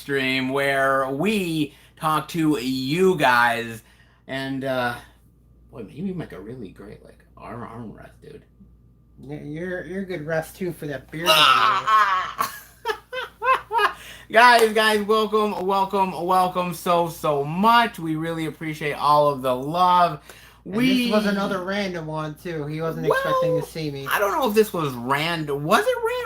stream where we talk to you guys. And, boy, you make a really great, like, arm rest, dude. Yeah, you're a good rest too for that beard of Guys, welcome so much. We really appreciate all of the love. And this was another random one too. He wasn't expecting to see me. I don't know if this was random. Was it random?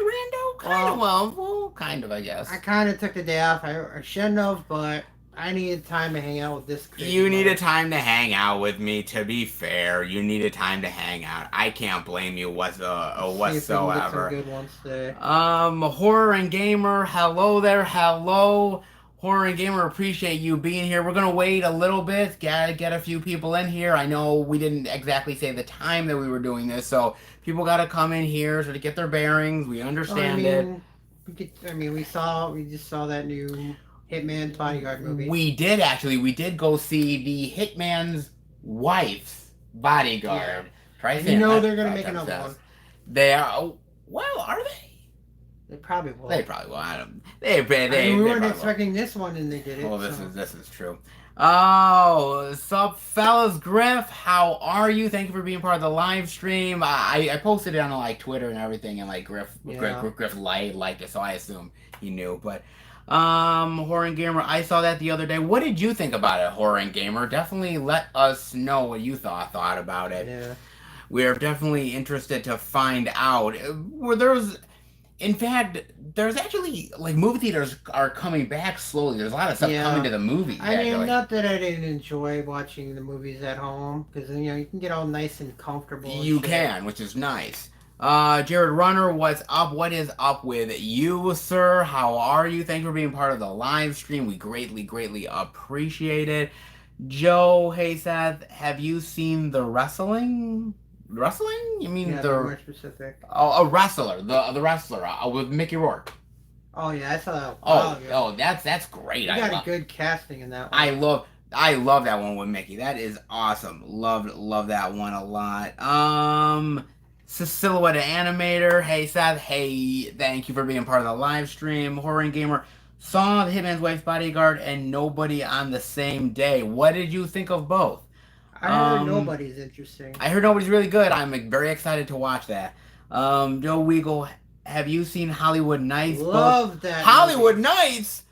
Kind of, I guess. I kind of took the day off. I shouldn't have, but I needed time to hang out with this crazy You needed time to hang out with me. To be fair, you needed time to hang out. I can't blame you whatsoever. See if we can get some good ones today. Horror and Gamer, hello there, hello. Horror and Gamer, appreciate you being here. We're gonna wait a little bit, get a few people in here. I know we didn't exactly say the time that we were doing this, so people gotta come in here so to get their bearings. We understand it. We just saw that new Hitman's Bodyguard movie. We did go see the Hitman's Wife's Bodyguard. Yeah. You know they're gonna make another one. They are. Well, are they? They probably will. They probably will. I don't. We weren't expecting this one, and they did it. Well, this is true. Oh, sup, fellas? Griff, how are you? Thank you for being part of the live stream. I posted it on like Twitter and everything, and like Griff liked it, so I assume he knew. But Horror and Gamer, I saw that the other day. What did you think about it, Horror and Gamer? Definitely let us know what you thought about it. Yeah. We're definitely interested to find out. In fact, there's actually, like, movie theaters are coming back slowly. There's a lot of stuff coming to the movies. Not that I didn't enjoy watching the movies at home, because, you can get all nice and comfortable. You can, which is nice. Jared Runner, what's up? What is up with you, sir? How are you? Thank you for being part of the live stream. We greatly appreciate it. Joe, hey, Seth, have you seen the wrestling? Wrestling? You mean the more specific? Oh, a wrestler, the wrestler with Mickey Rourke. Oh yeah, I saw that. That's great. You got a good casting in that one. I love that one with Mickey. That is awesome. Love that one a lot. Silhouette Animator. Hey Seth. Hey, thank you for being part of the live stream. Horror and Gamer saw The Hitman's Wife's Bodyguard and Nobody on the same day. What did you think of both? I heard Nobody's interesting. I heard Nobody's really good. I'm very excited to watch that. Joe Weagle, have you seen Hollywood Nights? Love that. Hollywood Nights.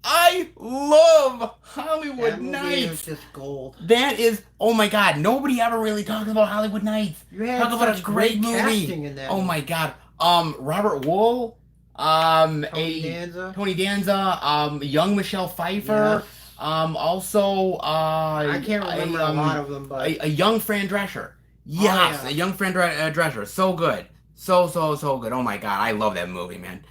I love Hollywood Nights. It's just gold. That is, oh my God, nobody ever really talks about Hollywood Nights. Talk about a great movie. In that oh my God. Robert Wool, Tony Danza, young Michelle Pfeiffer. Yes. Also, I can't remember a lot of them, but a young Fran Drescher. Yes, a young Fran Drescher. So good. So good. Oh my God, I love that movie, man.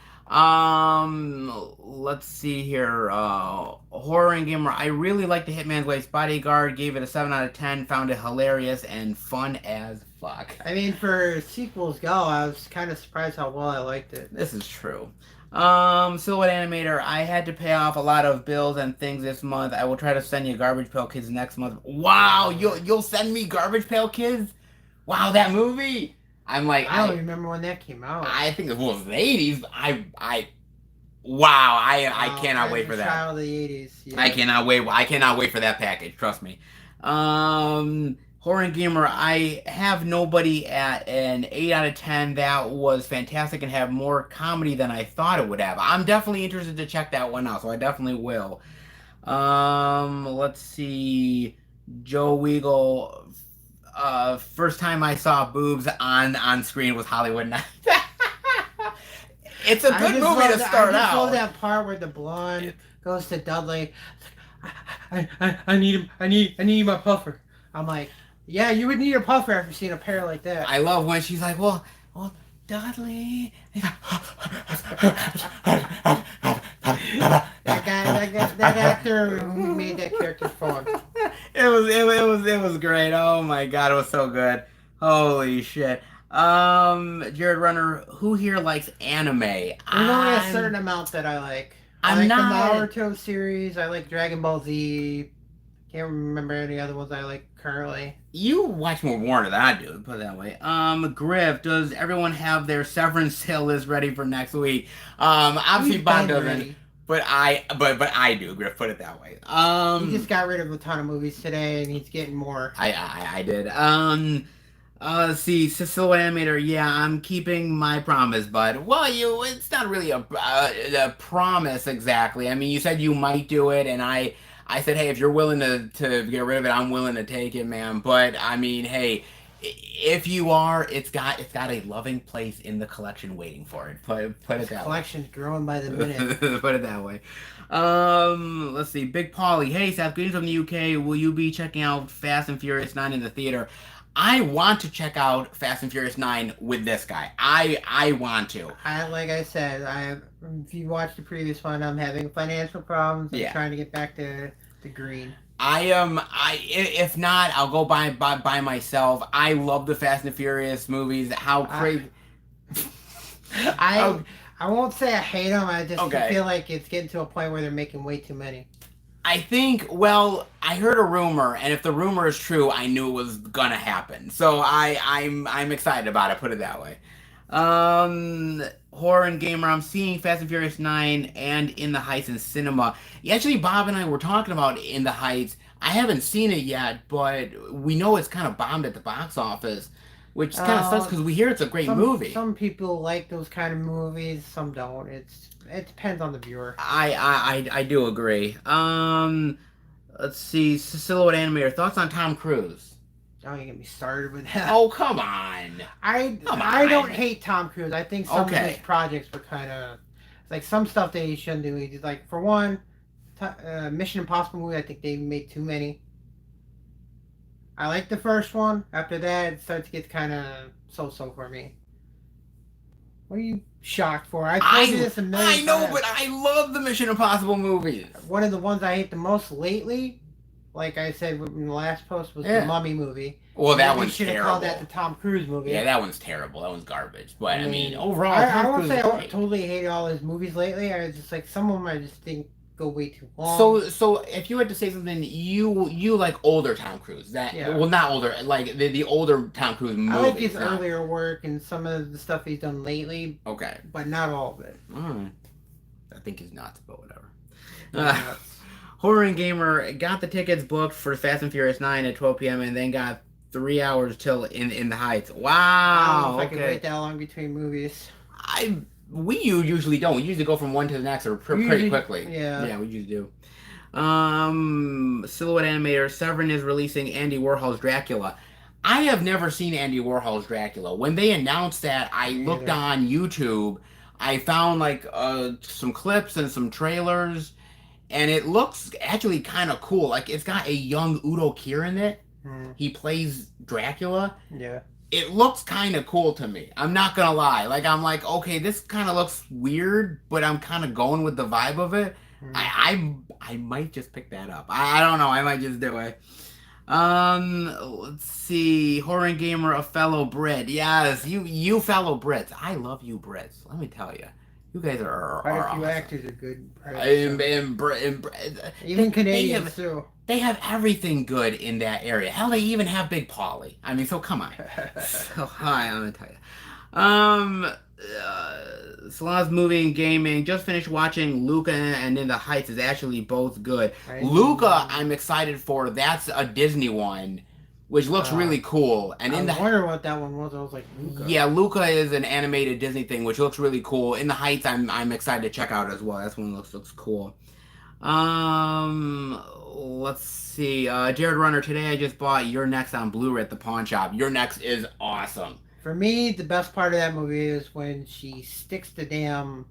Let's see here. Horror and Gamer. I really like The Hitman's Wife's Bodyguard. Gave it a 7 out of 10. Found it hilarious and fun as fuck. I mean, for sequels go, I was kind of surprised how well I liked it. This is true. Silhouette Animator, I had to pay off a lot of bills and things this month. I will try to send you Garbage Pail Kids next month. Wow, you'll send me Garbage Pail Kids? Wow, that movie! I'm like, I don't remember when that came out. I think it was the 80s. I cannot wait for that. Child of the 80s. Yeah. I cannot wait for that package. Trust me. Horror and Gamer, I have Nobody at an 8 out of 10. That was fantastic and had more comedy than I thought it would have. I'm definitely interested to check that one out, so I definitely will. Let's see. Joe Weagle, first time I saw boobs on screen was Hollywood Nights. It's a good movie to start out. I love that part where the blonde goes to Dudley. I need him. I need my puffer. I'm like, yeah, you would need your puffer after seeing a pair like that. I love when she's like, well, Dudley. that actor who made that character fun. It was great. Oh my God, it was so good. Holy shit. Jared Runner, who here likes anime? There's only a certain amount that I like. I like the Naruto series. I like Dragon Ball Z. Can't remember any other ones I like currently. You watch more Warner than I do, put it that way. Griff, does everyone have their Severance sale list ready for next week? Obviously We've Bob been doesn't, ready. but I do, Griff, put it that way. He just got rid of a ton of movies today, and he's getting more. I did. Let's see, Cecil Animator. Yeah, I'm keeping my promise, bud. Well, it's not really a promise exactly. I mean, you said you might do it, and I said, hey, if you're willing to get rid of it, I'm willing to take it, man. But I mean, hey, if you are, it's got a loving place in the collection waiting for it. Put it that way. Collection's growing by the minute. Put it that way. Let's see. Big Polly. Hey, Seth. Greetings from the UK. Will you be checking out Fast and Furious 9 in the theater? I want to check out Fast and Furious 9 with this guy. I want to. Like I said, if you watched the previous one, I'm having financial problems. I'm trying to get back to the green. If not, I'll go by myself. I love the Fast and Furious movies. How crazy. I won't say I hate them. I just feel like it's getting to a point where they're making way too many. I think, well, I heard a rumor, and if the rumor is true, I knew it was gonna happen. So I'm excited about it, put it that way. Horror and Gamer, I'm seeing Fast and Furious 9 and In the Heights in cinema. Actually, Bob and I were talking about In the Heights. I haven't seen it yet, but we know it's kind of bombed at the box office, which kind of sucks because we hear it's a great movie. Some people like those kind of movies, some don't. It depends on the viewer. I do agree. Let's see. Silhouette Animator. Thoughts on Tom Cruise? Don't get me started with that. Oh, come on. I don't hate Tom Cruise. I think some of his projects were kind of like some stuff that he shouldn't do. He did, like, for one, Mission Impossible movie. I think they made too many. I like the first one. After that, it starts to get kind of so-so for me. What are you shocked for? I told you this a million times. I know, but I love the Mission Impossible movies. One of the ones I hate the most lately, like I said in the last post, was the Mummy movie. Well, that one's terrible. You should have called that the Tom Cruise movie. Yeah, that one's terrible. That one's garbage. But I mean overall, I won't say I totally hated all his movies lately. I was just like, some of them I just think go way too long. So if you had to say something, you like older Tom Cruise. Well, not older, like the older Tom Cruise movies. I like his earlier work and some of the stuff he's done lately. Okay. But not all of it. I think he's nuts, but whatever. Horror and Gamer got the tickets booked for Fast and Furious 9 at 12 p.m. and then got 3 hours till in the Heights. Wow. I don't know if I can wait that long between movies. We usually don't. We usually go from one to the next or pretty quickly. Yeah, we usually do. Silhouette Animator, Severin is releasing Andy Warhol's Dracula. I have never seen Andy Warhol's Dracula. When they announced that, I looked on YouTube. I found like some clips and some trailers, and it looks actually kind of cool. Like, it's got a young Udo Kier in it. He plays Dracula. Yeah. It looks kind of cool to me. I'm not gonna lie. Like, I'm like, okay, this kind of looks weird, but I'm kind of going with the vibe of it. I might just pick that up. I don't know. I might just do it. Let's see. Horror and Gamer, a fellow Brit. Yes, you fellow Brits. I love you Brits. Let me tell you. You guys are quite a few awesome. Actors are good. Even Canadians too. They have everything good in that area. Hell, they even have Big Paulie. I mean, so come on. So, hi, I'm gonna tell you. Salon's Movie and Gaming. Just finished watching Luca and In the Heights is actually both good. Luca, I'm excited for. That's a Disney one, which looks really cool. And I wonder what that one was. I was like, Luca. Yeah, Luca is an animated Disney thing, which looks really cool. In the Heights, I'm excited to check out as well. That's one that looks cool. Let's see. Jared Runner, today I just bought You're Next on Blu-ray at the pawn shop. You're Next is awesome. For me, the best part of that movie is when she sticks the damn...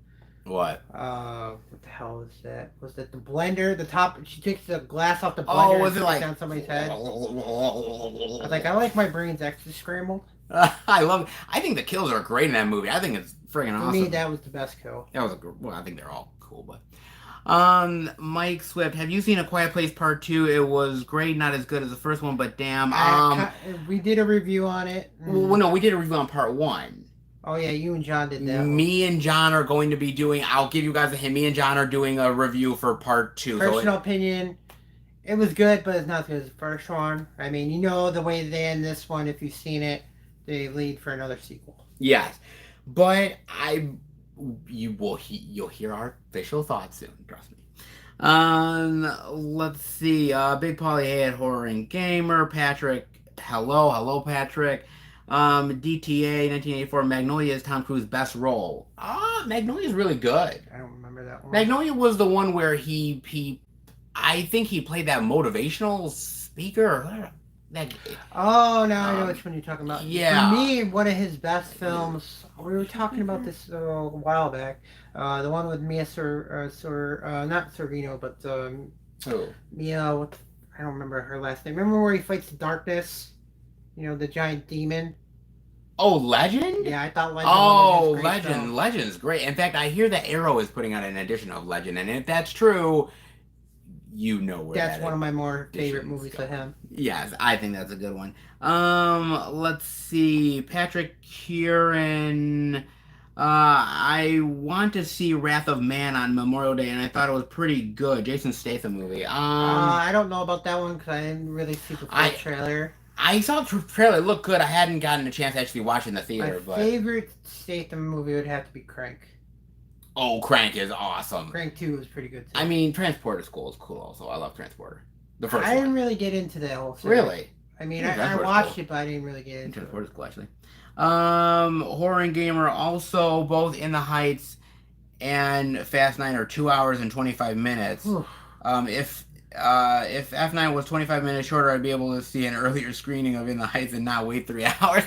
What? What the hell is that? Was that the blender? The top... She takes the glass off the blender and puts it on somebody's head. I was like, I like my brains extra scrambled. I love it. I think the kills are great in that movie. I think it's friggin' awesome. For me, that was the best kill. That was well, I think they're all cool, but... Mike Swift, have you seen A Quiet Place Part 2? It was great, not as good as the first one, but damn. We did a review on it. Well, no, we did a review on Part 1. Oh, yeah, you and John did that. Me and John are going to be doing, I'll give you guys a hint, me and John are doing a review for Part 2. Personal opinion, It was good, but it's not as good as the first one. I mean, you know the way they end this one. If you've seen it, they lead for another sequel. Yes, but you'll hear our official thoughts soon. Trust me. Let's see. Big Polly Head, Horror and Gamer, Patrick. Hello, Patrick. DTA 1984. Magnolia is Tom Cruise's best role. Magnolia is really good. I don't remember that one. Magnolia was the one where I think he played that motivational speaker. Oh, now I know which one you're talking about. Yeah. For me, one of his best films. We were talking about this a while back. The one with Mia not Sorvino, but Mia. I don't remember her last name. Remember where he fights the darkness? You know, the giant demon. Oh, Legend? Yeah, I thought Legend. Oh, Legend. Legend's great. In fact, I hear that Arrow is putting out an edition of Legend, and if that's true, you know where that's one of my more favorite movies of him. Yes, I think that's a good one. Let's see. Patrick Kieran. I want to see Wrath of Man on Memorial Day, and I thought it was pretty good. Jason Statham movie. I don't know about that one because I didn't really see the full trailer. I saw the trailer. It looked good. I hadn't gotten a chance to actually watch it in the theater. My favorite Statham movie would have to be Crank. Oh, Crank is awesome. Crank 2 was pretty good too. I mean, Transporter School is cool also. I love Transporter. The first one. I didn't really get into that whole series. Really? I mean, I watched it, but I didn't really get into Transporter School, actually. Horror and Gamer also, both In the Heights and Fast 9 are 2 hours and 25 minutes. If F9 was 25 minutes shorter, I'd be able to see an earlier screening of In the Heights and not wait 3 hours.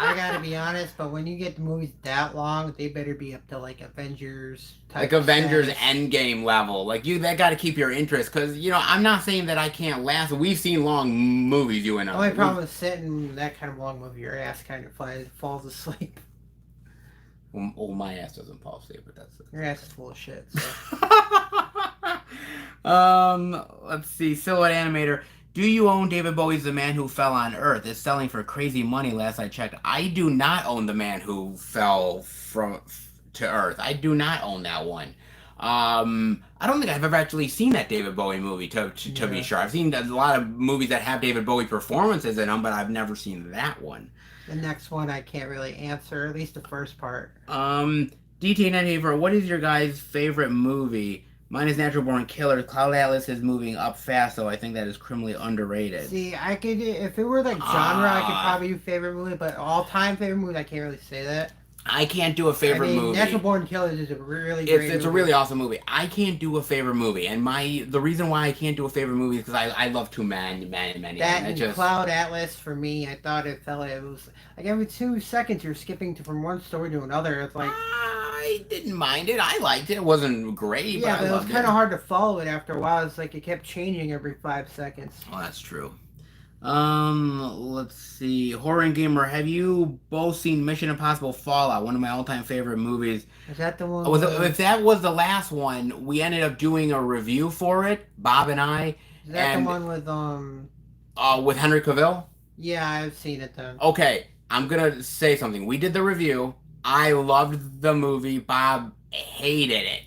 I gotta be honest, but when you get the movies that long, they better be up to like Avengers type. Like Avengers Endgame level. Like that gotta keep your interest, because I'm not saying that I can't last. We've seen long movies, you and I. The only problem with sitting that kind of long movie, your ass kind of falls asleep. Well, my ass doesn't fall asleep, but that's it. Your ass is full of shit. So. Let's see. Silhouette Animator. Do you own David Bowie's The Man Who Fell on Earth? It's selling for crazy money last I checked. I do not own The Man Who Fell to Earth. I do not own that one. I don't think I've ever actually seen that David Bowie movie, to be sure. I've seen a lot of movies that have David Bowie performances in them, but I've never seen that one. The next one I can't really answer, at least the first part. DT94, what is your guys' favorite movie? Mine is Natural Born Killers. Cloud Atlas is moving up fast, so I think that is criminally underrated. See, I could, if it were like genre, I could probably do favorite movie, but all-time favorite movie, I can't really say that. I can't do a favorite movie. Natural Born Killers is a really great movie. It's a really awesome movie. I can't do a favorite movie, and the reason why I can't do a favorite movie is because I love too many. That and Cloud Atlas, for me, I thought it was like every 2 seconds you're skipping from one story to another. It's like... I didn't mind it. I liked it. It wasn't great, but it was kind of hard to follow it after a while. It's like it kept changing every 5 seconds. Oh, that's true. Let's see. Horror and Gamer, have you both seen Mission Impossible Fallout, one of my all-time favorite movies? Is that the one? If that was the last one, we ended up doing a review for it, Bob and I. Is that the one with Henry Cavill? Yeah, I've seen it then. Okay, I'm gonna say something. We did the review. I loved the movie. Bob hated it.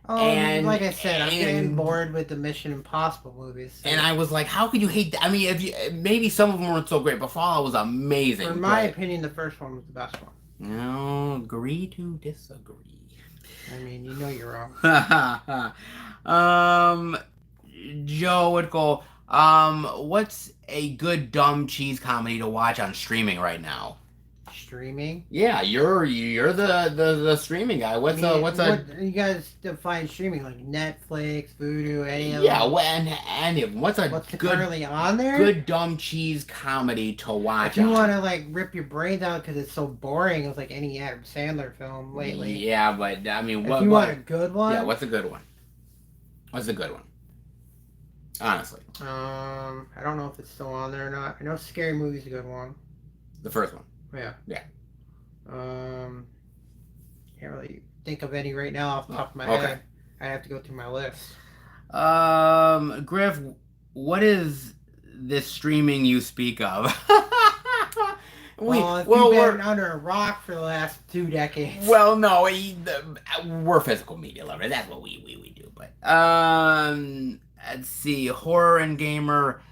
Oh, and like I said, I'm getting bored with the Mission Impossible movies. So. And I was like, how could you hate that? I mean, maybe some of them weren't so great, but Fallout was amazing. In my opinion, the first one was the best one. No, agree to disagree. I mean, you know you're wrong. Joe would go, what's a good dumb cheese comedy to watch on streaming right now? Streaming? Yeah, you're the streaming guy. What you guys define streaming, like Netflix, Vudu, any of them? Yeah, any of them. What's currently on there? Good dumb cheese comedy to watch. If you want to like rip your brains out because it's so boring, it's like any Adam Sandler film lately. Yeah, but I mean, if you want a good one? Yeah, what's a good one? What's a good one? Honestly. I don't know if it's still on there or not. I know Scary Movie's a good one. The first one. Yeah. Yeah. Can't really think of any right now off the top of my head. I have to go through my list. Griff, what is this streaming you speak of? You've been under a rock for the last 2 decades. Well, no, we're physical media lovers. That's what we do. But let's see, horror and gamer.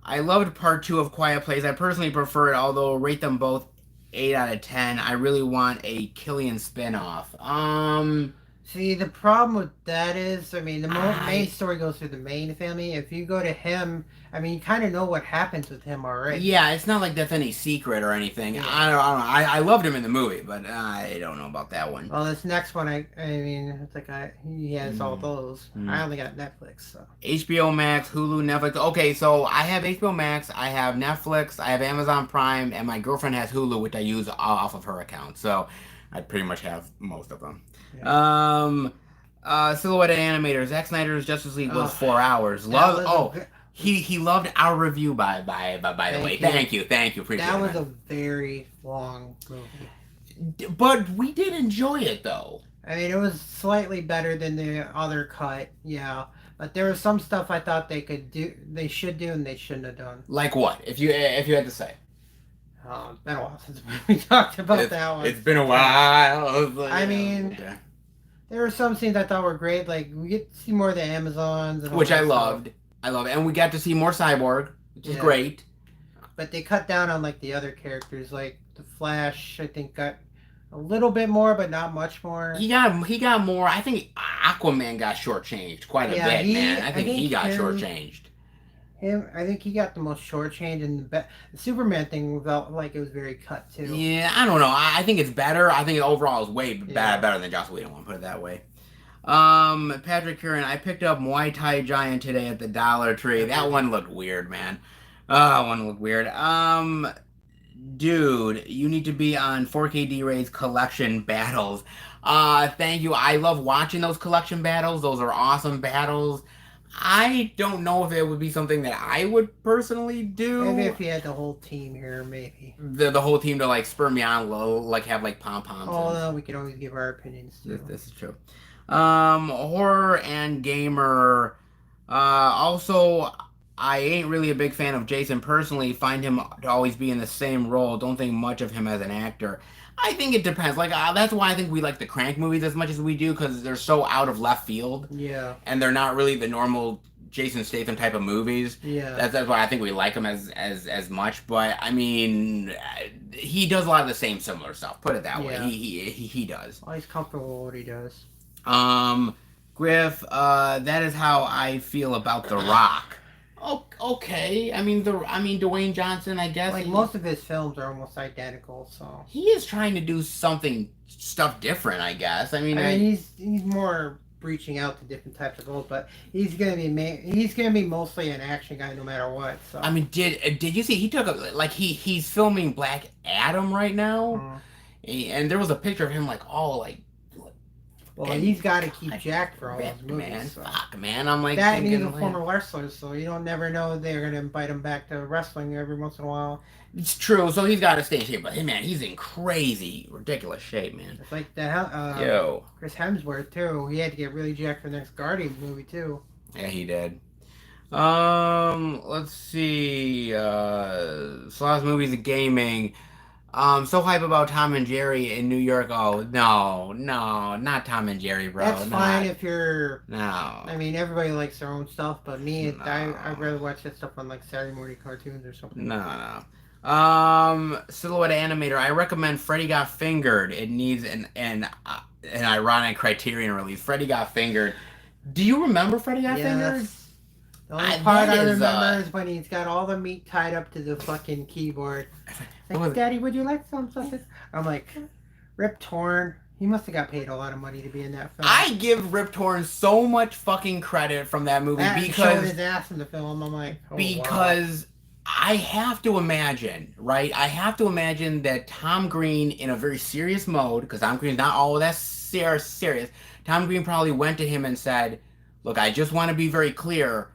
I loved part two of Quiet Place. I personally prefer it, although rate them both 8 out of 10. I really want a Killian spinoff. See, the problem with that is, I mean, the main I story goes through the main family. If you go to him, I mean, you kind of know what happens with him already. Yeah, it's not like that's any secret or anything. Yeah. I don't know. I loved him in the movie, but I don't know about that one. Well, this next one, I mean, it's like he has all Mm. those. Mm. I only got Netflix, so. HBO Max, Hulu, Netflix. Okay, so I have HBO Max, I have Netflix, I have Amazon Prime, and my girlfriend has Hulu, which I use off of her account. So I pretty much have most of them. Yeah. Silhouette Animator. Zack Snyder's Justice League was Oh, 4 hours. that Love. was Oh, a, he loved our review. By the way, thank you. Appreciate that it. was Man. a very long movie. But we did enjoy it though. I mean, it was slightly better than the other cut, yeah. But there was some stuff I thought they should do, and they shouldn't have done. Like what? If you had to say. It's been a while since we talked about that one. It's been a while. I mean, there were some scenes I thought were great. Like we get to see more of the Amazons, and all which I that loved. stuff. I love it, and we got to see more Cyborg, which is great. But they cut down on like the other characters, like the Flash. I think got a little bit more, but not much more. He got more. I think Aquaman got shortchanged quite a bit, man. I think he got shortchanged. I think he got the most shortchanged, and the Superman thing felt like it was very cut too. Yeah, I don't know. I think it's better. I think overall it's way better than Joss Whedon. I'll put it that way. Patrick Curran, I picked up Muay Thai Giant today at the Dollar Tree. That one looked weird, man. That one looked weird. Dude, you need to be on 4K D-Ray's collection battles. Thank you. I love watching those collection battles. Those are awesome battles. I don't know if it would be something that I would personally do. Maybe if you had the whole team here, maybe. The whole team to like spur me on, like have like pom-poms. Oh, no, we can always give our opinions too. This is true. Horror and gamer. Also, I ain't really a big fan of Jason personally. Find him to always be in the same role. Don't think much of him as an actor. I think it depends. Like that's why I think we like the Crank movies as much as we do, because they're so out of left field. Yeah. And they're not really the normal Jason Statham type of movies. Yeah. That's why I think we like him as much. But I mean, he does a lot of the same similar stuff. Put it that way. He does. Well, he's comfortable with what he does. Griff, that is how I feel about The Rock. Oh, okay. I mean, Dwayne Johnson, I guess. Like most of his films are almost identical, so he is trying to do stuff different, I guess. I mean, he's more reaching out to different types of roles, but he's gonna be mostly an action guy no matter what. So I mean, did you see he took he's filming Black Adam right now, and there was a picture of him like all like. Well, he's got to keep jacked for all those movies. Man, so. fuck, man. I'm like that, and he's a former wrestler, so you don't never know they're gonna invite him back to wrestling every once in a while. It's true, so he's got to stay in shape. But hey, man, he's in crazy, ridiculous shape, man. It's like that. Chris Hemsworth too. He had to get really jacked for the next Guardians movie too. Yeah, he did. Let's see. Slaw's movies and gaming. So hype about Tom and Jerry in New York. Oh no, not Tom and Jerry, bro. That's fine if you're. No. I mean, everybody likes their own stuff, but me, I'd rather watch that stuff on like Saturday morning cartoons or something. No. Silhouette Animator. I recommend Freddy Got Fingered. It needs an ironic Criterion release. Freddy Got Fingered. Do you remember Freddy Got Fingered? The only part I remember is when he's got all the meat tied up to the fucking keyboard. Like, Daddy, would you like some sausage? I'm like, Rip Torn. He must have got paid a lot of money to be in that film. I give Rip Torn so much fucking credit from that movie because showing his ass in the film. I'm like, because I have to imagine, right? I have to imagine that Tom Green, in a very serious mode, because Tom Green's not all that serious. Tom Green probably went to him and said, "Look, I just want to be very clear.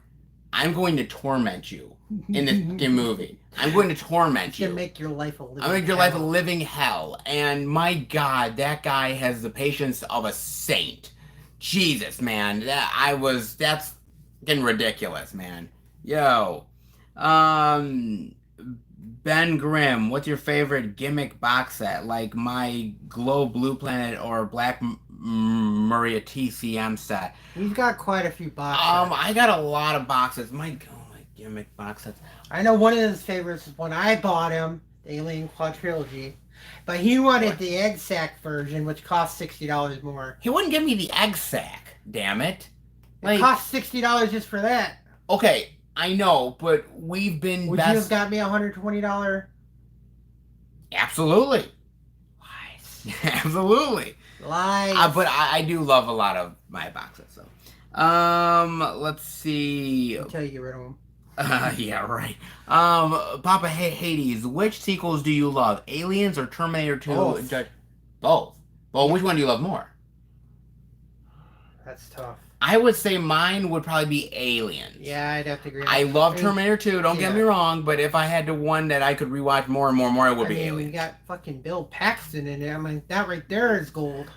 I'm going to torment you in this movie. I'm going to torment you. I'm going to make your life a living hell. I'm going to make your life a living hell." And my God, that guy has the patience of a saint. Jesus, man. That's getting ridiculous, man. Yo. Ben Grimm, what's your favorite gimmick box set? Like my Glow Blue Planet or Black Maria TCM set? He's got quite a few box sets. I got a lot of boxes. My gimmick box sets. I know one of his favorites is when I bought him, the Alien Quadrilogy. But he wanted the egg sack version, which cost $60 more. He wouldn't give me the egg sack, damn it. It cost $60 just for that. Okay, I know, but we've been Would you have got me $120? Absolutely. Lies. Absolutely. Lies. But I do love a lot of my boxes, so. Let's see. Until you get rid of them. Yeah, right. Papa Hades, which sequels do you love? Aliens or Terminator 2? Both. Well, which one do you love more? That's tough. I would say mine would probably be Aliens. Yeah, I'd have to agree. I love Terminator 2, don't get me wrong, but if I had to one that I could rewatch more and more, it would be Aliens. You got fucking Bill Paxton in there. I mean, that right there is gold.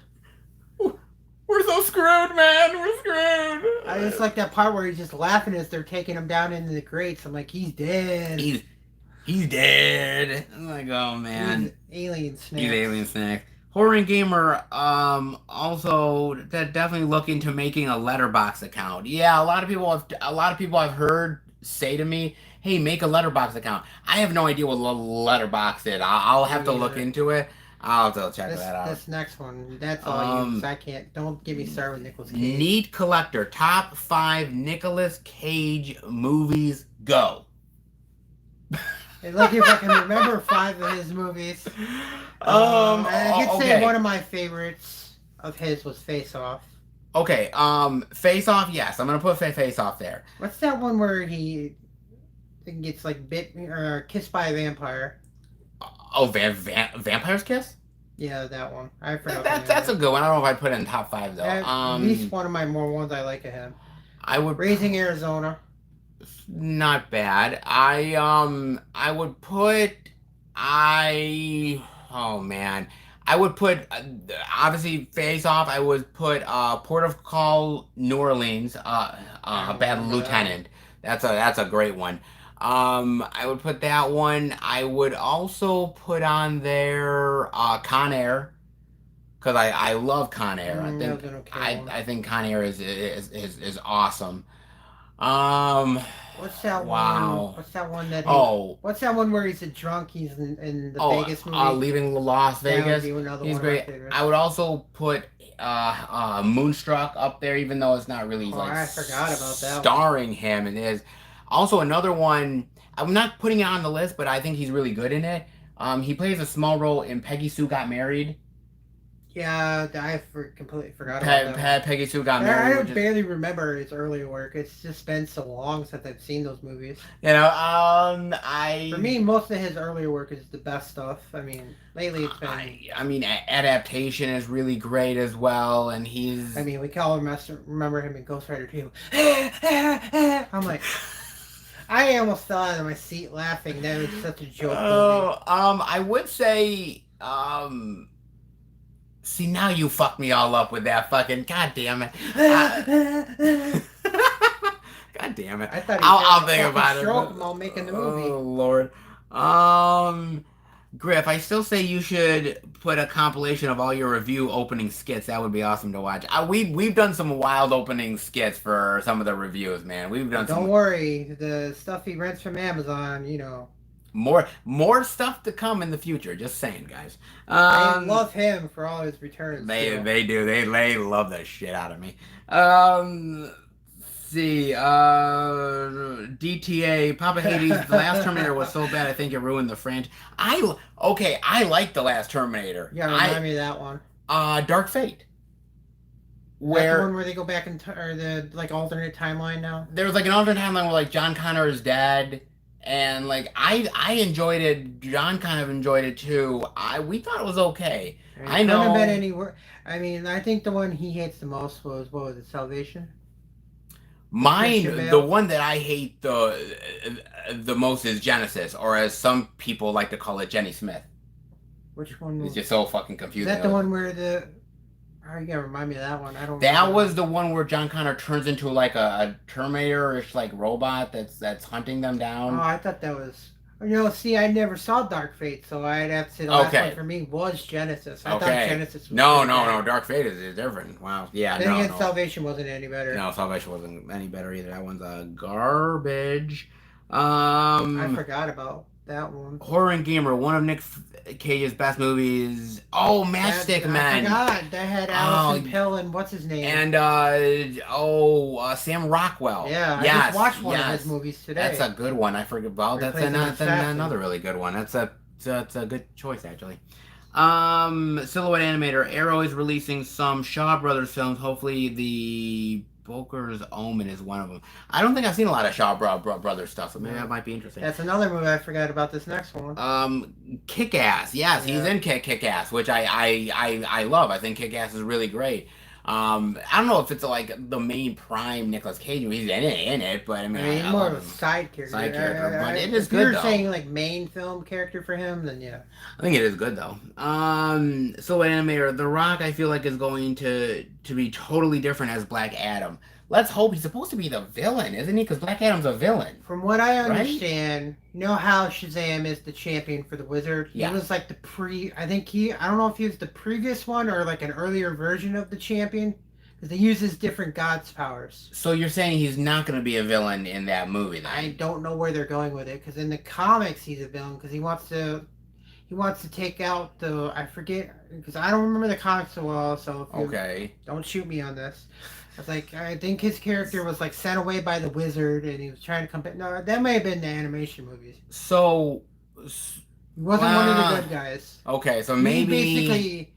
We're so screwed, man. We're screwed. I just like that part where he's just laughing as they're taking him down into the grates. I'm like, he's dead. He's dead. I'm like, oh man. He's alien snack. He's alien snack. Horror and Gamer, also definitely look into making a letterbox account. Yeah, a lot of people I've heard say to me, "Hey, make a letterbox account." I have no idea what letterbox is. I'll have to look into it. I'll have to check that out. This next one, that's all you. I can't. Don't get me started with Nicolas Cage. Neat Collector, top 5 Nicolas Cage movies. Go. Like if I can remember 5 of his movies. I could say one of my favorites of his was Face Off. Okay, Face Off, yes. I'm gonna put Face Off there. What's that one where he gets like bit or kissed by a vampire? Oh, Vampire's Kiss? Yeah, that one. I forgot. That's a good one. I don't know if I'd put it in top 5 though. At least one of my more ones I like of him. Raising Arizona. Not bad. I would put obviously Face Off. I would put Port of Call, New Orleans, Bad Lieutenant. That's a great one. I would put that one. I would also put on there Con Air, because I love Con Air. I think Con Air is awesome. What's that wow. one? What's that one that? What's that one where he's a drunk? He's in the Vegas movie. Leaving Las Vegas. He's great. I would also put Moonstruck up there, even though it's not really I forgot about that. Starring him, and is also another one. I'm not putting it on the list, but I think he's really good in it. He plays a small role in Peggy Sue Got Married. Yeah, I completely forgot about that. Peggy Sue Got Married. I barely remember his earlier work. It's just been so long since I've seen those movies. You know, For me, most of his earlier work is the best stuff. I mean, lately it's been... I mean, Adaptation is really great as well, and he's... I mean, we can all remember him in Ghost Rider 2. I'm like... I almost fell out of my seat laughing. That was such a joke movie. I would say... See, now you fucked me all up with that fucking... God damn it. God damn it. I thought I'll think about it. While making the movie. Oh, Lord. Griff, I still say you should put a compilation of all your review opening skits. That would be awesome to watch. We've done some wild opening skits for some of the reviews, man. We've done Don't worry. The stuff he rents from Amazon, you know... More stuff to come in the future. Just saying, guys. I love him for all his returns. They do. They love the shit out of me. Let's see. DTA Papa Hades. The Last Terminator was so bad. I think it ruined the franchise. I like The Last Terminator. Yeah, remind me of that one. Dark Fate. The one where they go back in or the like alternate timeline now. There's like an alternate timeline where like John Connor is dead. And like I enjoyed it. John kind of enjoyed it too. We thought it was okay. I know. Couldn't have been any I mean, I think the one he hates the most was what was it, Salvation? Mine, the one that I hate the most is Genesis, or as some people like to call it, Jenny Smith. Which one? It's just so fucking confusing. Is that the one where the? Oh, you gotta remind me of that one. I don't. That was the one where John Connor turns into like a Terminator-ish like robot that's hunting them down. Oh, I thought that was. See, I never saw Dark Fate, so I'd have to say the last one for me was Genesis. I thought Genesis was No. Dark Fate is different. Wow. Yeah, then again, Salvation wasn't any better. No, Salvation wasn't any better either. That one's garbage. I forgot about that one. Horror and Gamer, one of Nick Cage's best movies. Oh, Matchstick Man. I forgot. That had Allison Pill and what's his name? And, Sam Rockwell. Yeah, I just watched one of his movies today. That's a good one. I forget about that's another really good one. That's a good choice, actually. Silhouette Animator. Arrow is releasing some Shaw Brothers films. Hopefully the Booker's Omen is one of them. I don't think I've seen a lot of Shaw Brothers stuff, so maybe that might be interesting. That's another movie I forgot about. This next one. Kick-Ass. Yes, he's in Kick-Ass, which I love. I think Kick-Ass is really great. I don't know if it's like the main prime Nicolas Cage movie. He's in it, but I mean, he's more of a side character. But it is good. If you're saying like main film character for him, then yeah. I think it is good though. So Animator, The Rock, I feel like is going to be totally different as Black Adam. Let's hope. He's supposed to be the villain, isn't he? Because Black Adam's a villain. From what I understand, you know how Shazam is the champion for the Wizard? He was like I don't know if he was the previous one or like an earlier version of the champion. Because he uses different gods' powers. So you're saying he's not going to be a villain in that movie then? I don't know where they're going with it. Because in the comics, he's a villain. Because he wants to take out I forget, because I don't remember the comics so well, so don't shoot me on this. I think his character was like sent away by the wizard and he was trying to come back. No, that may have been the animation movies. So he wasn't one of the good guys. Okay, so maybe he basically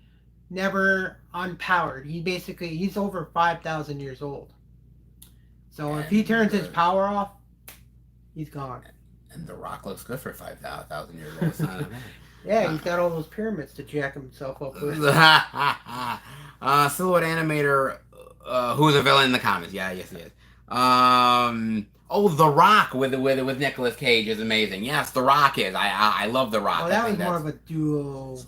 never unpowered. He's over 5,000 years old. So if he turns his power off, he's gone. And The Rock looks good for 5,000 years old. It's not a man. Yeah, he's got all those pyramids to jack himself up with. Silhouette Animator, who's a villain in the comics. Yeah, yes he is. The Rock with Nicolas Cage is amazing. Yes, The Rock is. I love The Rock. Oh, that was more of a duo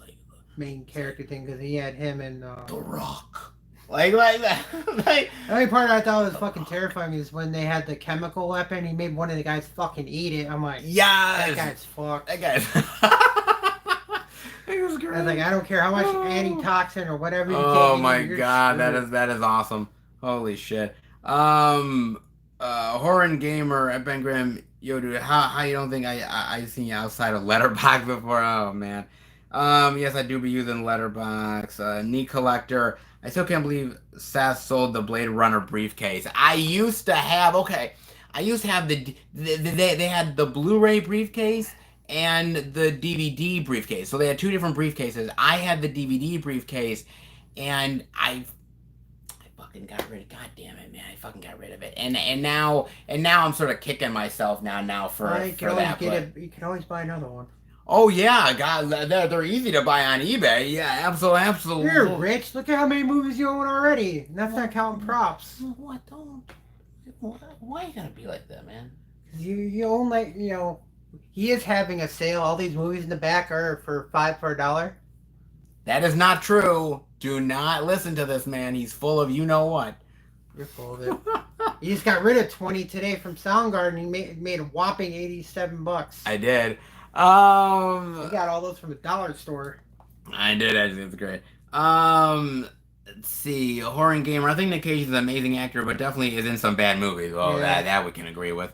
main character thing because he had him and The Rock. Like that. The only part I thought was fucking terrifying is when they had the chemical weapon. He made one of the guys fucking eat it. I'm like, that guy's fucked. That guy's. It was great. I was like, I don't care how much antitoxin or whatever you take. Oh my god, that is awesome. Holy shit. Horror and Gamer at Ben Grimm. Yo, dude, how you don't think I seen you outside of Letterboxd before? Oh man. Yes, I do be using Letterboxd. Knee Collector. I still can't believe Seth sold the Blade Runner briefcase. I used to have they had the Blu-ray briefcase and the DVD briefcase. So they had two different briefcases. I had the DVD briefcase, and I fucking got rid of. God damn it, man! I fucking got rid of it. And now I'm sort of kicking myself now for that. You can always buy another one. Oh yeah, God, they're easy to buy on eBay. Yeah, absolutely. You're rich. Look at how many movies you own already. And that's not counting props. What? Why you gotta be like that, man? You own he is having a sale. All these movies in the back are for $5 That is not true. Do not listen to this man. He's full of you know what. You're full of it. He just got rid of 20 today from Soundgarden. He made a whopping $87. I did. You got all those from the dollar store. I did. It's great. Let's see. Horror and Gamer. I think Nick Cage is an amazing actor, but definitely is in some bad movies. Well, that we can agree with.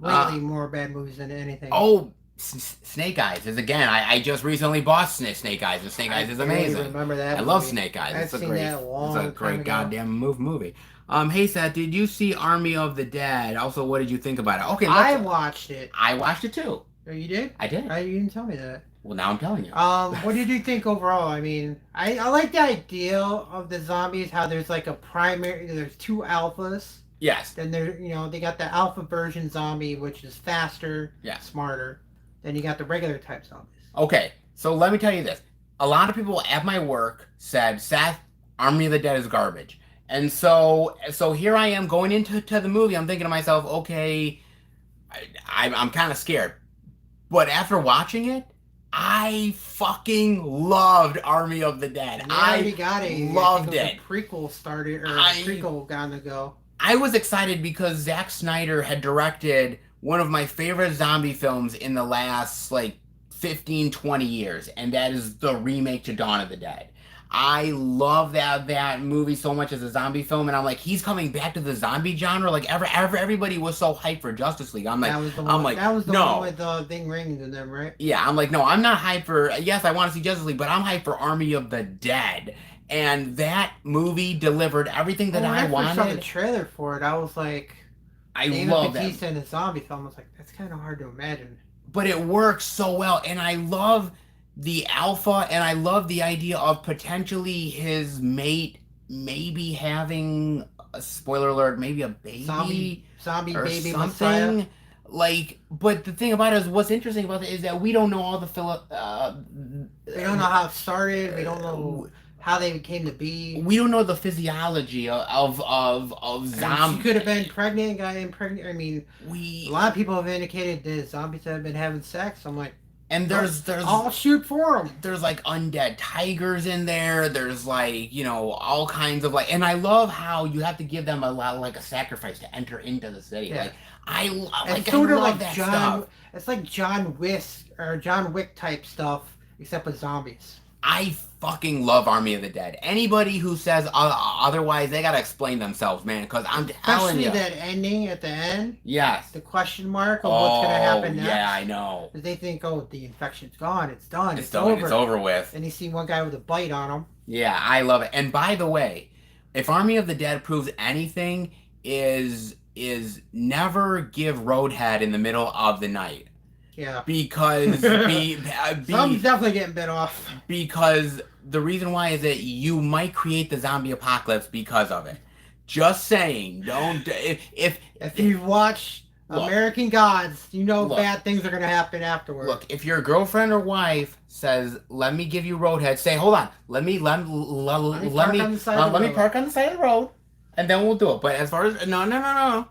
Lately, more bad movies than anything. Oh, Snake Eyes is again. I just recently bought Snake Eyes, and Snake Eyes is amazing. Remember that? I love Snake Eyes. It's a great goddamn movie. Hey Seth, did you see Army of the Dead? Also, what did you think about it? Okay, I watched it. I watched it too. Oh, you did? I did. You didn't tell me that. Well, now I'm telling you. What did you think overall? I mean, I like the idea of the zombies. How there's like there's two alphas. Yes. Then they got the alpha version zombie, which is faster, smarter. Then you got the regular type zombies. Okay, so let me tell you this. A lot of people at my work said, Seth, Army of the Dead is garbage. And so here I am going into the movie. I'm thinking to myself, okay, I'm kind of scared. But after watching it, I fucking loved Army of the Dead. I already got it. Loved it. The prequel started, or prequel got to go. I was excited because Zack Snyder had directed one of my favorite zombie films in the last, like, 15, 20 years, and that is the remake to Dawn of the Dead. I love that movie so much as a zombie film, and I'm like, he's coming back to the zombie genre. Like, everybody was so hyped for Justice League. That was the one. That was the no. one with the thing ringing in them, right? Yeah, I'm like, no, I'm not hyped for. Yes, I want to see Justice League, but I'm hyped for Army of the Dead. And that movie delivered everything that I wanted. When I saw the trailer for it, I was like, I love that. Batista in a zombie film. I was like, that's kind of hard to imagine. But it works so well, and I love the alpha, and I love the idea of potentially his mate maybe having a spoiler alert, maybe a baby, zombie or baby something. Messiah. Like, but the thing about it is, what's interesting about it is that we don't know all the we don't know how it started. We don't know how they came to be. We don't know the physiology of zombies. She could have been pregnant, got impregnated. I mean, a lot of people have indicated that zombies have been having sex. I'm like, and there's I'll shoot for them. There's like undead tigers in there. There's like, you know, all kinds of like, and I love how you have to give them a lot, like a sacrifice to enter into the city. Yeah. Like I it's sort of like that John. stuff. It's like John Wick type stuff, except with zombies. I fucking love Army of the Dead. Anybody who says otherwise, they gotta explain themselves, man. Because I'm telling you, especially that ending at the end. Yes. The question mark of what's gonna happen next. Yeah, I know. They think, oh, the infection's gone. It's done. It's done. It's over with. And you see one guy with a bite on him. Yeah, I love it. And by the way, if Army of the Dead proves anything, is never give Roadhead in the middle of the night. Yeah. Because something's definitely getting bit off. Because the reason why is that you might create the zombie apocalypse because of it. Just saying. Don't if you watch American Gods, you know bad things are gonna happen afterwards. Look, if your girlfriend or wife says, "Let me give you Roadhead," say, "Hold on, let me park on the side of the road, and then we'll do it." But as far as no.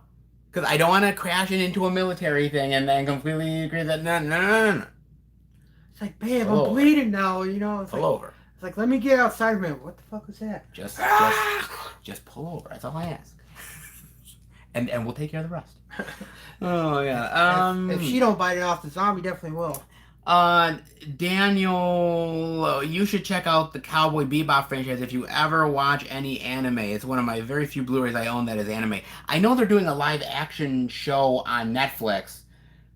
Because I don't want to crash it into a military thing and then completely agree that no. It's like, babe, I'm bleeding now, you know. It's pull over. It's like, let me get outside a minute. What the fuck was that? Just pull over. That's all I ask. and we'll take care of the rest. Oh yeah. If she don't bite it off, the zombie definitely will. Daniel, you should check out the Cowboy Bebop franchise if you ever watch any anime. It's one of my very few Blu-rays I own that is anime. I know they're doing a live action show on Netflix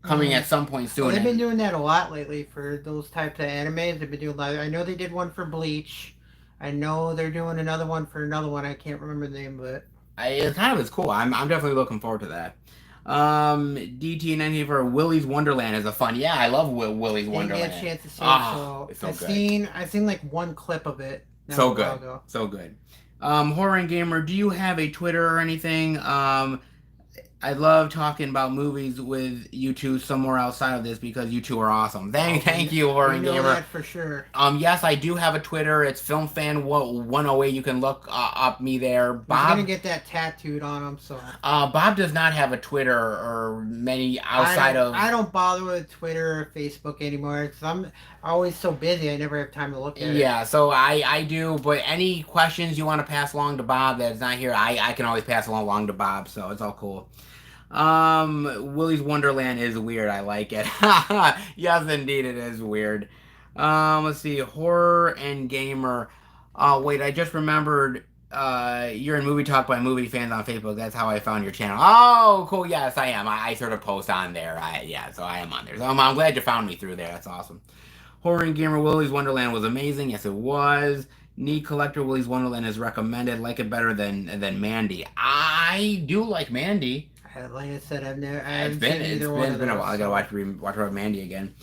coming at some point soon. Well, they've been doing that a lot lately for those types of animes. They've been doing live. I know they did one for Bleach. I know they're doing another one for another one. I can't remember the name of it. It's cool. I'm definitely looking forward to that. DT90 for Willy's Wonderland is a fun. Yeah, I love Willy's Wonderland. Didn't get a chance to see it, so it's so good. I've seen like one clip of it. So good. So good. Horror and Gamer, do you have a Twitter or anything? I love talking about movies with you two somewhere outside of this because you two are awesome. Thank you, Horror and Gamer. That for sure. Yes, I do have a Twitter. It's FilmFan108. You can look up me there. Bob, he's gonna get that tattooed on him. So. Bob does not have a Twitter or many outside of. I don't bother with Twitter or Facebook anymore because I'm always so busy. I never have time to look at it. Yeah, so I do. But any questions you want to pass along to Bob that's not here, I can always pass along to Bob. So it's all cool. Willy's Wonderland is weird. I like it. Yes, indeed, it is weird. Let's see. Horror and Gamer. Wait, I just remembered. You're in Movie Talk by Movie Fans on Facebook. That's how I found your channel. Oh, cool. Yes, I am. I sort of post on there. So I am on there. So I'm glad you found me through there. That's awesome. Horror and Gamer. Willy's Wonderland was amazing. Yes, it was. Need Collector Willy's Wonderland is recommended. Like it better than Mandy. I do like Mandy. Like I said, I've never. It's been a while. I gotta watch about Mandy again.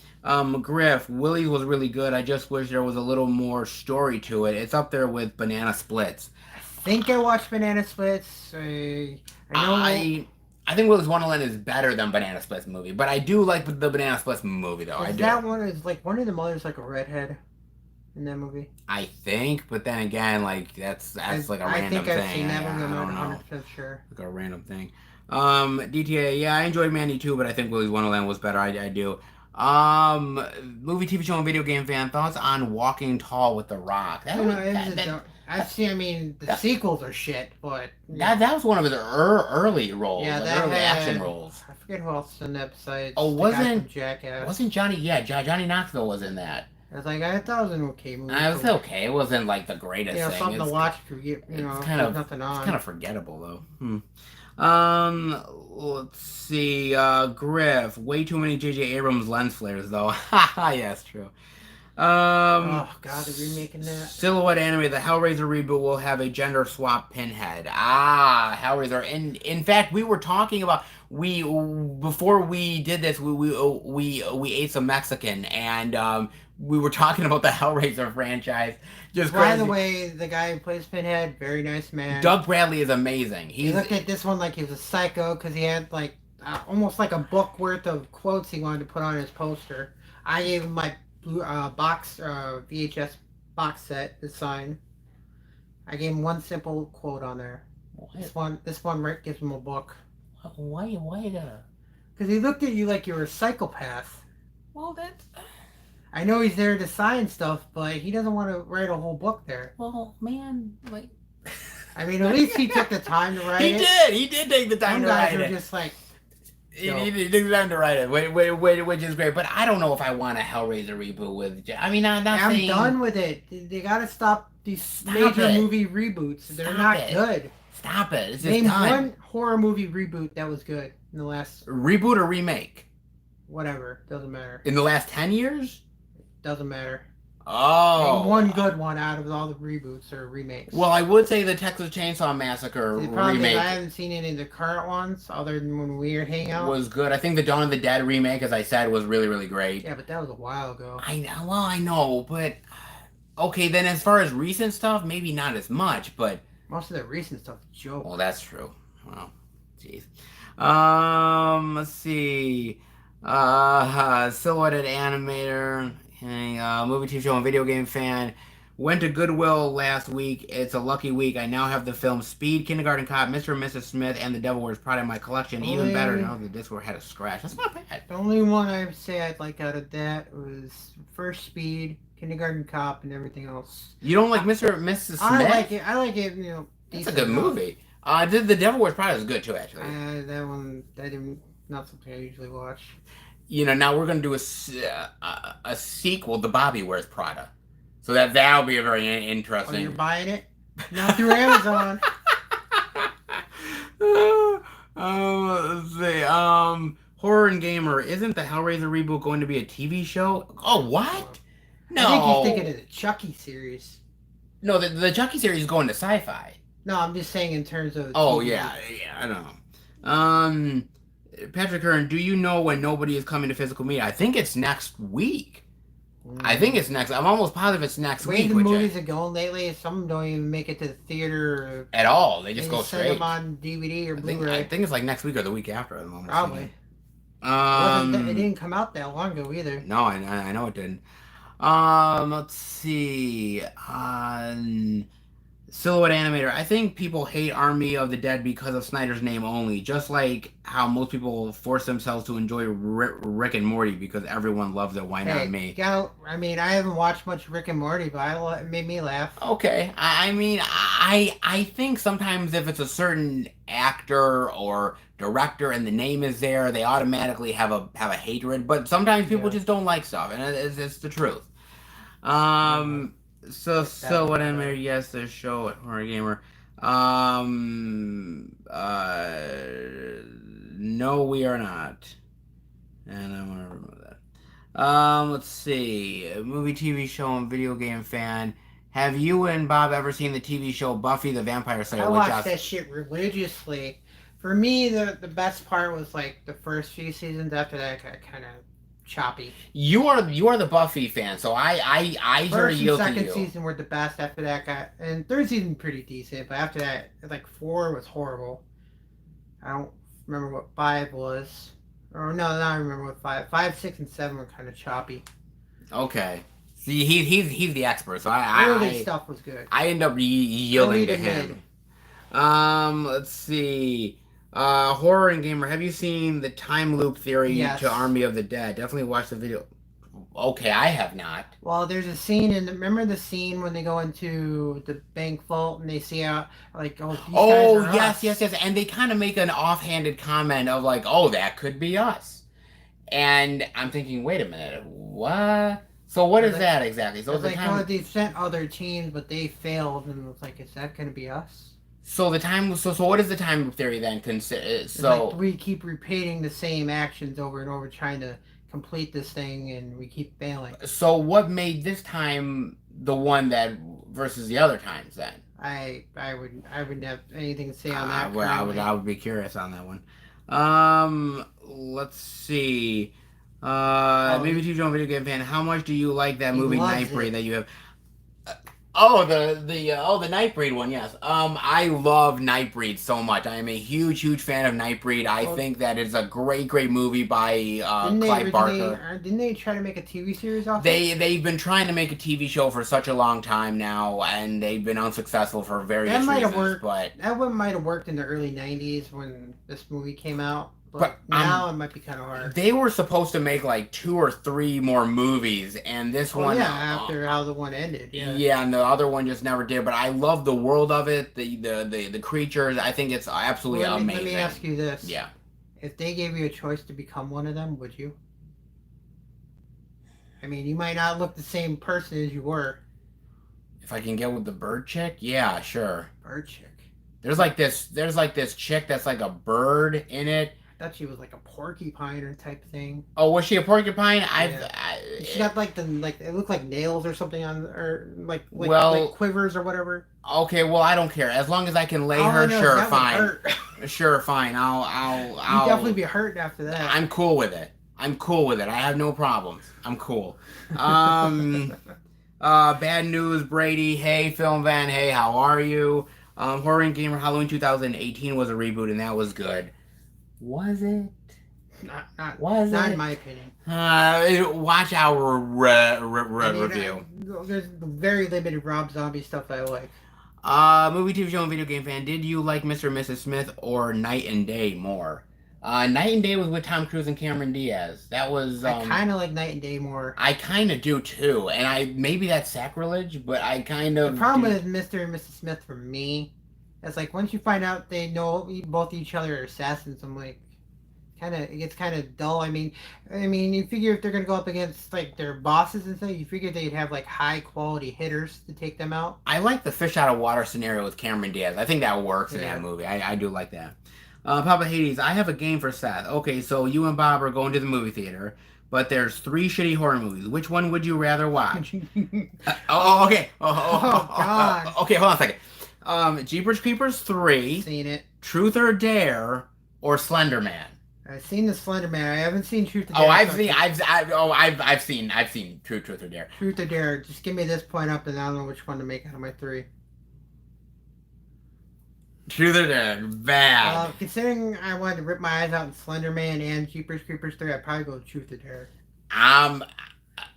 Griff, Willy was really good. I just wish there was a little more story to it. It's up there with Banana Splits. I think I watched Banana Splits. I know. I think Willy's Wonderland is better than Banana Splits movie, but I do like the Banana Splits movie though. That one is like one of the mothers like a redhead in that movie. I think, but then again, like that's like a random thing. I think I've seen that one. I'm not 100% sure. Like a random thing. DTA, yeah, I enjoyed Mandy too, but I think Willy's Wonderland was better. I do. Movie, TV show, and video game fan thoughts on Walking Tall with The Rock. I mean, the sequels are shit, but that was one of his early roles, yeah, like that early had, action roles. I forget who else in that besides Oh, the guy from Jackass. wasn't Johnny? Yeah, Johnny Knoxville was in that. I was like, I thought it was an okay movie. I was okay. It wasn't like the greatest thing. Something to watch if It's nothing on. It's kind of forgettable though. Let's see. Griff. Way too many J.J. Abrams lens flares though. Haha, yeah, it's true. Oh god, they're remaking that. Silhouette anime. The Hellraiser reboot will have a gender swap Pinhead. Ah, Hellraiser. In fact, we were talking about before we did this. We ate some Mexican and we were talking about the Hellraiser franchise. Just by crazy. the way, the guy who plays Pinhead, very nice man. Doug Bradley is amazing. He looked at this one like he was a psycho because he had like almost like a book worth of quotes he wanted to put on his poster. I gave him my VHS box set to sign. I gave him one simple quote on there. What? This one Rick gives him a book. Why you gotta? Because he looked at you like you were a psychopath. Well, that's. I know he's there to sign stuff, but he doesn't want to write a whole book there. Well, man, like. I mean, at least he took the time to write it. He did take the time to write it. Some guys are just like. He took the time to write it, which is great. But I don't know if I want a Hellraiser reboot with. I mean, I'm done with it. They gotta stop these major movie reboots. They're not good. Stop it. It's just Name time. one horror movie reboot that was good in the last. Reboot or remake? Whatever. Doesn't matter. In the last 10 years? Doesn't matter. Oh. Name one good one out of all the reboots or remakes. Well, I would say the Texas Chainsaw Massacre remake. I haven't seen any of the current ones other than when we were hanging out. Was good. I think the Dawn of the Dead remake, as I said, was really, really great. Yeah, but that was a while ago. I know. Well, I know, but okay. Then, as far as recent stuff, maybe not as much, but most of the recent stuff is a joke. Well, that's true. Well, jeez. Let's see. Silhouetted animator. Movie, TV show, and video game fan. Went to Goodwill last week. It's a lucky week. I now have the film Speed, Kindergarten Cop, Mr. and Mrs. Smith, and The Devil Wears Prada in my collection. Even better, now the disc had a scratch. That's not bad. The only one I'd say I'd like out of that was first Speed, Kindergarten Cop, and everything else. You don't like Mr. and Mrs. Smith? I like it, It's a good movie. The Devil Wears Prada is good too, actually. That one, not something I usually watch. Now we're going to do a sequel to Bobby Wears Prada. So that'll be a very interesting... Oh, you're buying it? Not through Amazon. Let's see. Horror and Gamer. Isn't the Hellraiser reboot going to be a TV show? Oh, what? No. I think he's thinking of the Chucky series. No, the Chucky series is going to Sci-Fi. No, I'm just saying in terms of... Oh, yeah, I know. Patrick Hearn, do you know when Nobody is coming to physical media? I think it's next week. I think it's next. I'm almost positive it's next week. The way the movies are going lately, some of them don't even make it to the theater at all. They just go straight. Send them on DVD or Blu-ray. I think it's like next week or the week after. At the moment. Probably. It didn't come out that long ago either. No, I know it didn't. Let's see. Silhouette animator. I think people hate Army of the Dead because of Snyder's name only. Just like how most people force themselves to enjoy Rick and Morty because everyone loves it. Why not me? I haven't watched much Rick and Morty, but it made me laugh. Okay. I think sometimes if it's a certain actor or director and the name is there, they automatically have a hatred. But sometimes people just don't like stuff, and it's the truth. So what I'm there? Yes, the show at Horror Gamer. No, we are not. And I'm gonna remove that. Let's see. Movie, TV show, and video game fan. Have you and Bob ever seen the TV show Buffy the Vampire Slayer? I watched that shit religiously. For me, the best part was like the first few seasons. After that, got kind of choppy. You are the Buffy fan, so I sort of yield to you. Second season were the best. After that, and third season pretty decent, but after that, like 4 was horrible. I don't remember what 5 was, or no, I remember what 5. 5, 6, and 7 were kind of choppy. Okay, see, he's the expert, so early stuff was good. I end up yielding to him. Let's see. Horror and Gamer, have you seen the time loop theory to Army of the Dead? Definitely watch the video. Okay, I have not. Well, there's a scene remember the scene when they go into the bank vault and they see how like, oh, these guys Oh, are yes, yes, us. yes. And they kind of make an offhanded comment of like, oh, that could be us. And I'm thinking, wait a minute, what? So what It's is like, that exactly? So it's the like, oh, time, they sent other teams, but they failed, and it's like, is that gonna be us? so what is the time loop theory then? It's like So we keep repeating the same actions over and over, trying to complete this thing, and we keep failing. so what made this time the one that versus the other times then? I wouldn't have anything to say on that Well, currently. I would be curious on that one. Let's see. Oh, Maybe to Joe video game fan, how much do you like that he movie loves Nightbreed it. that you have? Oh, the Nightbreed one, yes. I love Nightbreed so much. I am a huge fan of Nightbreed. I Well, think that it's a great movie by didn't they Clive originally? Barker. Didn't they try to make a TV series off it? They've been trying to make a TV show for such a long time now, and they've been unsuccessful for That various might have reasons. worked. That one might have worked in the early '90s when this movie came out, but But now it might be kind of hard. they were supposed to make like 2 or 3 more movies, and this Oh one, yeah, after how the one ended, yeah. yeah, and the other one just never did. But I love the world of it, the creatures. I think it's Well, absolutely let me amazing. ask you this: Yeah, if they gave you a choice to become one of them, would you? I mean, you might not look the same person as you were. if I can get with the bird chick, yeah, sure. Bird chick. There's like this chick that's like a bird in it. I thought she was like a porcupine or type thing. Oh, was she a porcupine? Yeah. She got like it looked like nails or something on, or like well, quivers or whatever. okay, well, I don't care as long as I can lay All I her. know is Sure, that would fine. hurt. Sure, fine. You'd definitely be hurting after that. I'm cool with it. I'm cool with it. I have no problems. I'm cool. Um, bad news, Brady. Hey, Film Van. Hey, how are you? Horror and Gamer Halloween 2018 was a reboot, and that was good. Was it? Was Not it? in my opinion. Watch our review. There's very limited Rob Zombie stuff I like. Movie, TV show, and video game fan. Did you like Mr. and Mrs. Smith or Night and Day more? Night and Day was with Tom Cruise and Cameron Diaz. That was. I kind of like Night and Day more. I kind of do too, and maybe that's sacrilege, but I kind of. The problem with Mr. and Mrs. Smith for me, is like once you find out they know both each other are assassins, I'm like, it gets kind of dull. I mean, you figure if they're gonna go up against like their bosses and stuff, you figure they'd have like high quality hitters to take them out. I like the fish out of water scenario with Cameron Diaz. I think that works in that movie. I do like that. Papa Hades, I have a game for Seth. Okay, so you and Bob are going to the movie theater, but there's 3 shitty horror movies. Which one would you rather watch? Okay. God. Okay, hold on a second. Jeepers Creepers 3, Seen it. Truth or Dare, or Slender Man. I've seen the Slender Man. I haven't seen Truth or Dare. Oh, I've seen Truth or Dare. Truth or Dare. Just give me this point up, and I don't know which one to make out of my 3. Truth or Dare, bad. Considering I wanted to rip my eyes out in Slender Man and Jeepers Creepers 3, I'd probably go Truth or Dare.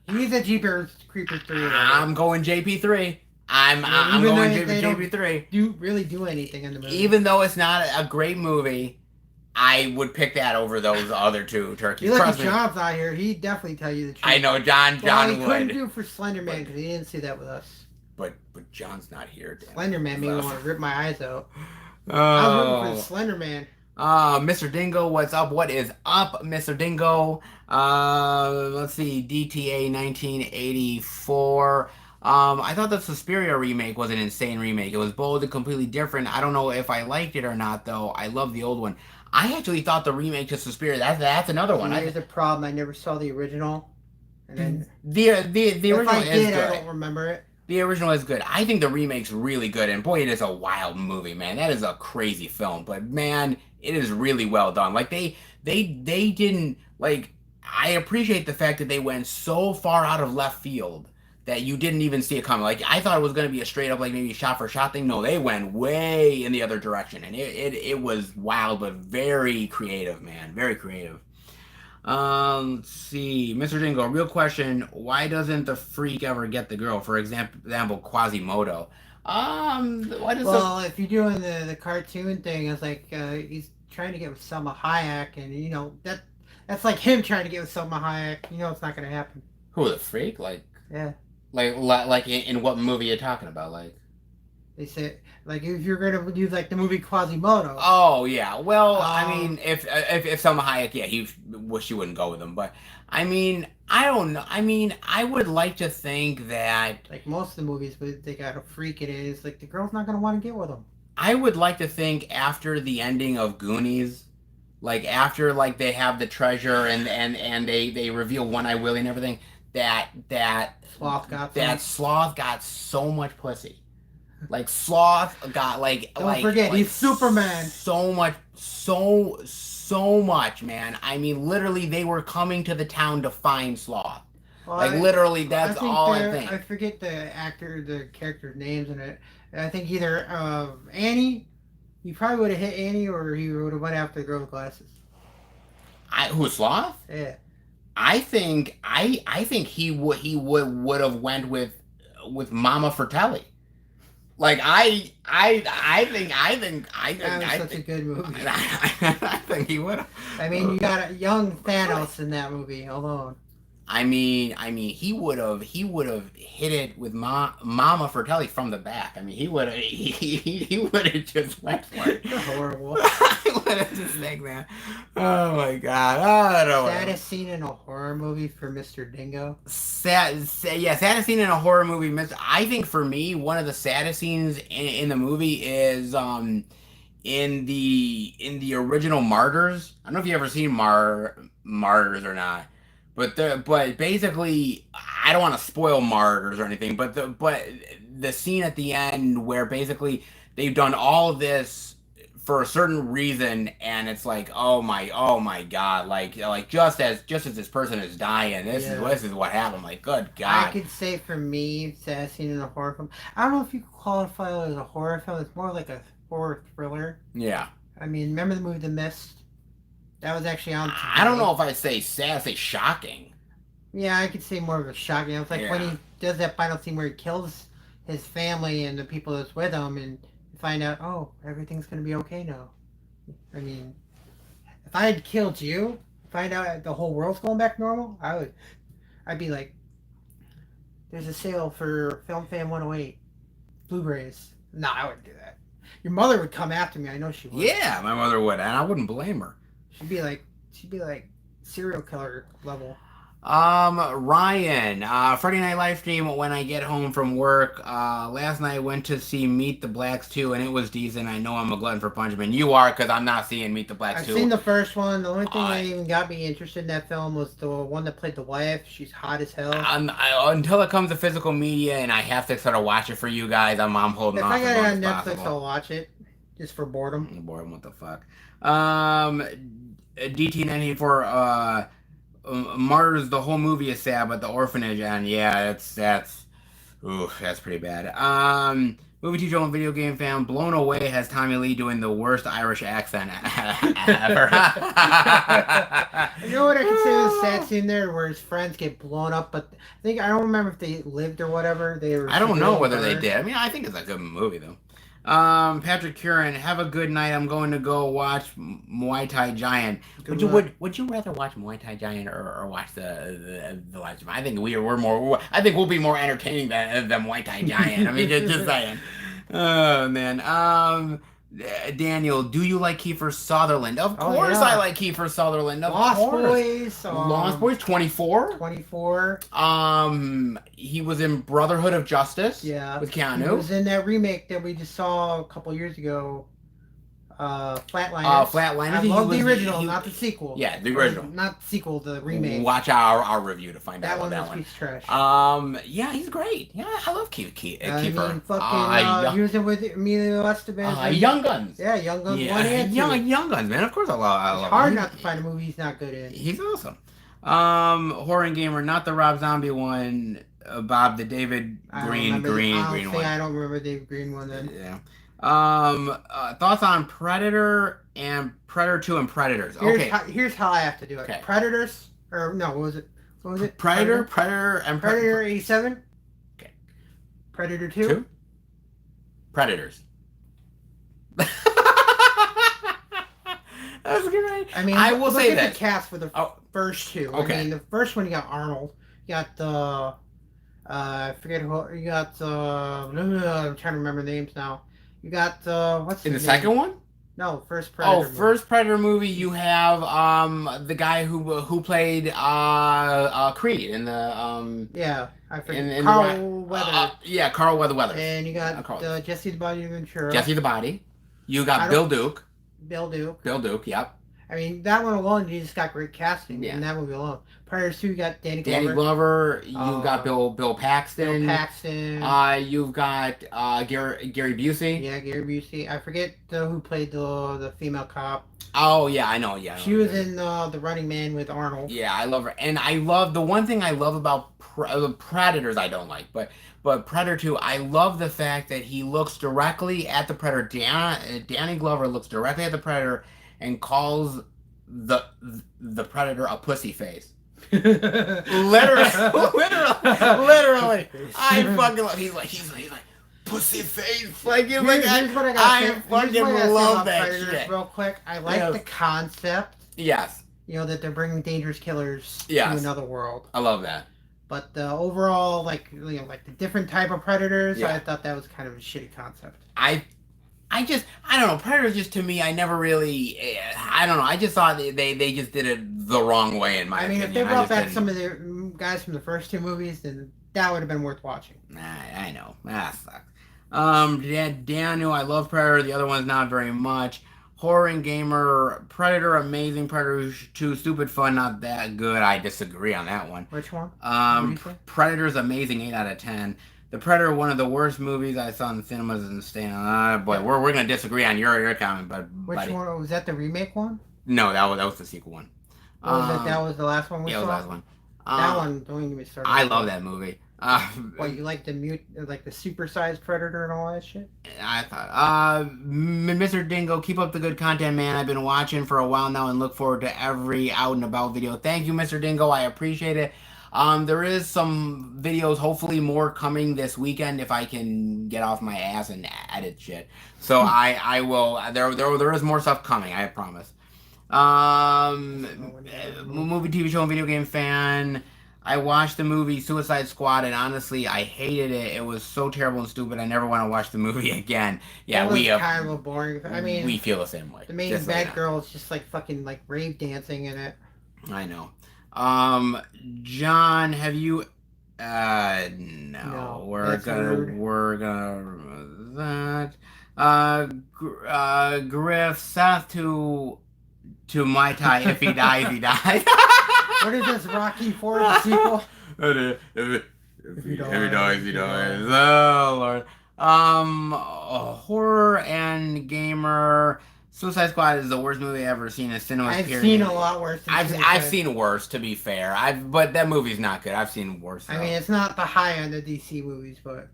He's a Jeepers Creepers 3. I'm going JP3. I'm going JP3. Really do anything in the movie. Even though it's not a great movie, I would pick that over those other 2 turkeys. You look at John's out here, he'd definitely tell you the truth. I know John he would. couldn't do for Slender Man because he didn't see that with us. But John's not here. Slender Man made me want to rip my eyes out. Oh. I was rooting for Slender Man. Mr. Dingo, what's up? What is up, Mr. Dingo? Let's see, DTA 1984. I thought the Suspiria remake was an insane remake. It was bold and completely different. I don't know if I liked it or not, though. I love the old one. I actually thought the remake to Suspiria, that's another one. Here's the problem. I never saw the original. And then the original if I is did, good. I don't remember it. The original is good. I think the remake's really good, and boy, it is a wild movie, man. That is a crazy film, but man, it is really well done. Like they didn't like. I appreciate the fact that they went so far out of left field that you didn't even see it coming. Like I thought it was going to be a straight up like maybe shot for shot thing. No, they went way in the other direction, and it was wild but very creative, man. Very creative. Let's see, Mr. Dingo. Real question: why doesn't the freak ever get the girl? For example, Quasimodo. If you're doing the cartoon thing, it's like he's trying to get with Selma Hayek, and that's like him trying to get with Selma Hayek. It's not gonna happen. Who, the freak? Yeah. Like in what movie you're talking about? Like, They said, like, if you're gonna do like the movie Quasimodo. oh yeah. Well, I Um, mean, if Selma Hayek, yeah, he wish she wouldn't go with him. But I mean, I don't know. I mean, I would like to think that like most of the movies, but they got a freak in it. It's like the girl's not gonna want to get with him. I would like to think after the ending of Goonies, like after like they have the treasure and they reveal One Eye Willie and everything, that Sloth got so much pussy. Like Sloth got Don't forget, he's Superman. So much, man. I mean, literally, they were coming to the town to find Sloth. Well, Like literally, that's all I think. I forget the character's names in it. I think either Annie. He probably would have hit Annie, or he would have went after the girl with glasses. Who, Sloth? Yeah. I think he would have went with Mama Fratelli. Like That was such a good movie. I think he would have. I mean, you got a young Thanos in that movie alone. I mean, he would have hit it with Mama Fratelli from the back. I mean, he would have just went for it. You're horrible. I would have just like that. Oh my god! I don't know. Saddest scene in a horror movie for Mr. Dingo. Saddest scene in a horror movie. I think for me, one of the saddest scenes in the movie is in the original Martyrs. I don't know if you ever seen Martyrs or not. But basically, I don't want to spoil Martyrs or anything. But the scene at the end where basically they've done all of this for a certain reason, and it's like, oh my god, like just as this person is dying, this is what happened. Like, good god. I could say for me, saddest scene in a horror film. I don't know if you could qualify it as a horror film. It's more like a horror thriller. Yeah. I mean, remember the movie The Mist? That was actually on TV. I don't know if I'd say sad, I'd say shocking. Yeah, I could say more of a shocking. It's like when he does that final scene where he kills his family and the people that's with him, and you find out, oh, everything's gonna be okay now. I mean, if I had killed you, find out the whole world's going back normal, I'd be like, there's a sale for FilmFan 108 Blu-rays. No, I wouldn't do that. Your mother would come after me. I know she would. Yeah, my mother would, and I wouldn't blame her. She'd be like serial killer level. Ryan, Friday night live stream when I get home from work. Last night I went to see Meet the Blacks 2, and it was decent. I know I'm a glutton for punishment. You are, because I'm not seeing Meet the Blacks 2. I've seen the first one. The only thing that even got me interested in that film was the one that played the wife. She's hot as hell. Until it comes to physical media and I have to sort of watch it for you guys, I'm holding off. If I got it on Netflix, I'll watch it. Just for boredom. Boredom, what the fuck? DT94, Martyrs, the whole movie is sad, but the orphanage, and yeah, that's pretty bad. Movie teacher and video game fan, blown away has Tommy Lee doing the worst Irish accent ever. You know what I consider the sad scene there, where his friends get blown up, but I don't remember if they lived or whatever. I don't know whether they did. I mean, I think it's a good movie though. Patrick Curran, have a good night. I'm going to go watch Muay Thai Giant. Would you rather watch Muay Thai Giant or watch the live stream? I think we'll be more entertaining than Muay Thai Giant. I mean, just saying. Oh man. Daniel, do you like Kiefer Sutherland? Of course I like Kiefer Sutherland. Lost Boys 24? 24. He was in Brotherhood of Justice. Yeah. With Keanu. He was in that remake that we just saw a couple years ago. Flatliners. Flatliners. I love the original, not the sequel. Yeah, the original. Not the sequel, the remake. Watch our review to find out about that one. Trash. Yeah, he's great. Yeah, I love Kiefer. He was in with Emilio Estevez. Young Guns. Yeah, Young Guns 1 and 2. Young Guns, man. Of course I love It's hard not to find a movie he's not good in. He's awesome. Horror and Gamer, not the Rob Zombie one. Bob, the David Green one. I don't remember the David Green one then. Yeah. Thoughts on Predator and Predator 2 and Predators. Here's how I have to do it. Okay. Predators, or no, what was it? Predator 87. Okay. Predator 2. Predators. That's great. I mean, I will say that the cast for the first two. Okay. I mean, the first one you got Arnold. You got the I forget who you got. I'm trying to remember names now. You got what's In the his name? second one? No, first Oh, Predator movie. first Predator movie, you have the guy who played Creed in the Yeah, I forget. in the Carl Weathers. yeah, Carl Weathers. And you got Carl Jesse the Body Ventura. Jesse the Body. You I got don't. Bill Duke. Bill Duke. Bill Duke, yep. I mean, that one alone, you just got great casting Yeah. in that movie alone. Predator 2, you got Danny Glover. Danny Glover. You got Bill Paxton. Bill Paxton. You've got Gary Busey. Yeah, Gary Busey. I forget who played the female cop. Oh yeah, I know. Yeah, She was in The Running Man with Arnold. Yeah, I love her, and I love the one thing I love about Predators. I don't like, but Predator 2, I love the fact that he looks directly at the Predator. Danny Glover looks directly at the Predator and calls the Predator a pussy face. literally, literally. I fucking love. He's like pussy face. Like here's what I fucking love that Predators, shit. real quick, I like the concept. Yes. You know that they're bringing dangerous killers to another world. I love that. But the overall, like like the different type of predators, Yeah. I thought that was kind of a shitty concept. I don't know. Predators just to me, I never really, I don't know. I just thought they just did it the wrong way in my opinion. If they brought back some of the guys from the first two movies, then that would have been worth watching. I know. That sucks. Daniel, I love Predator. The other one's not very much. Horror and Gamer, Predator, amazing. Predator 2, stupid fun, not that good. I disagree on that one. Which one? Predator's amazing, 8 out of 10. The Predator, one of the worst movies I saw in the cinemas, and staying. Boy, we're gonna disagree on your comment, but which one was that? The remake one? No, that was the sequel one. That was the last one we saw. Yeah, the last one. That one, don't even start. I love that movie. What, you like the supersized Predator and all that shit? I thought, Mr. Dingo, keep up the good content, man. I've been watching for a while now and look forward to every out and about video. Thank you, Mr. Dingo. I appreciate it. There is some videos, hopefully more coming this weekend if I can get off my ass and edit shit. So I will. There is more stuff coming. I promise. Movie, TV show, and video game fan. I watched the movie Suicide Squad, and honestly, I hated it. It was so terrible and stupid. I never want to watch the movie again. Yeah, it was kind of a boring. I mean, we feel the same way. The main bad girl is just like fucking like rave dancing in it. I know. John, have you? No. We're gonna that. Griff, Seth to Mai Tai. If he dies, he dies. What is this, Rocky 4, the sequel? If he dies, he dies. Oh, Lord. Horror and Gamer. Suicide Squad is the worst movie I've ever seen in cinemas. I've seen a lot worse. I've seen worse, to be fair. But that movie's not good. I've seen worse. I mean, it's not the high end of DC movies, but.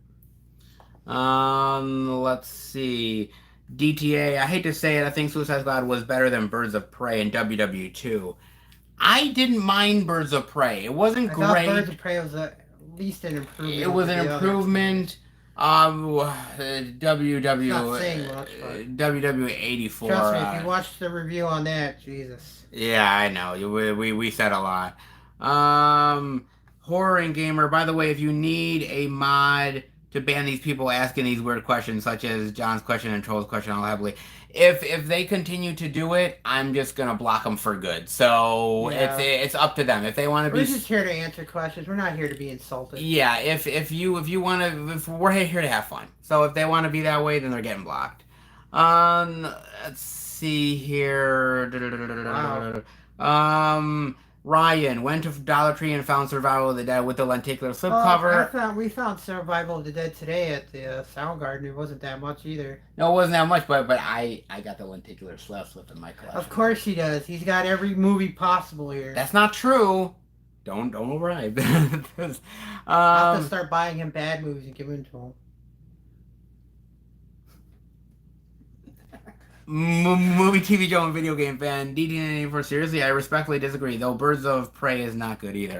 Let's see. DTA. I hate to say it. I think Suicide Squad was better than Birds of Prey and WW2. I didn't mind Birds of Prey. It wasn't great. Birds of Prey was at least an improvement. It was an improvement. WW84. Trust me, if you watch the review on that, Jesus. Yeah, I know. We said a lot. Horror and Gamer. By the way, if you need a mod to ban these people asking these weird questions, such as John's question and Troll's question, all heavily. If they continue to do it, I'm just gonna block them for good. So it's up to them if they want to be. We're just here to answer questions. We're not here to be insulted. Yeah, if you want to, if we're here to have fun. So if they want to be that way, then they're getting blocked. Let's see here. Wow. Ryan went to Dollar Tree and found Survival of the Dead with the lenticular slipcover. We found Survival of the Dead today at the Soundgarden. It wasn't that much either. No, it wasn't that much, but I got the lenticular slip in my collection. Of course he does. He's got every movie possible here. That's not true. Don't override. I'll have to start buying him bad movies and giving them to him. Movie, TV show, and video game fan. DD84, seriously, I respectfully disagree. Though Birds of Prey is not good either.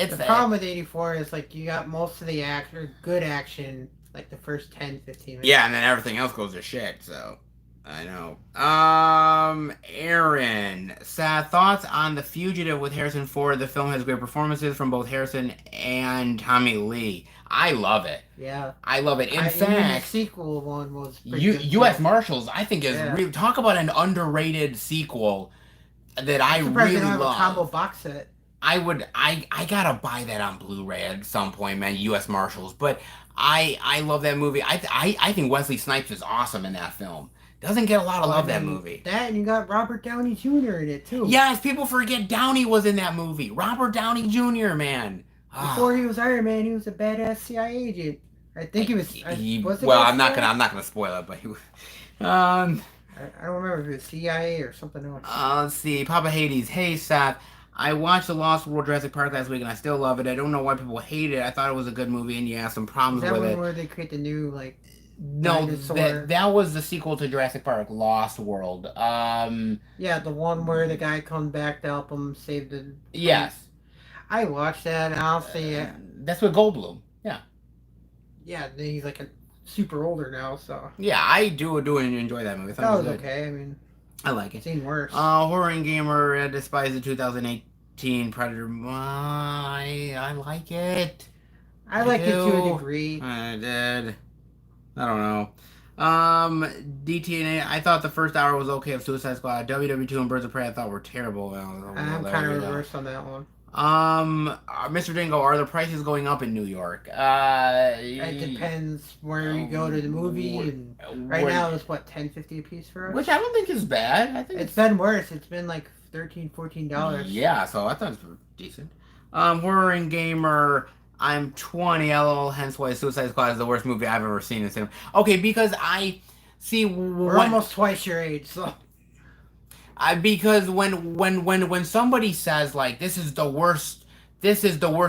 The problem with 84 is like you got most of the good action, like the first 10, 15 minutes. Yeah, and then everything else goes to shit. So, I know. Aaron, sad thoughts on The Fugitive with Harrison Ford. The film has great performances from both Harrison and Tommy Lee. I love it. Yeah. I love it. In Even the fact, sequel one was pretty good U.S. too. Marshals, I think, is Yeah. really talk about an underrated sequel that I I'm surprised they really don't have a combo love. box set. I gotta buy that on Blu-ray at some point, man. U.S. Marshals, but I love that movie. I think Wesley Snipes is awesome in that film. Doesn't get a lot of Well, I love, that mean, movie. that and you got Robert Downey Jr. in it too. Yes, people forget Downey was in that movie. Robert Downey Jr., man. Before Ah, he was Iron Man, he was a badass CIA agent. I think he was. Was the well, guy CIA? I'm not gonna spoil it, but um, I don't remember if it was CIA or something else. let's see. Papa Hades. Hey, Seth. I watched The Lost World Jurassic Park last week and I still love it. I don't know why people hate it. I thought it was a good movie and yeah, some Is problems that with one it. where they create the new like No, dinosaur? that was the sequel to Jurassic Park, Lost World. Yeah, the one where the guy comes back to help him save the place. Yes. I watched that and I'll say, That's with Goldblum. Yeah. yeah, he's like a super older now, so Yeah, I do enjoy that movie. I thought that it was was good. okay. I mean, I like it. seen worse. Horror and Gamer despise the 2018 Predator. I like it. I like it to a do. degree. I did. I don't know. DTNA. I thought the first hour was okay of Suicide Squad. WW2 and Birds of Prey I thought were terrible. I'm kind of reversed on that one. Mr. Dingo, are the prices going up in New York? It depends where you go to the movie, and right now it's what, $10.50 a piece for us? Which I don't think is bad. I think it's been worse. It's been like $13-14. Yeah, so I thought it was decent. Horror and Gamer. I'm 20, lol, hence why Suicide Squad is the worst movie I've ever seen in cinema. Okay, because I see we're almost twice your age, so because when somebody says like this is the worst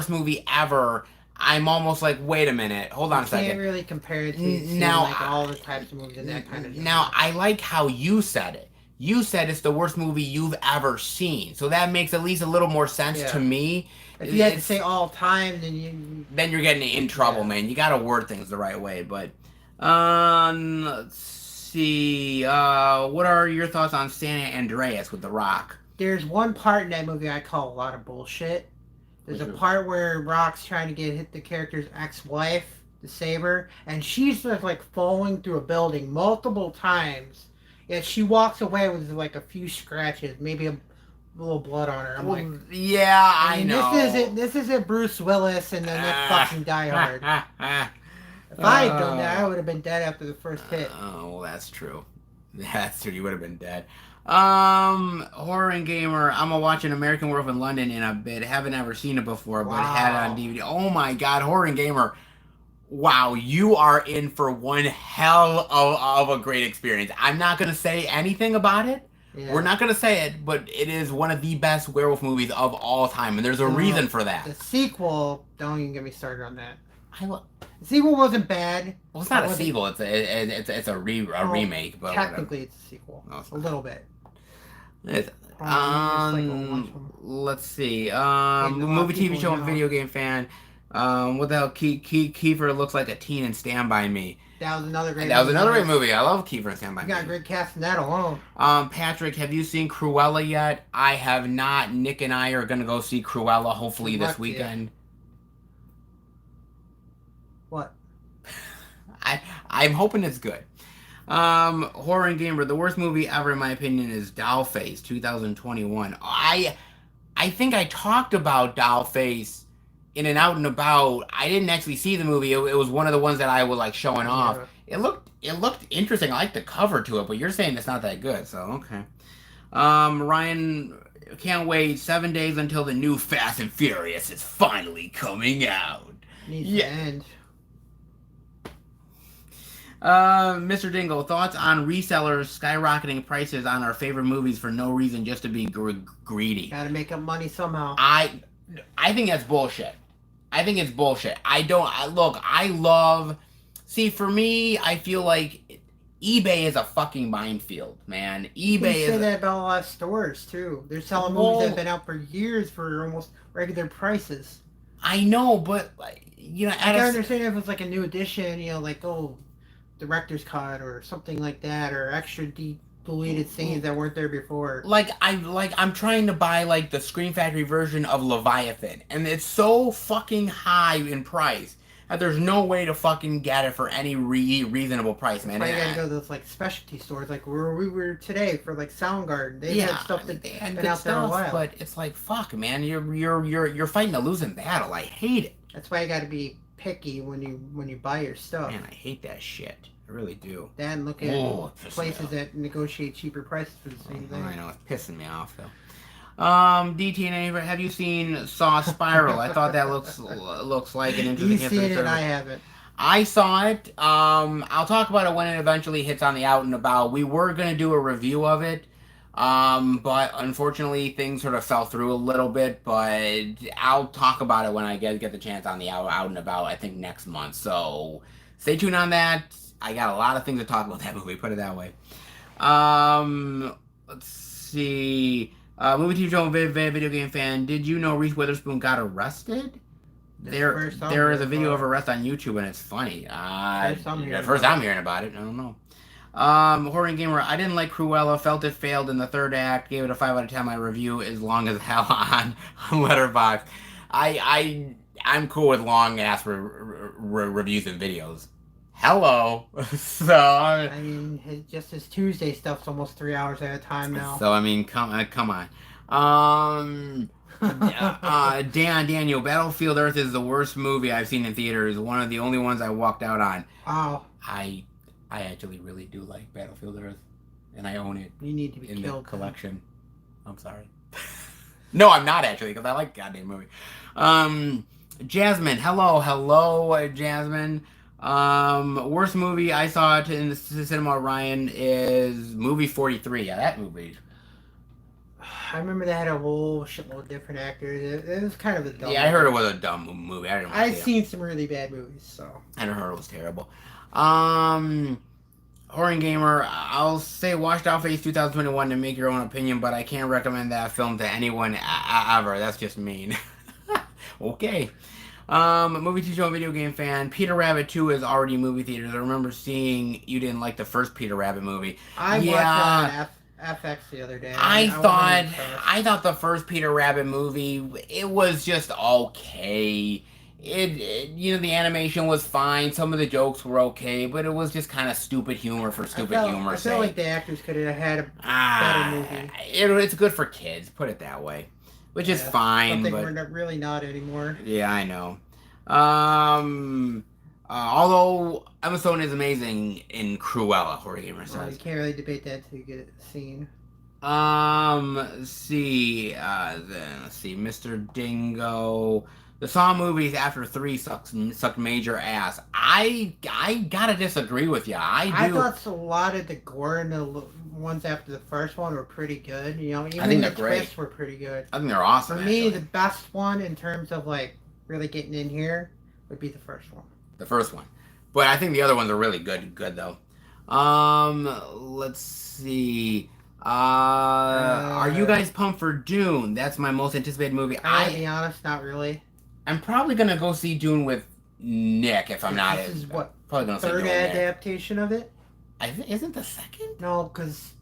movie ever, I'm almost like, wait a minute, hold on a second. You can't really compare it to now like all the types of movies in that kind of genre. Now I like how you said it. You said it's the worst movie you've ever seen, so that makes at least a little more sense to me. If you had to say all time, then you're getting in trouble, man. You gotta word things the right way. But let's see. What are your thoughts on San Andreas with The Rock? There's one part in that movie I call a lot of bullshit. There's a part where Rock's trying to hit the character's ex-wife, the Saber, and she's just like falling through a building multiple times. Yet she walks away with like a few scratches, maybe a little blood on her. I'm like, yeah, I know. This isn't Bruce Willis and the next fucking Die Hard. If I had done that, I would have been dead after the first hit. Oh, well, that's true. That's true. You would have been dead. Horror and Gamer. I'm gonna watch an American Werewolf in London in a bit. Haven't ever seen it before, but had it on DVD. Oh my God, Horror and Gamer. Wow, you are in for one hell of a great experience. I'm not gonna say anything about it. Yeah. We're not gonna say it, but it is one of the best werewolf movies of all time, and there's a reason for that. The sequel, don't even get me started on that. The sequel wasn't bad. Well, it's not a sequel. It's a remake, but technically it's a sequel. No, it's a little bit. Let's see. Movie, TV show, and video game fan. What the hell? Kiefer looks like a teen in Stand By Me. That was another great. movie. I love Kiefer in Stand By Me. You got a great cast in that alone. Patrick, have you seen Cruella yet? I have not. Nick and I are gonna go see Cruella hopefully this weekend. What? I'm hoping it's good. Horror and Gamer. The worst movie ever, in my opinion, is Dollface 2021. I think I talked about Dollface in an out and about. I didn't actually see the movie. It was one of the ones that I was like showing off. It looked interesting. I like the cover to it, but you're saying it's not that good, so okay. Ryan, can't wait 7 days until the new Fast and Furious is finally coming out. Needs to end. Mr. Dingle, thoughts on resellers skyrocketing prices on our favorite movies for no reason, just to be greedy? Gotta make up money somehow. I think that's bullshit. I think it's bullshit. I love. See, for me, I feel like eBay is a fucking minefield, man. eBay is. Say that about a lot of stores too. They're selling movies that have been out for years for almost regular prices. I know, but you know, I can understand if it's like a new edition. You know, like director's cut or something like that, or extra deleted scenes that weren't there before. I'm trying to buy like the Screen Factory version of Leviathan, and it's so fucking high in price that there's no way to fucking get it for any reasonable price, man. That's why you gotta go to those like specialty stores, like where we were today for like Soundgarden. They had stuff that they had been good out there a while. but it's like fuck, man. You're fighting a losing battle. I hate it. That's why you gotta be picky when you buy your stuff. Man, I hate that shit. I really do. Then look at places that negotiate cheaper prices for the same thing. I know, it's pissing me off though. DTNA, have you seen Saw Spiral? I thought that looks like an interesting history. You've seen it, I haven't. I saw it. I'll talk about it when it eventually hits on the out and about. We were gonna do a review of it, but unfortunately things sort of fell through a little bit. But I'll talk about it when I get the chance on the out and about. I think next month. So stay tuned on that. I got a lot of things to talk about that movie. Put it that way. Let's see. Movie TV show video game fan. Did you know Reese Witherspoon got arrested? There is a video of arrest on YouTube and it's funny. First I'm hearing about it. I don't know. Horror Gamer. I didn't like Cruella. Felt it failed in the third act. Gave it a 5 out of 10. My review is long as hell on Letterboxd. I'm cool with long ass reviews and videos. Hello. So I mean, just his Tuesday stuff's almost 3 hours at a time now. So I mean, come on. Daniel, Battlefield Earth is the worst movie I've seen in theaters. One of the only ones I walked out on. Wow. I actually really do like Battlefield Earth, and I own it. You need to be in killed, the collection. I'm sorry. No, I'm not actually, because I like the goddamn movie. Jasmine, hello, Jasmine. Worst movie I saw it in the cinema, Ryan, is movie 43. Yeah, that movie. I remember they had a whole shitload of different actors. It was kind of a dumb. Yeah, I heard it was a dumb movie. I've seen some really bad movies, so. I heard it was terrible. Horror Gamer, I'll say Washed Out Face 2021 to make your own opinion, but I can't recommend that film to anyone ever. That's just mean. Okay. Movie TV show video game fan. Peter Rabbit 2 is already in movie theaters. I remember seeing you didn't like the first Peter Rabbit movie. I watched it on FX the other day. I thought the first Peter Rabbit movie, it was just okay. The animation was fine. Some of the jokes were okay, but it was just kind of stupid humor for stupid humor's sake. I feel like the actors could have had a better movie. It's good for kids, put it that way. Which is fine, but we're really not anymore. Yeah, I know. Although Emma Stone is amazing in Cruella, Horror Gamer says. Well, you can't really debate that until you get it seen. Let's see, Mr. Dingo. The Saw movies after 3 sucked major ass. I gotta disagree with you. I thought a lot of the gore in the ones after the first one were pretty good. Even the twists were pretty good. I think they're awesome. For me, the best one in terms of like really getting in here would be the first one. The first one, but I think the other ones are really good though. Let's see. Are you guys pumped for Dune? That's my most anticipated movie. I'll be honest, not really. I'm probably gonna go see Dune with Nick if I'm not. This is what, probably gonna third adaptation of it? Isn't the second? No, because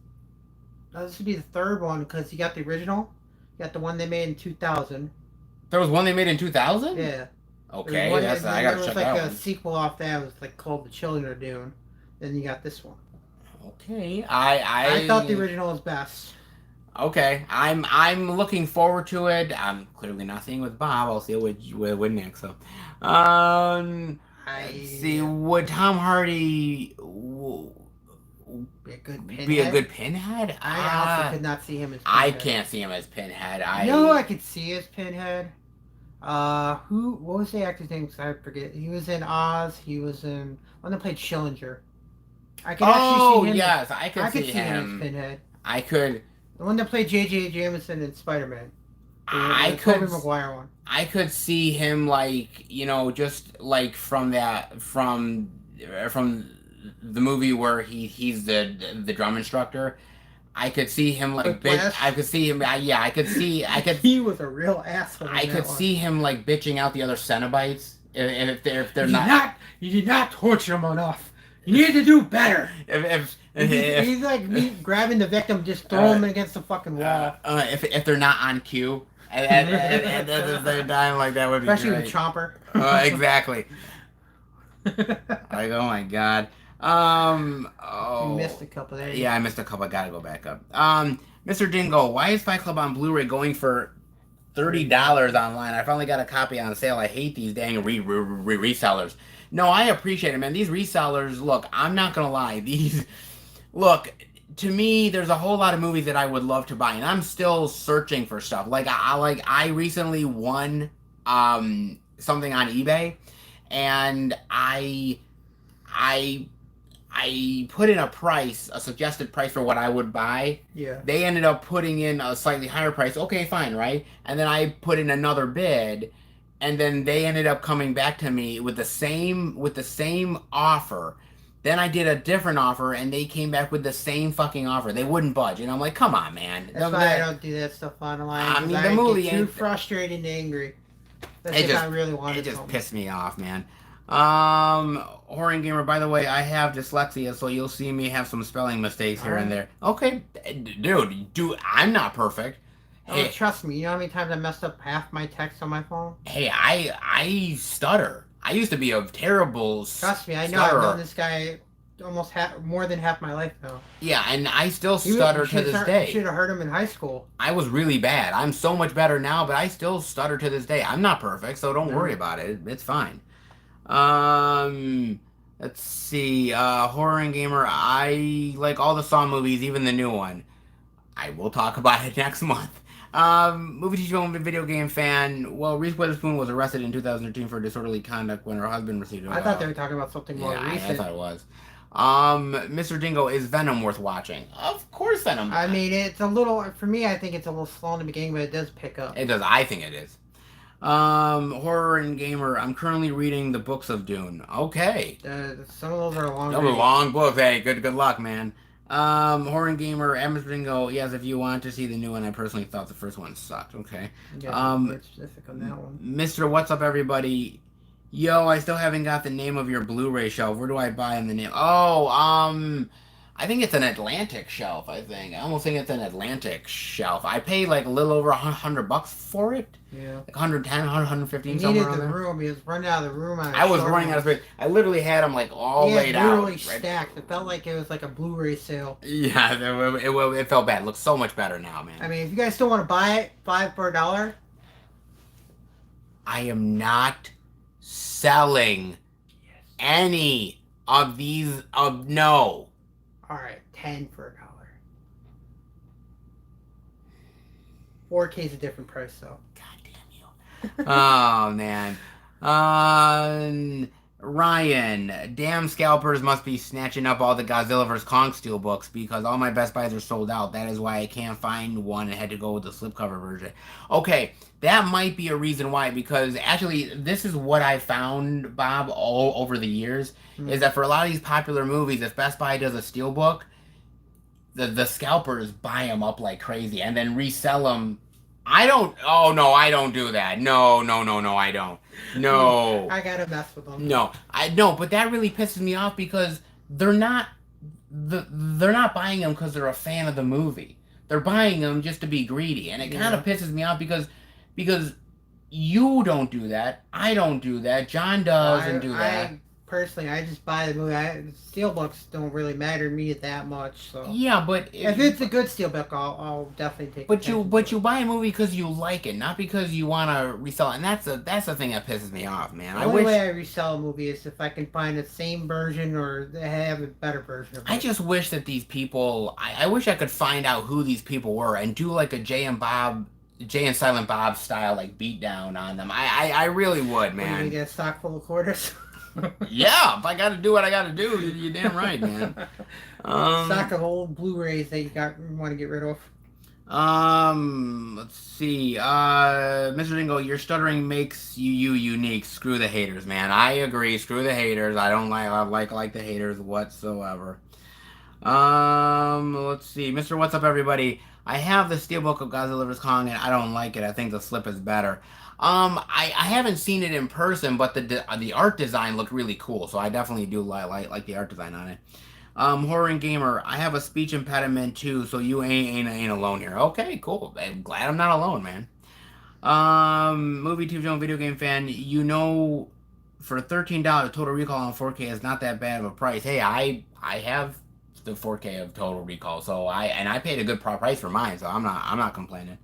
this would be the third one because you got the original, you got the one they made in 2000. There was one they made in 2000? Yeah. Okay, I gotta check that one. There was like a sequel off that. It was like called The Children of Dune. Then you got this one. Okay, I thought the original was best. Okay, I'm looking forward to it. I'm clearly not seeing with Bob. I'll see it with Nick. So, see, would Tom Hardy be a good Pinhead? I also could not see him as Pinhead. I can't see him as Pinhead. I could see as Pinhead. What was the actor's name? I forget. He was in Oz. He was in one that played Schillinger. I could actually see him. Yes, I could see him as Pinhead. I could. The one that played J.J. Jameson in Spider-Man. The Tobey Maguire one. I could see him just like from the movie where he's the drum instructor. I could see him I could see him. Yeah, I could. He was a real asshole. I could see him bitching out the other Cenobites if they're not. You did not torture him enough. You need to do better. If He's like me grabbing the victim, just throw him against the fucking wall. If they're not on cue at the same time, like that would be Especially great. with Chomper. Exactly. Like, oh my god. You missed a couple there. Yeah, I missed a couple. I gotta go back up. Mr. Dingo, why is Fight Club on Blu-ray going for $30 online? I finally got a copy on sale. I hate these dang resellers. No, I appreciate it, man. These resellers, look, I'm not gonna lie. Look, to me, there's a whole lot of movies that I would love to buy, and I'm still searching for stuff. Like, I recently won something on eBay, and I put in a suggested price for what I would buy. Yeah. They ended up putting in a slightly higher price. Okay, fine, right? And then I put in another bid, and then they ended up coming back to me with the same offer. Then I did a different offer, and they came back with the same fucking offer. They wouldn't budge, and I'm like, come on, man. That's why I don't do that stuff online. I mean, the movie get too frustrated and angry. That's if I really wanted. It just pissed me off, man. Horror Gamer, by the way, I have dyslexia, so you'll see me have some spelling mistakes here and there. Okay, dude, I'm not perfect. Hey, trust me, you know how many times I messed up half my text on my phone? Hey, I stutter. I used to be a terrible Trust me, I know. I've known this guy almost more than half my life now. Yeah, and I still stutter to this day. You should have heard him in high school. I was really bad. I'm so much better now, but I still stutter to this day. I'm not perfect, so don't worry about it. It's fine. Let's see. Horror and Gamer, I like all the Saw movies, even the new one. I will talk about it next month. Movie teacher film video game fan. Well, Reese Witherspoon was arrested in 2013 for disorderly conduct when her husband received. I thought they were talking about something more recent. I thought it was. Mr. Dingo, is Venom worth watching? Of course, Venom. I mean, it's a little. For me, I think it's a little slow in the beginning, but it does pick up. It does. I think it is. Horror and Gamer. I'm currently reading the books of Dune. Okay. Some of those are long. Those are long books. Hey, good luck, man. Horror and Gamer, Mr. Dingo, yes, if you want to see the new one, I personally thought the first one sucked, okay? Yeah, specific on that one. Mr. What's Up, everybody? Yo, I still haven't got the name of your Blu-ray shelf. Where do I buy in the name? Oh, I think it's an Atlantic shelf, I think. I almost think it's an Atlantic shelf. I paid like a little over $100 for it. Yeah. Like 110, 115, somewhere around there. Room. He was running out of the room. I was running out of space. I literally had them like all laid out. Literally stacked. It felt like it was like a Blu-ray sale. Yeah, it felt bad. It looks so much better now, man. I mean, if you guys still want to buy it, $5 for $1. I am not selling any of these. No. All right, 10 for $1. 4K is a different price, though. God damn you. Oh, man. Ryan, damn scalpers must be snatching up all the Godzilla vs. Kong steelbooks because all my Best Buys are sold out. That is why I can't find one and had to go with the slipcover version. Okay, that might be a reason why, because actually this is what I found, Bob, all over the years, is that for a lot of these popular movies, if Best Buy does a steelbook, the scalpers buy them up like crazy and then resell them. I don't do that. No, I don't. No. I gotta mess with them. No, but that really pisses me off because they're not buying them because they're a fan of the movie. They're buying them just to be greedy, and it kind of pisses me off because you don't do that. I don't do that. John doesn't do that. Personally, I just buy the movie. Steelbooks don't really matter to me that much. So yeah, but if it's a good steelbook, I'll definitely take it. But you buy a movie because you like it, not because you want to resell it. And that's the thing that pisses me off, man. The only way I resell a movie is if I can find the same version or have a better version of it. I just wish that these people. I wish I could find out who these people were and do like a Jay and Silent Bob style like beatdown on them. I really would, man. You get a stock full of quarters. Yeah, if I gotta do what I gotta do, you're damn right, man. Stock of old Blu-rays that you want to get rid of. Let's see. Mr. Dingo, your stuttering makes you unique. Screw the haters, man. I agree. Screw the haters. I don't like the haters whatsoever. Let's see. Mr. What's Up, everybody? I have the Steelbook of Godzilla vs. Kong, and I don't like it. I think the slip is better. I haven't seen it in person, but the art design looked really cool, so I definitely do like the art design on it. Horror and Gamer, I have a speech impediment too, so you ain't alone here. Okay, cool. I'm glad I'm not alone, man. Movie, TV show, and video game fan, for $13, Total Recall on 4K is not that bad of a price. Hey, I have the 4K of Total Recall, so I paid a good price for mine, so I'm not complaining.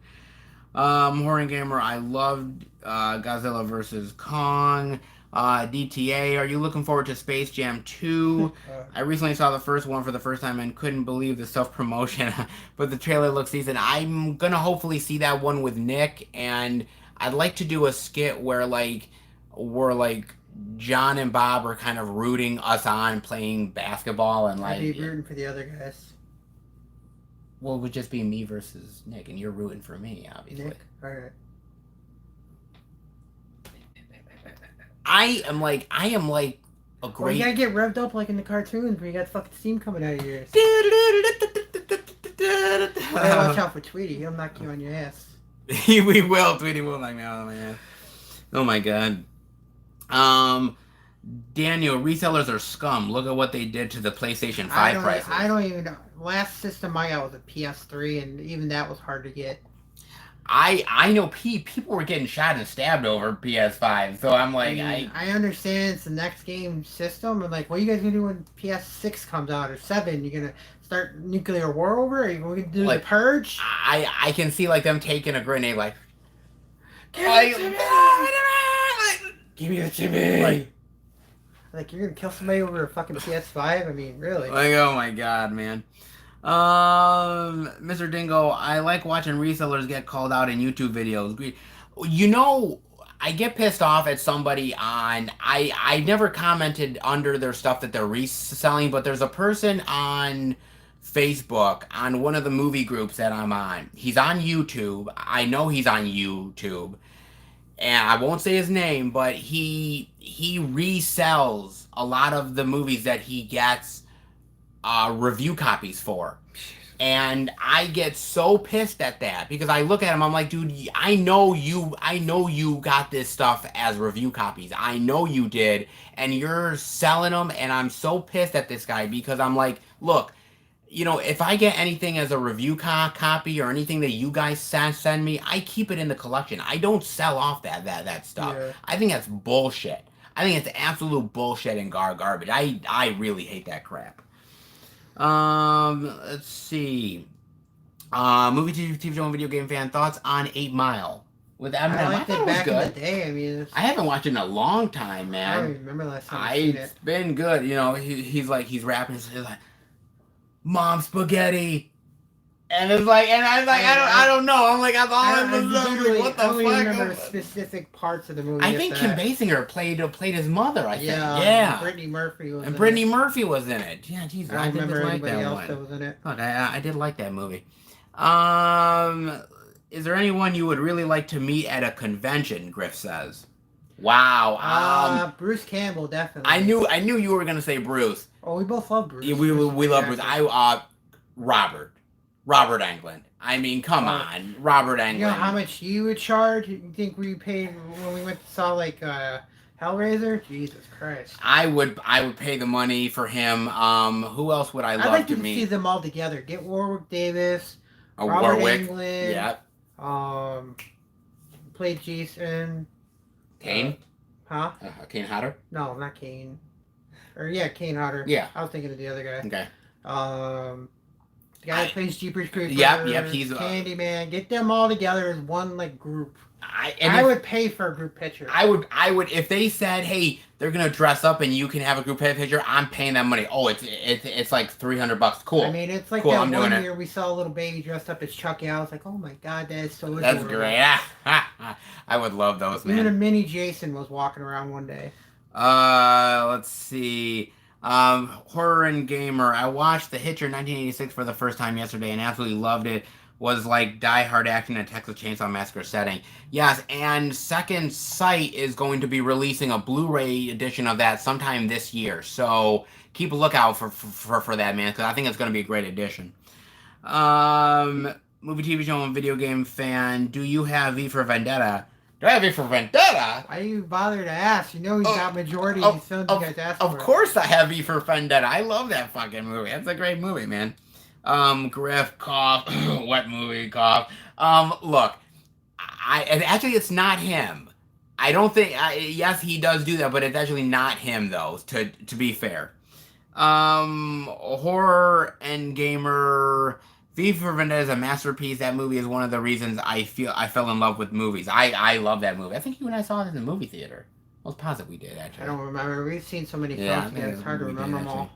Horror and Gamer, I loved Godzilla vs. Kong. DTA, are you looking forward to Space Jam 2? I recently saw the first one for the first time and couldn't believe the self-promotion, but the trailer looks decent. I'm gonna hopefully see that one with Nick, and I'd like to do a skit where, we're John and Bob are kind of rooting us on playing basketball, and I'd be rooting for the other guys. Well, it would just be me versus Nick, and you're rooting for me, obviously. Nick? Alright. I am like a great. Well, you gotta get revved up like in the cartoons where you got fucking steam coming out of your ears. Hey, watch out for Tweety. He'll knock you on your ass. We will. Tweety will knock me out on my ass. Oh my god. Daniel, resellers are scum. Look at what they did to the PlayStation 5 prices. I don't even know. Last system I got was a PS3, and even that was hard to get. I know people were getting shot and stabbed over PS5, so I'm like, I understand it's the next game system, and like, what are you guys gonna do when PS6 comes out or 7? You're gonna start nuclear war over? Are you gonna do the purge? I can see like them taking a grenade, like, give me the TV. Like, you're gonna kill somebody over a fucking PS5? I mean, really? Like, oh my god, man. Mr. Dingo, I like watching resellers get called out in YouTube videos. I get pissed off at somebody I never commented under their stuff that they're reselling, but there's a person on Facebook, on one of the movie groups that I'm on. He's on YouTube. I know he's on YouTube. And I won't say his name, but he resells a lot of the movies that he gets review copies for. And I get so pissed at that because I look at him, I'm like, dude, I know you got this stuff as review copies. I know you did, and you're selling them, and I'm so pissed at this guy because I'm like, look, if I get anything as a review copy or anything that you guys send me, I keep it in the collection. I don't sell off that stuff. Yeah. I think that's bullshit. I think it's absolute bullshit and garbage. I really hate that crap. Let's see. Movie, TV show, and video game fan thoughts on 8 Mile with Eminem. I liked it back in the day. I mean, I haven't watched it in a long time, man. I don't remember last time I seen it. It's been good. He's rapping. He's like, "Mom, spaghetti." And it's like, and I'm like, I don't know. I'm like, that's all I was what the fuck? I only remember specific parts of the movie. I think Kim Basinger played his mother. I think. Yeah. Brittany Murphy was. And Brittany Murphy was in it. Yeah, Jesus. I don't remember anybody else that was in it. Look, I did like that movie. Is there anyone you would really like to meet at a convention? Griff says. Wow. Bruce Campbell, definitely. I knew you were gonna say Bruce. Oh, we both love Bruce. Yeah, we love Bruce. Robert Englund. I mean, come on, Robert Englund. You know how much you would charge? You think we paid when we went to saw Hellraiser? Jesus Christ! I would pay the money for him. Who else would I love to meet? I'd like to see them all together. Get Warwick Davis, Robert Englund. Yeah. Played Jason. Kane. Huh? Kane Hodder? No, not Kane. Kane Hodder. Yeah. I was thinking of the other guy. Okay. The guy that plays Jeepers Creepers. Yep. He's Candyman. Get them all together as one group. I would pay for a group picture. I would if they said, hey, they're gonna dress up and you can have a group picture. I'm paying that money. Oh, it's like $300. Cool. I mean, it's like cool, that one year we saw a little baby dressed up as Chucky. I was like, oh my god, that's so. That's adorable. great. I would love those, man. Even a mini Jason was walking around one day. Let's see. Horror and Gamer. I watched The Hitcher 1986 for the first time yesterday and absolutely loved it. Was like Die Hard action in a Texas Chainsaw Massacre setting. Yes, and Second Sight is going to be releasing a Blu-ray edition of that sometime this year. So keep a lookout for that, man, because I think it's going to be a great edition. movie, TV show, and video game fan, do you have V for Vendetta? Do I have V for Vendetta? Why do you bother to ask? You know you got majority of these films you guys asked for. Of course I have V for Vendetta. I love that fucking movie. That's a great movie, man. Griff, cough. What movie, cough? Look, and actually it's not him. I don't think, yes, he does do that, but it's actually not him, though, to be fair. Horror and gamer. V for Vendetta is a masterpiece. That movie is one of the reasons I fell in love with movies. I love that movie. I think you and I saw it in the movie theater. I was positive we did, actually. I don't remember. We've seen so many films together. It's hard to remember them all.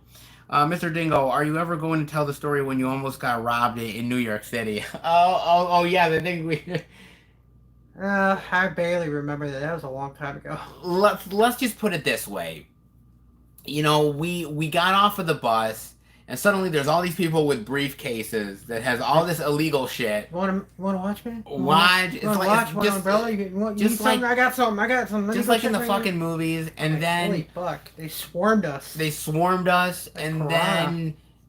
Mr. Dingo, are you ever going to tell the story when you almost got robbed in New York City? Oh, yeah, the thing we... I barely remember that. That was a long time ago. Let's just put it this way. You know, we got off of the bus, and suddenly there's all these people with briefcases that has all this illegal shit. You want to watch, man? Watch? You want to watch? Want an umbrella? You need something? I got something. Just like in the fucking movies, and then... Holy fuck. They swarmed us.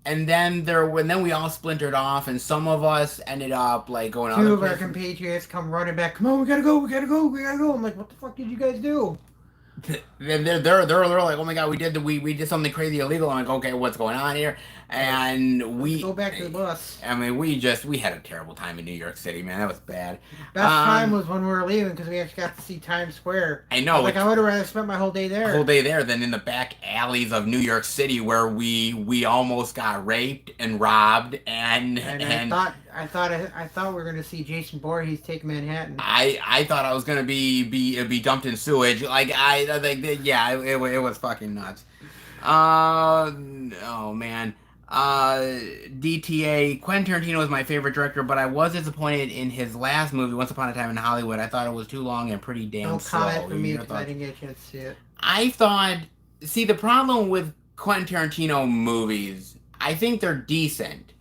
And then we all splintered off, and some of us ended up like going out. Two of our compatriots come running back. Come on, we gotta go. I'm like, what the fuck did you guys do? They're like, oh my god, we did something crazy illegal. I'm like, okay, what's going on here? And we go back to the bus. I mean, we had a terrible time in New York City, man. That was bad. Best time was when we were leaving because we actually got to see Times Square. I know. Like, I would have rather spent my whole day there. Than in the back alleys of New York City where we almost got raped and robbed and I thought we were gonna see Jason Voorhees take Manhattan. I thought I was gonna be dumped in sewage. Like it was fucking nuts. Oh man. DTA, Quentin Tarantino is my favorite director, but I was disappointed in his last movie, Once Upon a Time in Hollywood. I thought it was too long and pretty damn slow. No comment for me because I didn't get a chance to see it. I thought, see, the problem with Quentin Tarantino movies, I think they're decent.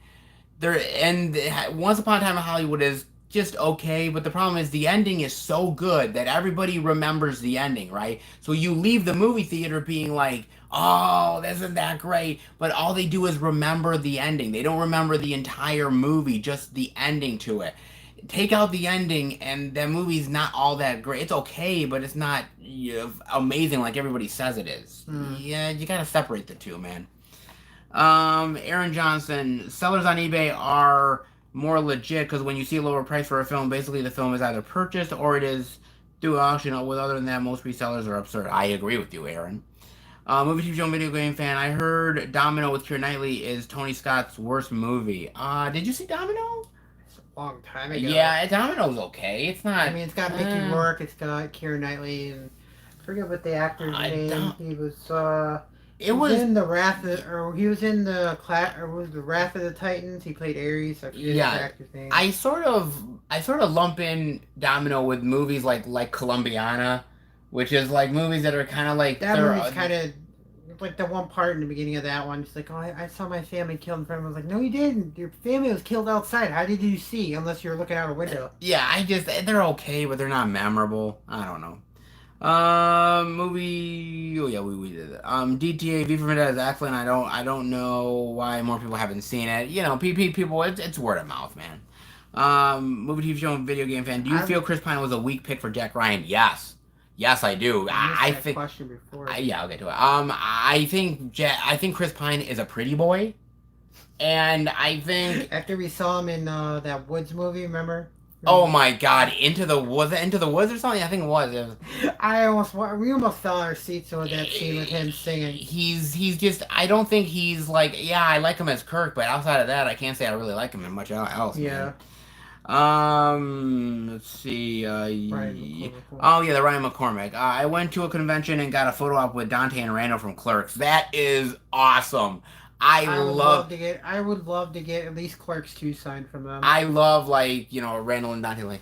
Once Upon a Time in Hollywood is just okay, but the problem is the ending is so good that everybody remembers the ending, right? So you leave the movie theater being like, oh, isn't that great? But all they do is remember the ending. They don't remember the entire movie, just the ending to it. Take out the ending, and that movie's not all that great. It's okay, but it's not amazing like everybody says it is. Yeah, you gotta separate the two, man. Aaron Johnson, sellers on eBay are more legit because when you see a lower price for a film, basically the film is either purchased or it is through auction. Other than that, most resellers are absurd. I agree with you, Aaron. Movie, TV show, and video game fan. I heard Domino with Keira Knightley is Tony Scott's worst movie. Did you see Domino? It's a long time ago. Yeah, Domino's okay. It's not... I mean, it's got Mickey Rourke, it's got Keira Knightley, and I forget what the actor's name. He was, he was in the Wrath of the Titans. He played Ares. I forget his actor's name. I sort of lump in Domino with movies like Columbiana, which is like movies that are kind of like that movie's kind of like the one part in the beginning of that one. It's like, oh, I saw my family killed in front of me. I was like, no, you didn't. Your family was killed outside. How did you see? Unless you're looking out a window. Yeah, they're okay, but they're not memorable. I don't know. Movie. Oh yeah, we did it. DTA V for Vendetta is excellent. I don't know why more people haven't seen it. You know, people. It's word of mouth, man. Movie, TV show, and video game fan. Do you feel Chris Pine was a weak pick for Jack Ryan? Yes, I do. I think. Question before. Yeah, I'll get to it. I think Chris Pine is a pretty boy, and I think after we saw him in that Woods movie, remember? Oh my God! Into the Woods or something? I think it was. We almost fell on our seats with that scene with him singing. He's just. I don't think he's like. Yeah, I like him as Kirk, but outside of that, I can't say I really like him in much else. Yeah. Let's see. Oh yeah, the Ryan McCormick. I went to a convention and got a photo op with Dante and Randall from Clerks. That is awesome. I would love to get at least Clerks 2 signed from them. I love Randall and Dante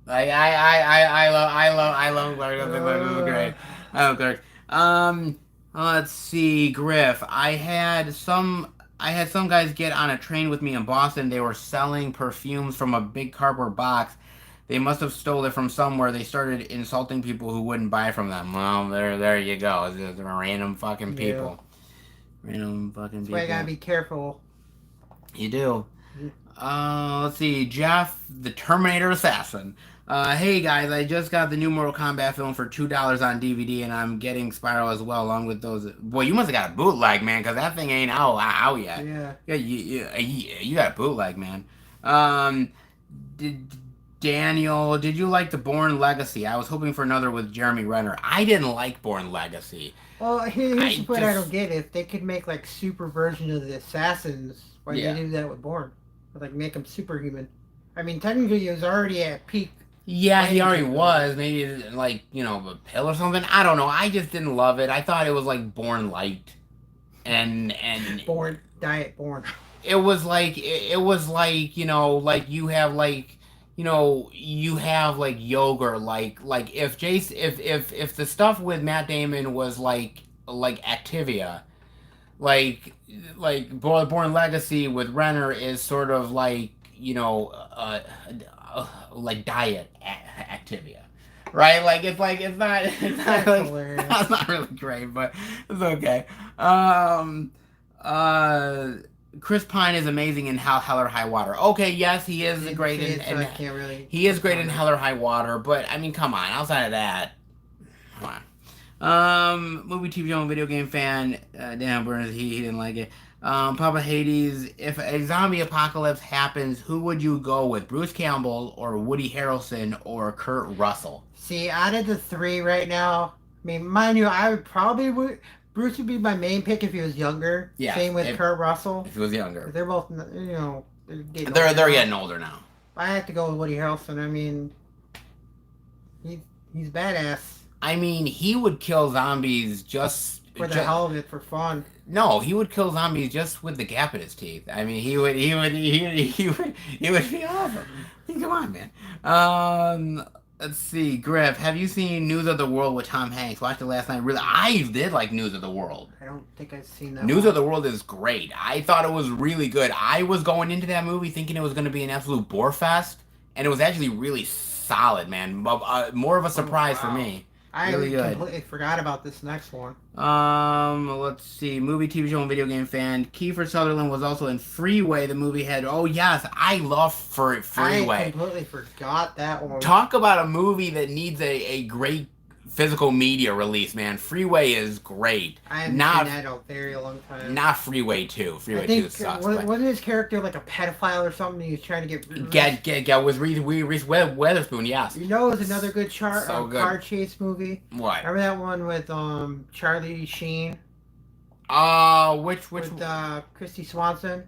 I love Clerks. Great. I love Clerks. Let's see, Griff. I had some guys get on a train with me in Boston. They were selling perfumes from a big cardboard box. They must have stole it from somewhere. They started insulting people who wouldn't buy from them. Well, there you go. It's random fucking people. Yeah. Random fucking people. That's why you gotta be careful. You do. Let's see. Jeff, the Terminator Assassin. Hey guys, I just got the new Mortal Kombat film for $2 on DVD, and I'm getting Spiral as well, along with those. Boy, you must have got a bootleg, man, because that thing ain't out yet. Yeah. Yeah, you got a bootleg, man. Um, did Daniel, did you like the Bourne Legacy? I was hoping for another with Jeremy Renner. I didn't like Bourne Legacy. Well, here's I what I don't just get. If they could make like super version of the assassins, why did yeah. they do that with Bourne? Like make him superhuman. I mean, technically he was already at peak. Yeah, he already was. Maybe like, a pill or something. I don't know. I just didn't love it. I thought it was like Born Light. And Born diet born. it was like, like you have like yogurt like if Jace if the stuff with Matt Damon was like Activia, like Born Legacy with Renner is sort of like like diet Activia, right? It's not That's like hilarious. that's not really great, but it's okay. Um, uh, Chris Pine is amazing in Hell or High Water. Okay, yes, he is Didn't great see in, it, so I in can't really. he is great in comment. Hell or High Water, but I mean, come on, outside of that, come on. Movie, TV show, and video game fan. Dan Burns, he didn't like it. Papa Hades, if a zombie apocalypse happens, who would you go with? Bruce Campbell or Woody Harrelson or Kurt Russell? See, out of the three right now, I mean, mind you, I would probably would. Bruce would be my main pick if he was younger. Yeah, Same with Kurt Russell. if he was younger. They're both, they're getting They're older now. getting older now. I have to go with Woody Harrelson. I mean, he's badass I mean, he would kill zombies for the hell of it, for fun. No, he would kill zombies just with the gap in his teeth. I mean, he would be awesome. I mean, come on, man. Let's see, Griff, have you seen News of the World with Tom Hanks? Watched it last night. Really, I did like News of the World. I don't think I've seen that. News of the World is great. I thought it was really good. I was going into that movie thinking it was going to be an absolute bore fest, and it was actually really solid, man. More of a surprise for me. I really good. completely forgot about this next one. Let's see. Movie, TV show, and video game fan. Kiefer Sutherland was also in Freeway. The movie had. Oh yes, I love Freeway. I completely forgot that one. Talk about a movie that needs a great physical media release, man. Freeway is great. I haven't seen that in a very long time. Not Freeway 2. Freeway 2 sucks. Wasn't his character like a pedophile or something? He was trying to get was Reese Witherspoon, yes. You know, it was another good So good. car chase movie. What? Remember that one with Charlie Sheen? Which with Christy Swanson?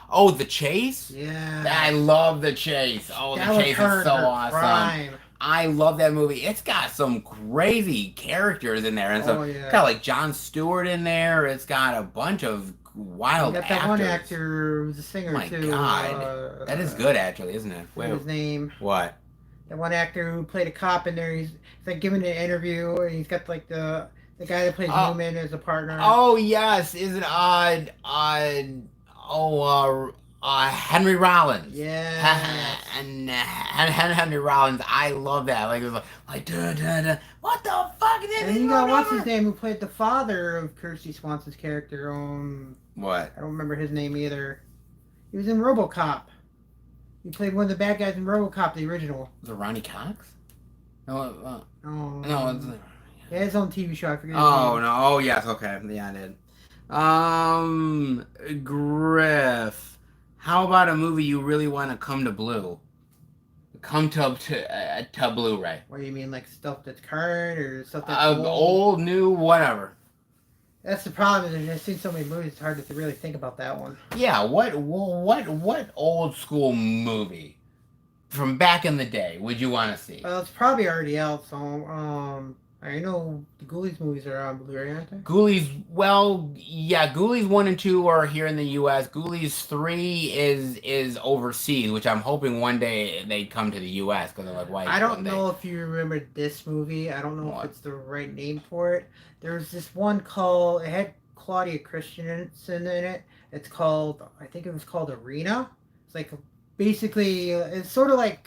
Oh, The Chase? Yeah. I love The Chase. Oh, that The Chase is so awesome. Prime. I love that movie. It's got some crazy characters in there, and it's got like Jon Stewart in there. It's got a bunch of wild actors. That one actor who's a singer too. Oh my God, that is good actually, isn't it? What's his name? What? That one actor who played a cop in there. He's like giving an interview, and he's got like the guy that plays Newman as a partner. Oh yes, is it Henry Rollins. Yeah. And Henry Rollins, I love that. Like it was like what the fuck is this? And you got what's his name who played the father of Kirsty Swanson's character. What? I don't remember his name either. He was in RoboCop. He played one of the bad guys in RoboCop, the original. Was it Ronnie Cox? No. No. It's, he had his own TV show. I forget. Oh no! Oh yes. Okay. Yeah, I did. Griff. How about a movie you really want to come to Blue? Come to Blu-ray. What do you mean, like stuff that's current or stuff that's old, new, whatever? That's the problem. I've seen so many movies; it's hard to really think about that one. Yeah. What old school movie from back in the day would you want to see? Well, it's probably already out. So, I know the Ghoulies movies are on Blu-ray, aren't they? Ghoulies, well, yeah, Ghoulies 1 and 2 are here in the U.S. Ghoulies 3 is overseas, which I'm hoping one day they come to the U.S. because they're like, why? I don't know if you remember this movie. I don't know if it's the right name for it. There's this one called, it had Claudia Christensen in it. It's called, I think it was called Arena. It's like, basically, it's sort of like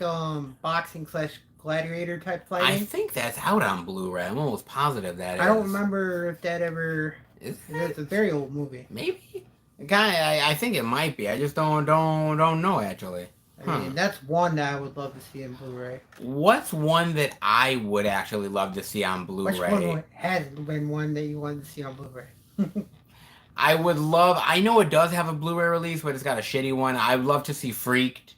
boxing / gladiator type fighting. I think that's out on Blu-ray. I'm almost positive that I don't remember if that ever. Is it's a very old movie. Maybe. I think it might be. I just don't know actually. I mean, that's one that I would love to see in Blu-ray. What's one that I would actually love to see on Which Blu-ray? one has been one that you wanted to see on Blu-ray? I would love. I know it does have a Blu-ray release, but it's got a shitty one. I'd love to see Freaked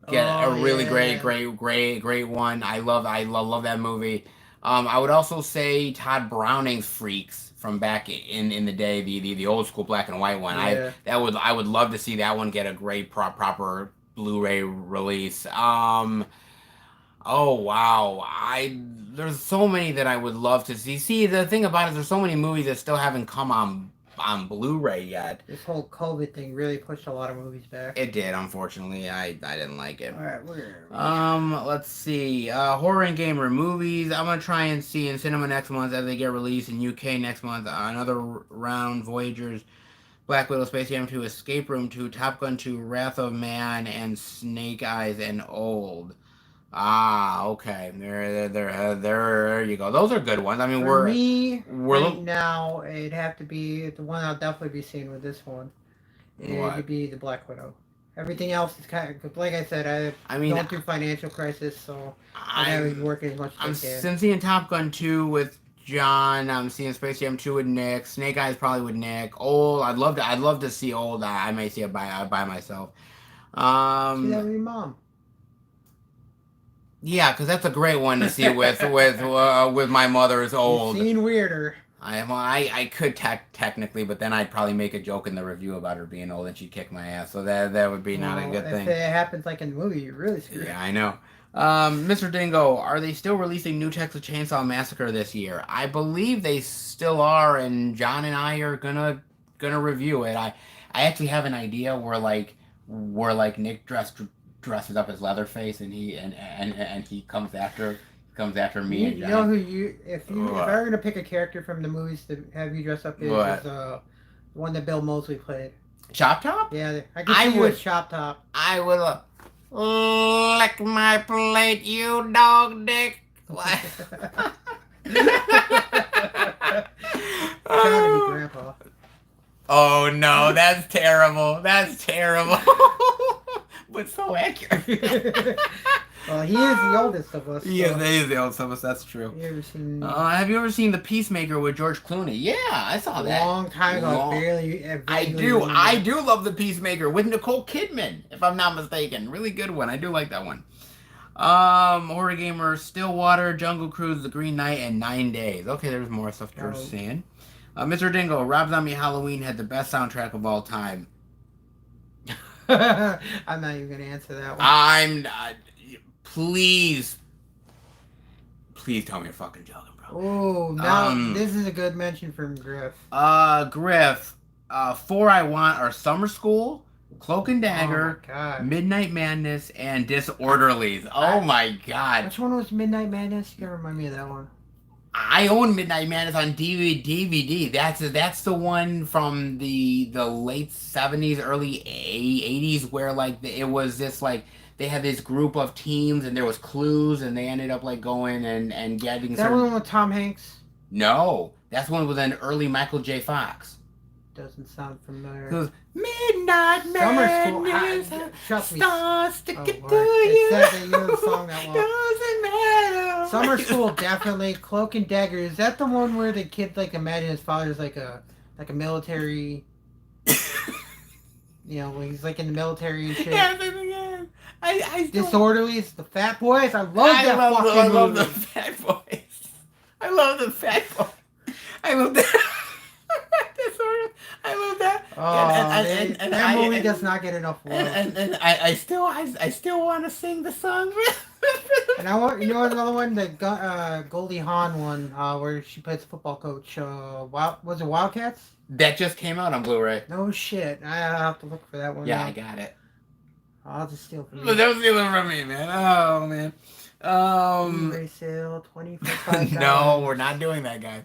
get a Oh really yeah. great one. I love that movie. I would also say Todd Browning's Freaks from back in the day, the old school black and white one. Yeah. I would love to see that one get a great proper Blu-ray release. Oh wow, I there's so many that I would love to see. See, the thing about it is there's so many movies that still haven't come on Blu-ray yet. This whole COVID thing really pushed a lot of movies back. It did, unfortunately. I didn't like it. All right, where? Let's see. Horror and gamer movies. I'm gonna try and see in cinema next month as they get released in UK next month. Another round, Voyagers, Black Widow, Space Jam 2, Escape Room 2, Top Gun 2, Wrath of Man, and Snake Eyes and Old. Ah, okay. There you go. Those are good ones. I mean, For me, we're right now, it'd have to be the one I'll definitely be seeing with this one. It'd be the Black Widow. Everything else is kind of like I said. I mean, going through financial crisis, so I haven't been working as much as I can. I'm seeing Top Gun 2 with John. I'm seeing Space Jam 2 with Nick. Snake Eyes probably with Nick. Old. I'd love to see Old. I may see it by myself. See that with your mom. Yeah, because that's a great one to see with my mother's Old. You've seen weirder. I could technically, but then I'd probably make a joke in the review about her being old and she'd kick my ass. So that would be not a good thing. If it happens like in the movie, you're really screwed. Yeah, I know. Mr. Dingo, are they still releasing New Texas Chainsaw Massacre this year? I believe they still are, and John and I are gonna review it. I actually have an idea where Nick dresses up as Leatherface and he comes after me. You know who if I were gonna pick a character from the movies to have you dress up as, is the one that Bill Moseley played. Chop Top? Yeah, I could see you as Chop Top. I would lick my plate, you dog dick. What? Grandpa. Oh no, that's terrible. That's terrible. But so accurate. Well, he is the oldest of us. He is the oldest of us. That's true. Have you ever seen The Peacemaker with George Clooney? Yeah, I saw that. Long time ago. I do love The Peacemaker with Nicole Kidman, if I'm not mistaken. Really good one. I do like that one. Horror Gamer, Stillwater, Jungle Cruise, The Green Knight, and 9 Days. Okay, there's more stuff you're seeing. Mr. Dingo, Rob Zombie Halloween had the best soundtrack of all time. I'm not even gonna answer that one. I'm not. Please tell me you're fucking joking, bro. Oh, now this is a good mention from Griff. Griff, 4 I want are Summer School, Cloak and Dagger, Midnight Madness, and Disorderlies. Oh my god. Which one was Midnight Madness? You gotta remind me of that one. I own Midnight Madness on DVD. That's the one from the late 70s, early 80s, where it was this they had this group of teams and there was clues and they ended up going and getting. That one with Tom Hanks? No, that's one with an early Michael J. Fox. Doesn't sound familiar. It was Midnight Madness. Trust me. Stars to get to you. It said that you know the song that well. Doesn't matter. Summer School, definitely. Cloak and Dagger. Is that the one where the kid imagine his father's like a military? When he's in the military and shit. Yeah. I Disorderlies, the Fat Boys. I love the Fat Boys. I love the Fat Boys. I love that. I love that. Oh, that movie does not get enough love. And I still want to sing the song. And I want another one, the Goldie Hawn one, where she plays football coach. Was it Wildcats? That just came out on Blu-ray. No shit. I have to look for that one. Yeah, now. I got it. I'll just steal from you. Don't steal it from me, man. Oh man. Blu-ray sale $20 for $5. No, we're not doing that, guys.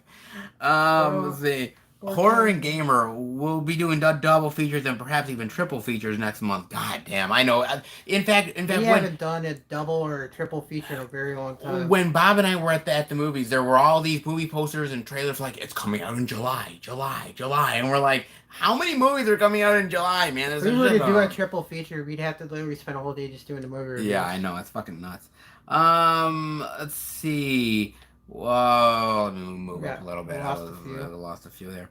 Let's see. Horror and Gamer will be doing double features and perhaps even triple features next month. God damn, I know. In fact, we haven't done a double or a triple feature in a very long time. When Bob and I were at the movies, there were all these movie posters and trailers like, it's coming out in July, and we're like, how many movies are coming out in July, man? If we were to do a triple feature, we'd have to literally spend a whole day just doing the movie reviews. Yeah, I know, it's fucking nuts. Let's see. Whoa, move up a little bit. I lost a few there.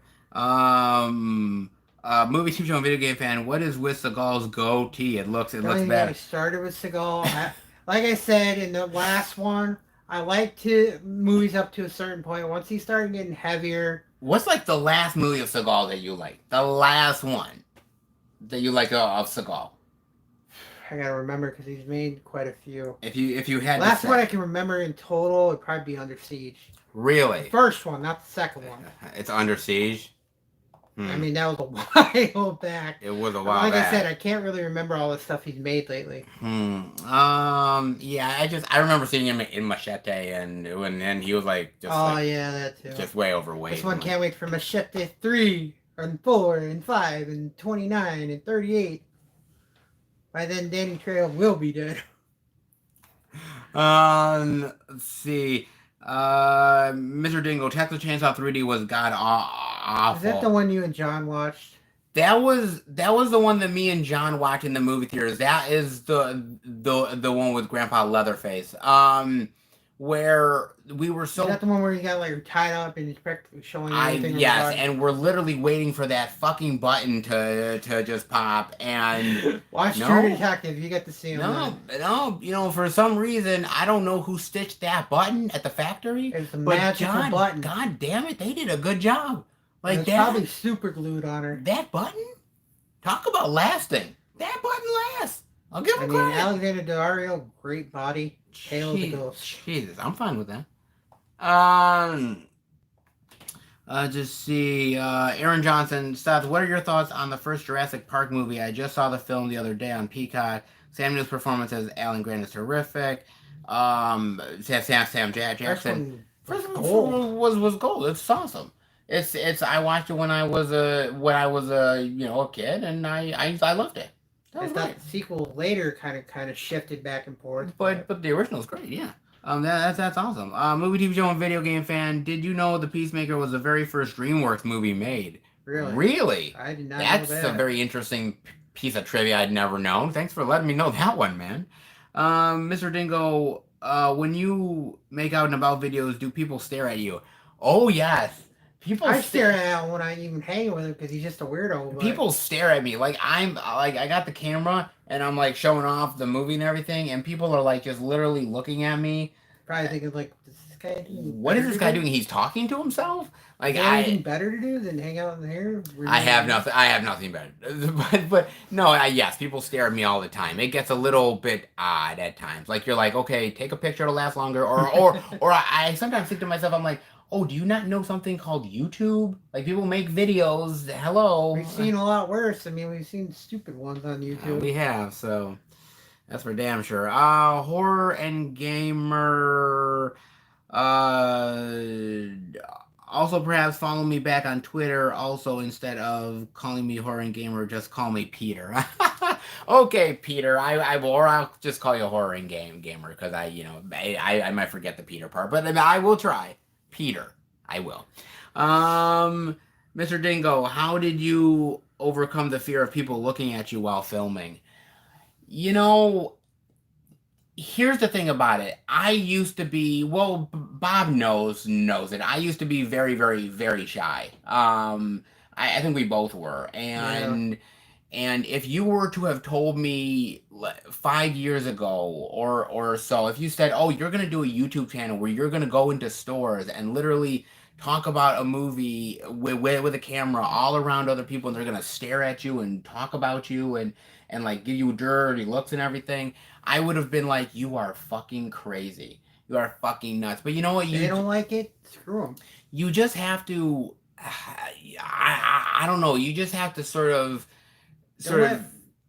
Movie, TV show, and video game fan. What is with Seagal's goatee? It looks bad. I started with Seagal. Like I said in the last one, I liked movies up to a certain point. Once he started getting heavier. What's like the last movie of Seagal that you like? The last one that you like of Seagal? I gotta remember because he's made quite a few. If you had last one I can remember in total would probably be Under Siege. Really? The first one, not the second one. It's Under Siege. I mean, that was a while back. It was a while back. Like I said, I can't really remember all the stuff he's made lately. Yeah, I remember seeing him in Machete, and then he was like, just yeah, that too. Just way overweight. This one can't wait for Machete 3 and 4 and 5 and 29 and 38. By then, Danny Trejo will be dead. Let's see. Mr. Dingo, Texas Chainsaw 3D was god awful. Is that the one you and John watched? That was the one that me and John watched in the movie theaters. That is the one with Grandpa Leatherface. Where we were so... Is that the one where he got like tied up and he's practically showing everything? Yes, and we're literally waiting for that fucking button to just pop, and... Watch True Detective, you get to see him. No, for some reason, I don't know who stitched that button at the factory. It's a magical button. God damn it, they did a good job. Like that. Probably super glued on her. That button? Talk about lasting. That button lasts. I'll give him credit. Alexander Daddario, great body. Halo the Ghost. Jesus, I'm fine with that. Just see, Aaron Johnson, Seth, what are your thoughts on the first Jurassic Park movie? I just saw the film the other day on Peacock. Sam Neill's performance as Alan Grant is terrific. Sam Jackson. First one was gold. It's awesome. It's I watched it when I was a kid, and I loved it. I thought the sequel later kind of shifted back and forth. But the original's great, yeah. That's awesome. Movie, TV show, and video game fan. Did you know The Peacemaker was the very first DreamWorks movie made? Really? I did not know that. That's a very interesting piece of trivia I'd never known. Thanks for letting me know that one, man. Mr. Dingo, when you make out and about videos, do people stare at you? Oh, yes. I stare at him when I even hang with him because he's just a weirdo. But... People stare at me like I got the camera and I'm like showing off the movie and everything, and people are like just literally looking at me. Probably thinking like, what's this guy doing? What is this guy doing? He's talking to himself. Like, anything better to do than hang out in here? I have nothing better. but no, yes, people stare at me all the time. It gets a little bit odd at times. Like you're like, okay, take a picture to last longer, or I sometimes think to myself, I'm like, oh, do you not know something called YouTube? Like, people make videos. Hello. We've seen a lot worse. I mean, we've seen stupid ones on YouTube. We have, so that's for damn sure. Horror and gamer. Also, perhaps follow me back on Twitter. Also, instead of calling me Horror and Gamer, just call me Peter. Okay, Peter. I'll just call you Horror and Gamer because I might forget the Peter part, but I will try. Peter, I will. Mr. Dingo, how did you overcome the fear of people looking at you while filming? Here's the thing about it. I used to be, well, Bob knows it. I used to be very, very, very shy. I think we both were. And if you were to have told me 5 years ago or so, if you said, oh, you're going to do a YouTube channel where you're going to go into stores and literally talk about a movie with a camera all around other people, and they're going to stare at you and talk about you and like give you dirty looks and everything, I would have been like, you are fucking crazy. You are fucking nuts. But you know what? They don't like it? Screw them. You just have to, I don't know, you just have to sort of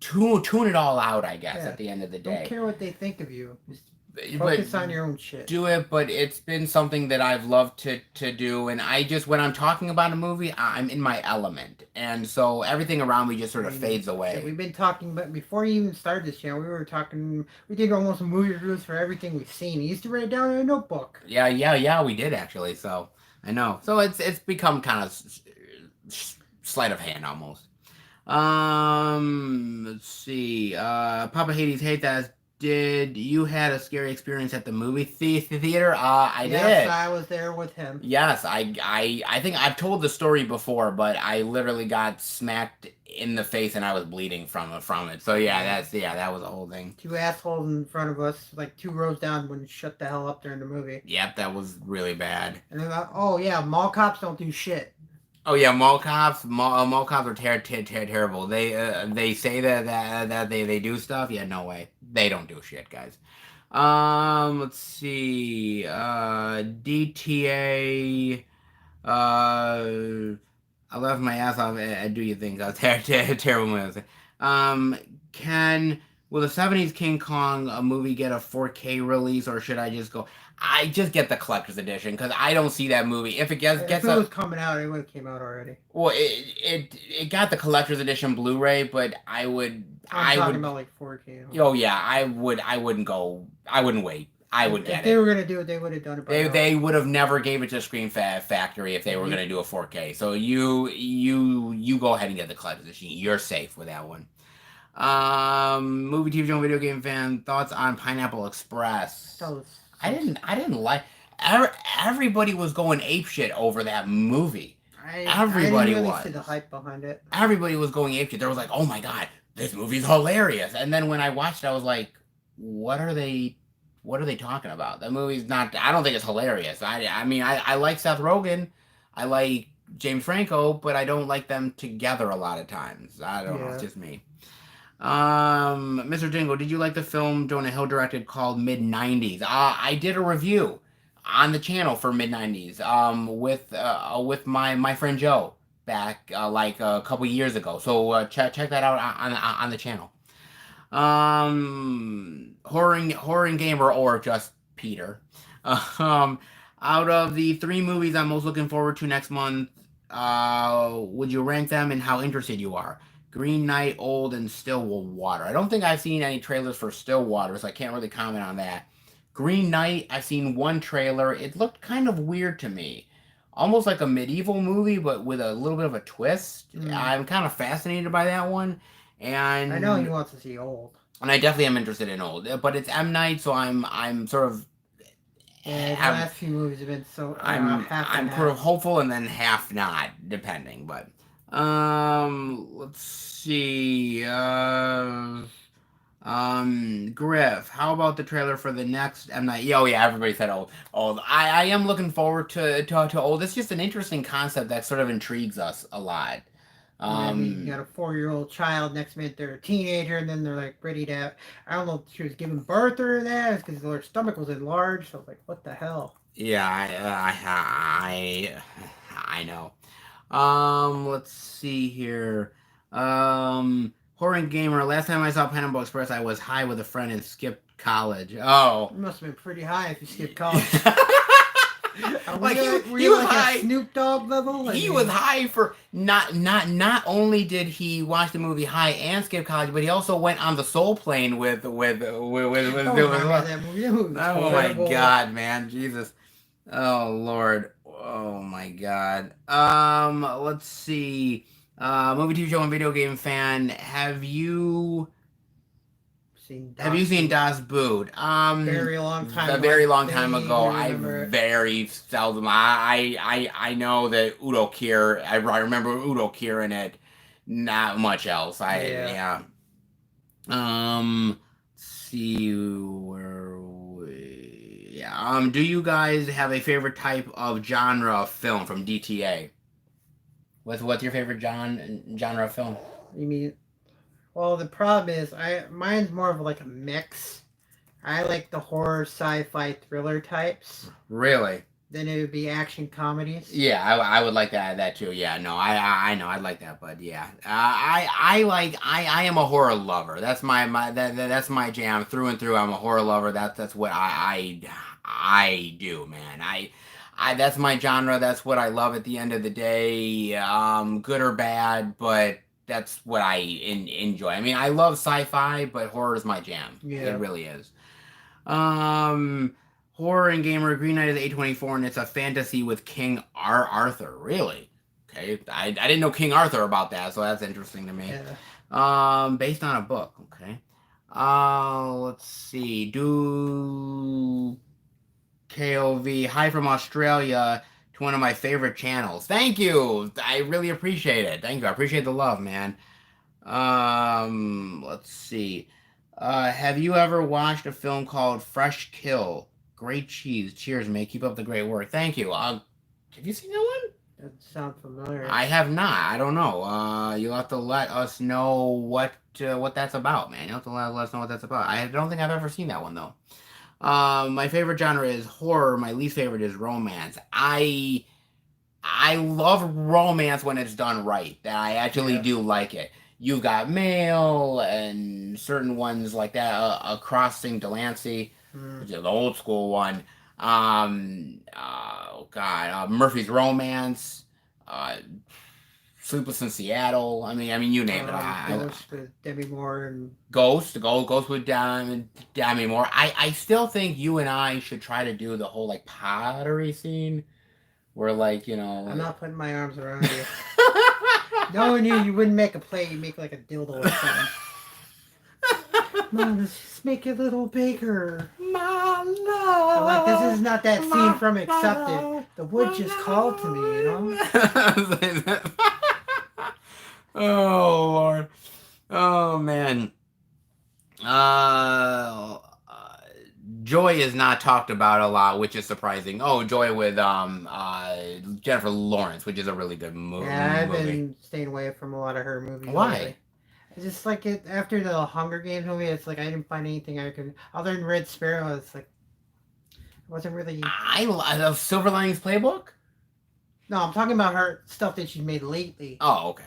tune it all out, I guess, at the end of the day. Don't care what they think of you. Just Focus on your own shit. Do it, but it's been something that I've loved to do, and I just, when I'm talking about a movie, I'm in my element, and so everything around me just sort of fades away. Shit, we've been talking, but before you even started this channel, we were talking. We did almost movie reviews for everything we've seen. We used to write it down in a notebook. Yeah, we did actually. So I know. So it's become kind of sleight of hand almost. Let's see. Papa Hades hate that. Did you had a scary experience at the movie theater? I did. Yes, I was there with him. Yes, I think I've told the story before, but I literally got smacked in the face and I was bleeding from it. So yeah, that was a whole thing. Two assholes in front of us, like 2 rows down, wouldn't shut the hell up during the movie. Yep, that was really bad. And they're like, oh yeah, mall cops don't do shit. Oh yeah, mall cops are terrible. They say that they do stuff. Yeah, no way. They don't do shit, guys. Let's see. DTA. I left my ass off at Do You Think. That was terrible movie. Will the 70s King Kong movie get a 4K release, or should I just go? I just get the collector's edition because I don't see that movie. If it was coming out, it would have came out already. Well, it got the collector's edition Blu-ray, but I'm talking about like 4K. Oh yeah, I wouldn't wait. I would get it. If they were gonna do it, they would have done it. They would have never gave it to Screen Factory if they were gonna do a 4K. So you go ahead and get the collector's edition. You're safe with that one. Movie, TV show, video game fan thoughts on Pineapple Express. I didn't like. Everybody was going apeshit over that movie. Everybody I didn't really was. see the hype behind it. Everybody was going apeshit. There was like, oh my god, this movie's hilarious. And then when I watched it, I was like, what are they talking about? That movie's not. I don't think it's hilarious. I mean, I like Seth Rogen, I like James Franco, but I don't like them together a lot of times. I don't know. It's just me. Mr. Dingle, did you like the film Jonah Hill directed called Mid-90s? I did a review on the channel for Mid-90s with my friend Joe back like a couple years ago. So check that out on the channel. Horror gamer or just Peter. Out of the 3 movies I'm most looking forward to next month, would you rank them and how interested you are? Green Knight, Old, and Stillwater. I don't think I've seen any trailers for Stillwater, so I can't really comment on that. Green Knight, I've seen one trailer. It looked kind of weird to me. Almost like a medieval movie, but with a little bit of a twist. I'm kind of fascinated by that one. And I know he wants to see Old. And I definitely am interested in Old. But it's M. Night, so I'm sort of... Yeah, the last few movies have been so... I'm sort of hopeful and then half not, depending, but... let's see. Griff, how about the trailer for the next M. Night? Oh yeah, everybody said Old. I am looking forward to Old. It's just an interesting concept that sort of intrigues us a lot. You got a 4-year-old child, next minute they're a teenager, and then they're like ready to have, I don't know if she was giving birth or that, because their stomach was enlarged, so I was like, what the hell? Yeah, I know. Let's see here. Horror Gamer, last time I saw Pineapple Express, I was high with a friend and skipped college. Oh. You must have been pretty high if you skipped college. Like he was high. A Snoop Dogg level. Like, he was high for not only did he watch the movie High and skip college, but he also went on the Soul Plane with oh my god, man, Jesus, oh Lord, oh my god. Let's see. Movie, TV show, and video game fan. Have you seen Das Boot? Very long time. A very long time ago. I very seldom. I know that Udo Kier. I remember Udo Kier in it. Not much else. Yeah. See where we. Yeah. Do you guys have a favorite type of genre of film from DTA? What's your favorite genre of film? You mean? Well, the problem is, mine's more of like a mix. I like the horror, sci-fi, thriller types. Really? Then it would be action comedies. Yeah, I would like that too. Yeah, no, I know I'd like that, but yeah, I am a horror lover. That's that's my jam through and through. I'm a horror lover. That's what I do, man. I that's my genre. That's what I love at the end of the day. Good or bad, but that's what I enjoy. I mean, I love sci-fi, but horror is my jam. Yeah. It really is. Um. Horror and gamer, Green Knight is A24, and it's a fantasy with King Arthur. Really? Okay, I didn't know King Arthur about that, so that's interesting to me. Yeah. Based on a book. Okay. Let's see. Do KOV. Hi from Australia to one of my favorite channels. Thank you. I really appreciate it. Thank you. I appreciate the love, man. Let's see. Have you ever watched a film called Fresh Kill? Great cheese. Cheers, mate. Keep up the great work. Thank you. Have you seen that one? That sounds familiar. I have not. I don't know. You'll have to let us know what that's about, man. You'll have to let us know what that's about. I don't think I've ever seen that one, though. My favorite genre is horror. My least favorite is romance. I love romance when it's done right. I actually do like it. You've got Mail and certain ones like that. Crossing Delancey, which is the old school one. Oh God, Murphy's Romance, Sleepless in Seattle. I mean, you name it. Ghost with Demi Moore and Ghost with Demi Moore. I still think you and I should try to do the whole like pottery scene, where like I'm not putting my arms around you. Knowing you wouldn't make a play. You make like a dildo or something. Mom, let's just make it a little bigger. My love. Like, this is not that scene from Accepted. The wood just called to me, Oh, Lord. Oh, man. Joy is not talked about a lot, which is surprising. Oh, Joy with Jennifer Lawrence, which is a really good movie. Yeah, I've been staying away from a lot of her movies. Why? Lately. It's just like after the Hunger Games movie, it's like I didn't find anything I could other than Red Sparrow. It's like it wasn't really. I love Silver Linings Playbook. No, I'm talking about her stuff that she's made lately. Oh, okay.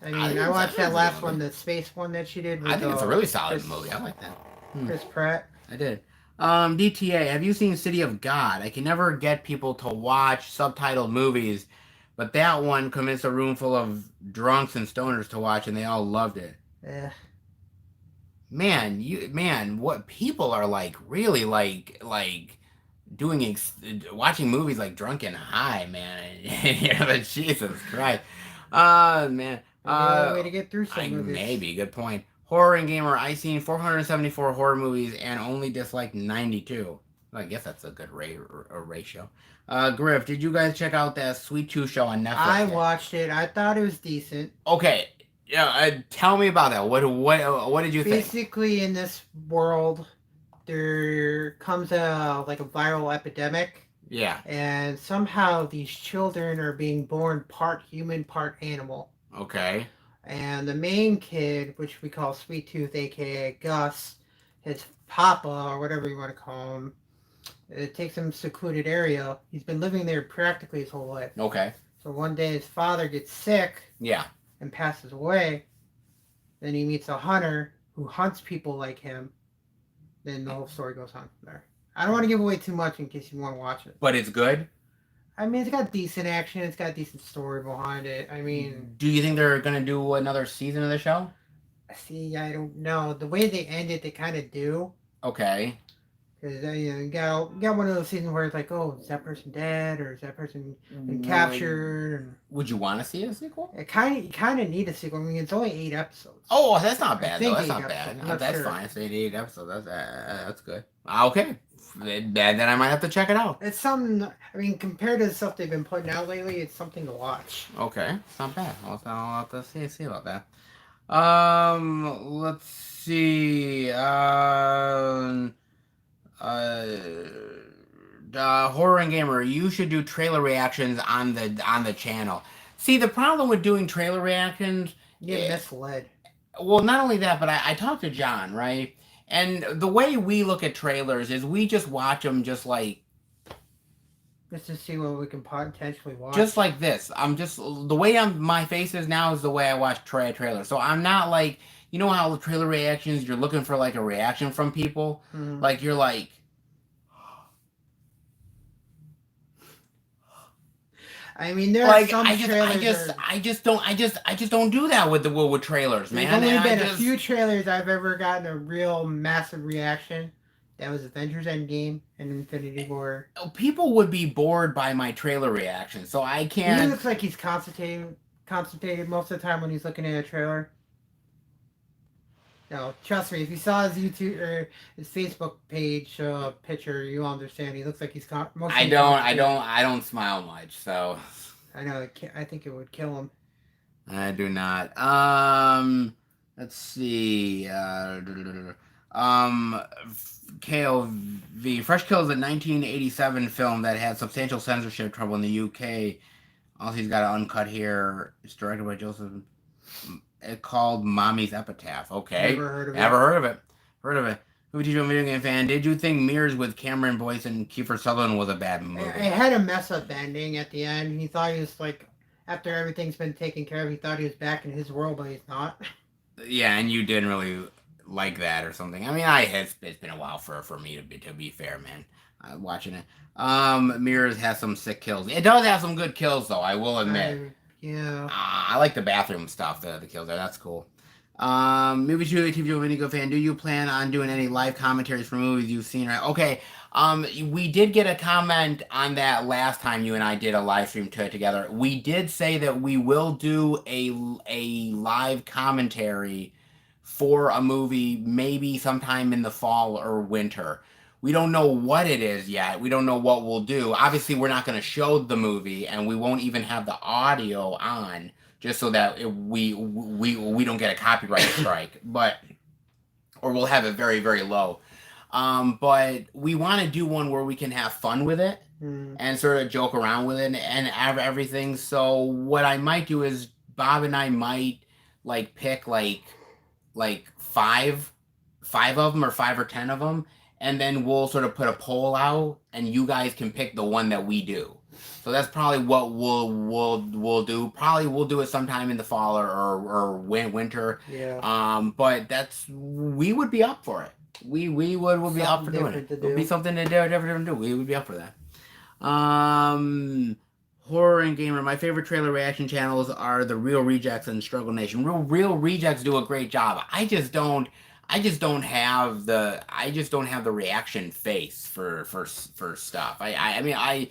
I mean, I watched that last one, the space one that she did. With, I think it's a really solid movie. I like that. Chris Pratt. I did. DTA, have you seen City of God? I can never get people to watch subtitled movies, but that one convinced a room full of drunks and stoners to watch, and they all loved it. Yeah. Man, what people are like really like doing watching movies like drunk and high, man. Jesus Christ. Man. Maybe a way to get through some movies. Maybe, good point. Horror and gamer, I seen 474 horror movies and only disliked 92. I guess that's a good ratio. Griff, did you guys check out that Sweet Tooth show on Netflix? I watched it. I thought it was decent. Okay, tell me about that. What did you think? Basically, in this world, there comes a viral epidemic. Yeah. And somehow these children are being born part human, part animal. Okay. And the main kid, which we call Sweet Tooth, aka Gus, his papa, or whatever you want to call him, it takes him to a secluded area. He's been living there practically his whole life. Okay. So one day his father gets sick. Yeah. And passes away. Then he meets a hunter who hunts people like him. Then the whole story goes on from there. I don't want to give away too much in case you want to watch it. But it's good? I mean, it's got decent action. It's got a decent story behind it. I mean... Do you think they're going to do another season of the show? See, I don't know. The way they end it, they kind of do. Okay. Because you got one of those seasons where it's like, oh, is that person dead? Or is that person been captured? Would you want to see a sequel? You kind of need a sequel. I mean, it's only 8 episodes. Oh, that's not bad, though. That's not bad. That's sure. fine. It's 8 episodes. That's good. Okay. Then I might have to check it out. It's something, I mean, compared to the stuff they've been putting out lately, it's something to watch. Okay. It's not bad. I'll have to see about that. Let's see. Horror and gamer, you should do trailer reactions on the channel. See, the problem with doing trailer reactions, you get misled. Well, not only that, but I talked to John, right? And the way we look at trailers is we just watch them just like Just to see what we can potentially watch. Just like this. I'm just the way my face is now is the way I watch trailer. So I'm not like, you know how the trailer reactions, you're looking for like a reaction from people. Mm-hmm. Like you're like, I mean, there are like some trailers. I just don't do that with with trailers, There's man. only And been a few trailers I've ever gotten a real massive reaction. That was Avengers Endgame and Infinity War. people would be bored by my trailer reaction, so I He can't. looks like he's concentrated most of the time when he's looking at a trailer. No, trust me. If you saw his YouTube or his Facebook page picture, you understand. He looks like he's mostly. I don't smile much, so. I know. I think it would kill him. I do not. Let's see. KOV. Fresh Kill is a 1987 film that had substantial censorship trouble in the UK. Also, he's got an uncut here. It's directed by Joseph. It's called Mommy's Epitaph. Okay. Never heard of it. Never heard of it. Heard of it. Who did you a video game fan? Did you think Mirrors with Cameron Boyce and Kiefer Sutherland was a bad movie? It had a mess up ending at the end. He thought he was like, after everything's been taken care of, he thought he was back in his world, but he's not. Yeah, and you didn't really like that or something. I mean, it's been a while for me to be fair, man. Watching it. Mirrors has some sick kills. It does have some good kills though, I will admit. Yeah. I like the bathroom stuff, the kills there. That's cool. Movie Studio TV Video fan, do you plan on doing any live commentaries for movies you've seen? Right? Okay. We did get a comment on that last time you and I did a live stream together. We did say that we will do a live commentary for a movie maybe sometime in the fall or winter. We don't know what it is yet. We don't know what we'll do. Obviously, we're not going to show the movie, and we won't even have the audio on, just so that we don't get a copyright strike. Or we'll have it very, very low. But we want to do one where we can have fun with it and sort of joke around with it and everything. So what I might do is Bob and I might like pick like five of them or 5 or 10 of them, and then we'll sort of put a poll out, and you guys can pick the one that we do. So that's probably what we'll do. Probably we'll do it sometime in the fall or winter. Yeah. But we would be up for it. We would be up for doing it. It would be something to do. We would be up for that. Horror and Gamer. My favorite trailer reaction channels are the Real Rejects and Struggle Nation. Real Rejects do a great job. I just don't have the reaction face for stuff. I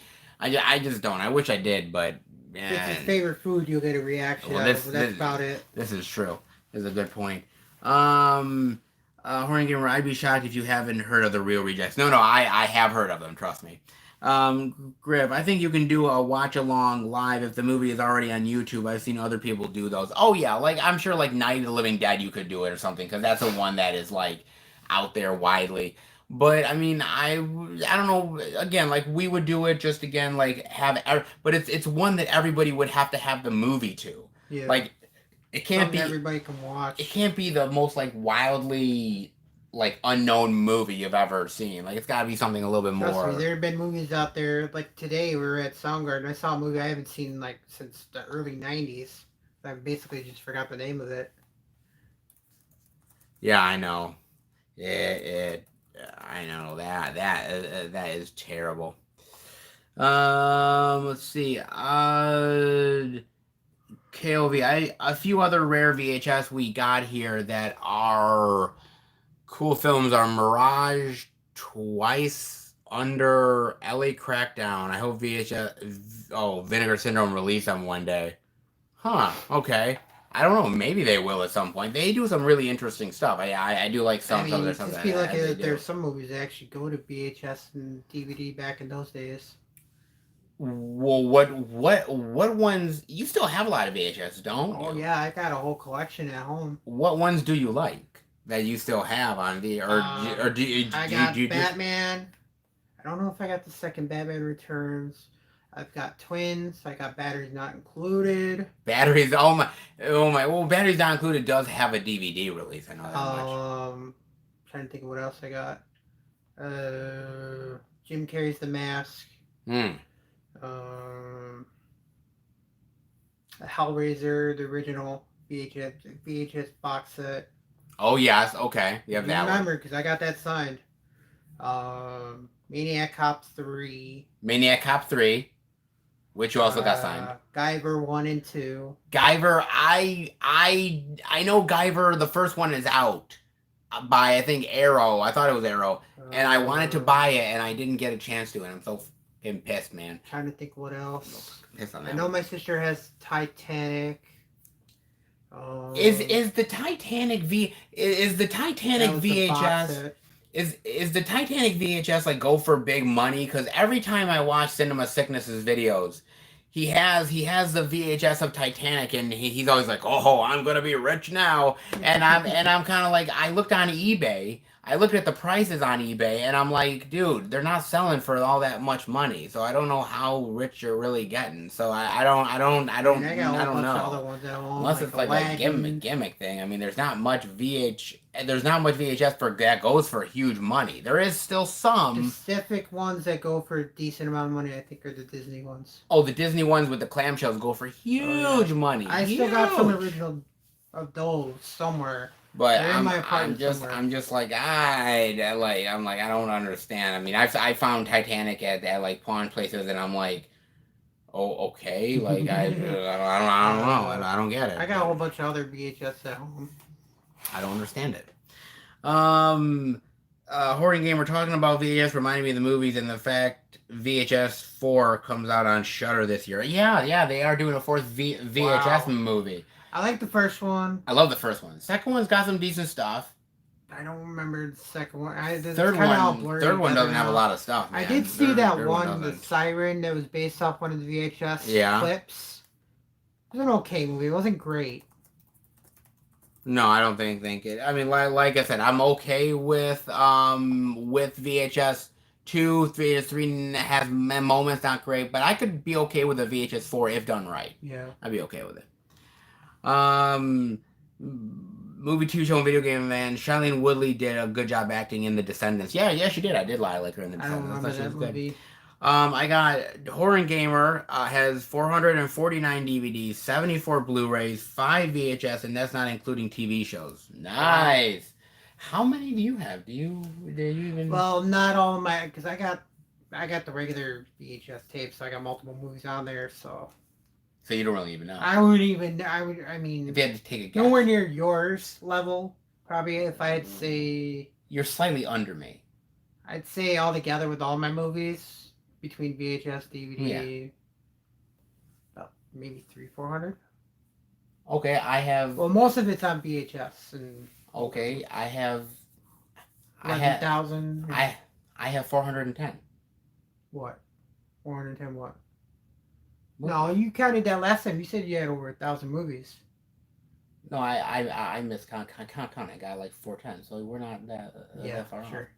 just don't. I wish I did, but if it's his favorite food, you'll get a reaction. That's about it. This is true. This is a good point. Horror and Gamer, I'd be shocked if you haven't heard of the Real Rejects. No, I have heard of them. Trust me. Griff, I think you can do a watch along live if the movie is already on YouTube. I've seen other people do those. Oh yeah, like I'm sure like Night of the Living Dead you could do it or something, because that's the one that is like out there widely. But I mean, I don't know. Again, like we would do it just again like but it's one that everybody would have to have the movie to. Yeah. Like it can't something be everybody can watch. It can't be the most like wildly like unknown movie you've ever seen. Like it's got to be something a little bit more. Trust me, there have been movies out there. Like today, we were at Soundgarden. I saw a movie I haven't seen like since the early '90s. I basically just forgot the name of it. Yeah, I know. I know that is terrible. Let's see. KOV. A few other rare VHS we got here that are cool films are Mirage, Twice, Under, LA Crackdown. I hope VHS. Oh, Vinegar Syndrome release them one day. Huh. Okay. I don't know. Maybe they will at some point. They do some really interesting stuff. I do like some of their stuff. Just be lucky that there's some movies that actually go to VHS and DVD back in those days. Well, what ones? You still have a lot of VHS, don't you? Oh yeah, I got a whole collection at home. What ones do you like that you still have on the I got Batman. I don't know if I got the second Batman Returns. I've got Twins. I got Batteries Not Included. Batteries. Oh my. Well, Batteries Not Included does have a DVD release. I know that much. Trying to think of what else I got. Jim Carrey's The Mask. Hellraiser, the original VHS box set. Oh yes, okay, you have You that remember one. because I got that signed. Maniac Cop 3. Maniac Cop 3, which you also got signed. Guyver 1 and 2. Guyver, I know Guyver. The first one is out by I think Arrow. I thought it was Arrow, and I wanted to buy it, and I didn't get a chance to, and I'm so fucking pissed, man. Trying to think what else. Pissed on that I know one. my sister has Titanic. Is the Titanic VHS? Is the Titanic VHS like go for big money? Because every time I watch Cinema Sickness's videos, he has the VHS of Titanic, and he's always like, "Oh, I'm gonna be rich now." And I'm kind of like, I looked on eBay. I looked at the prices on eBay, and I'm like, dude, they're not selling for all that much money. So I don't know how rich you're really getting. So I don't know. Unless it's like a gimmick thing. I mean, there's not much VHS for that goes for huge money. There is still some specific ones that go for a decent amount of money. I think are the Disney ones. Oh, the Disney ones with the clamshells go for huge money. I still got some original of those somewhere. But I'm just like I don't understand. I mean, I found Titanic at like pawn places, and I'm like, oh, okay, like I don't know, I don't get it. I got a whole bunch of other VHS at home. I don't understand it. Hoarding Game, we're talking about VHS, reminding me of the movies and the fact VHS 4 comes out on Shudder this year. Yeah, they are doing a fourth VHS movie. I like the first one. I love the first one. The second one's got some decent stuff. I don't remember the second one. Third one doesn't have a lot of stuff, man. I did see that one, the Siren, that was based off one of the VHS clips. It was an okay movie. It wasn't great. No, I don't think it. I mean, like I said, I'm okay with VHS 2, 3 has moments, not great, but I could be okay with a VHS 4 if done right. Yeah, I'd be okay with it. Movie, TV show, and video game man. Shailene Woodley did a good job acting in The Descendants. Yeah, she did. I did like her in The Descendants. I don't remember that movie. I got Horror Gamer has 449 DVDs, 74 Blu-rays, 5 VHS, and that's not including TV shows. Nice. How many do you have? Do you even? Well, not all of my, because I got the regular VHS tapes, so I got multiple movies on there. So you don't really even know. I mean, if you had to take a guess, nowhere near yours level. Probably if I had to say, you're slightly under me. I'd say all together with all my movies. Between VHS, DVD, about maybe 300-400. Okay, I have. Well, most of it's on VHS and. Okay, I have. 11,000. I have 410. What? 410 what? No, you counted that last time. You said you had over 1,000 movies. No, I miscounted. I got like 410, so we're not that far off. Sure.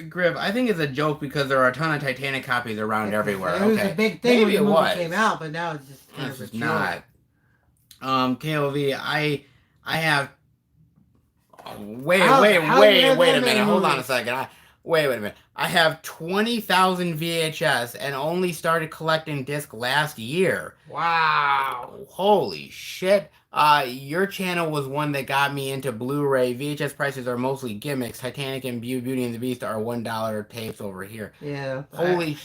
Griff, I think it's a joke because there are a ton of Titanic copies around everywhere. It was a big thing Maybe when the movie came out, but now it's just kind of a joke. Not. KLV, I have. Wait a minute. Hold on a second. Wait a minute. I have 20,000 VHS and only started collecting discs last year. Wow. Holy shit. Your channel was one that got me into Blu-ray. VHS prices are mostly gimmicks. Titanic and Beauty and the Beast are $1 tapes over here. Yeah. Holy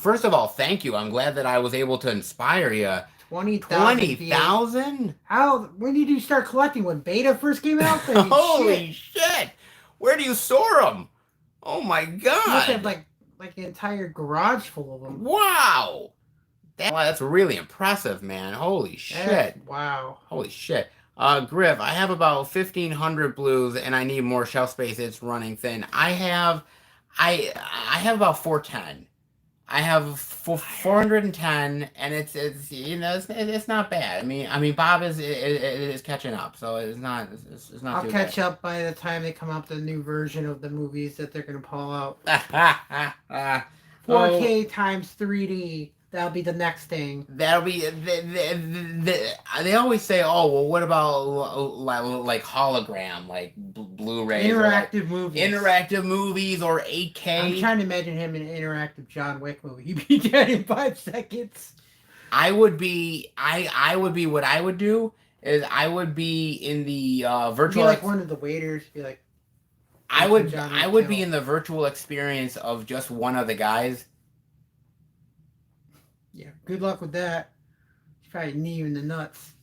first of all, thank you. I'm glad that I was able to inspire you. 20,000? How? When did you start collecting? When Beta first came out? Holy shit! Where do you store them? Oh my god! You must have like an entire garage full of them. Wow! That's really impressive, man. Holy shit! Wow! Holy shit! Griff, I have about 1,500 blues, and I need more shelf space. It's running thin. I have about 410. I have 410, and it's not bad. I mean, Bob is catching up, so it's not I'll too catch bad. up by the time they come out with the new version of the movies that they're gonna pull out. 4K times 3D That'll be the next thing. That'll be they always say, oh well, what about like hologram, like Blu-rays, interactive or like movies, interactive movies, or 8K. I'm trying to imagine him in an interactive John Wick movie. He'd be dead in 5 seconds. I would be what I would do is I would be in the virtual. Be like one of the waiters. Be like, I would be in the virtual experience of just one of the guys. Yeah, good luck with that. He's probably knee you in the nuts.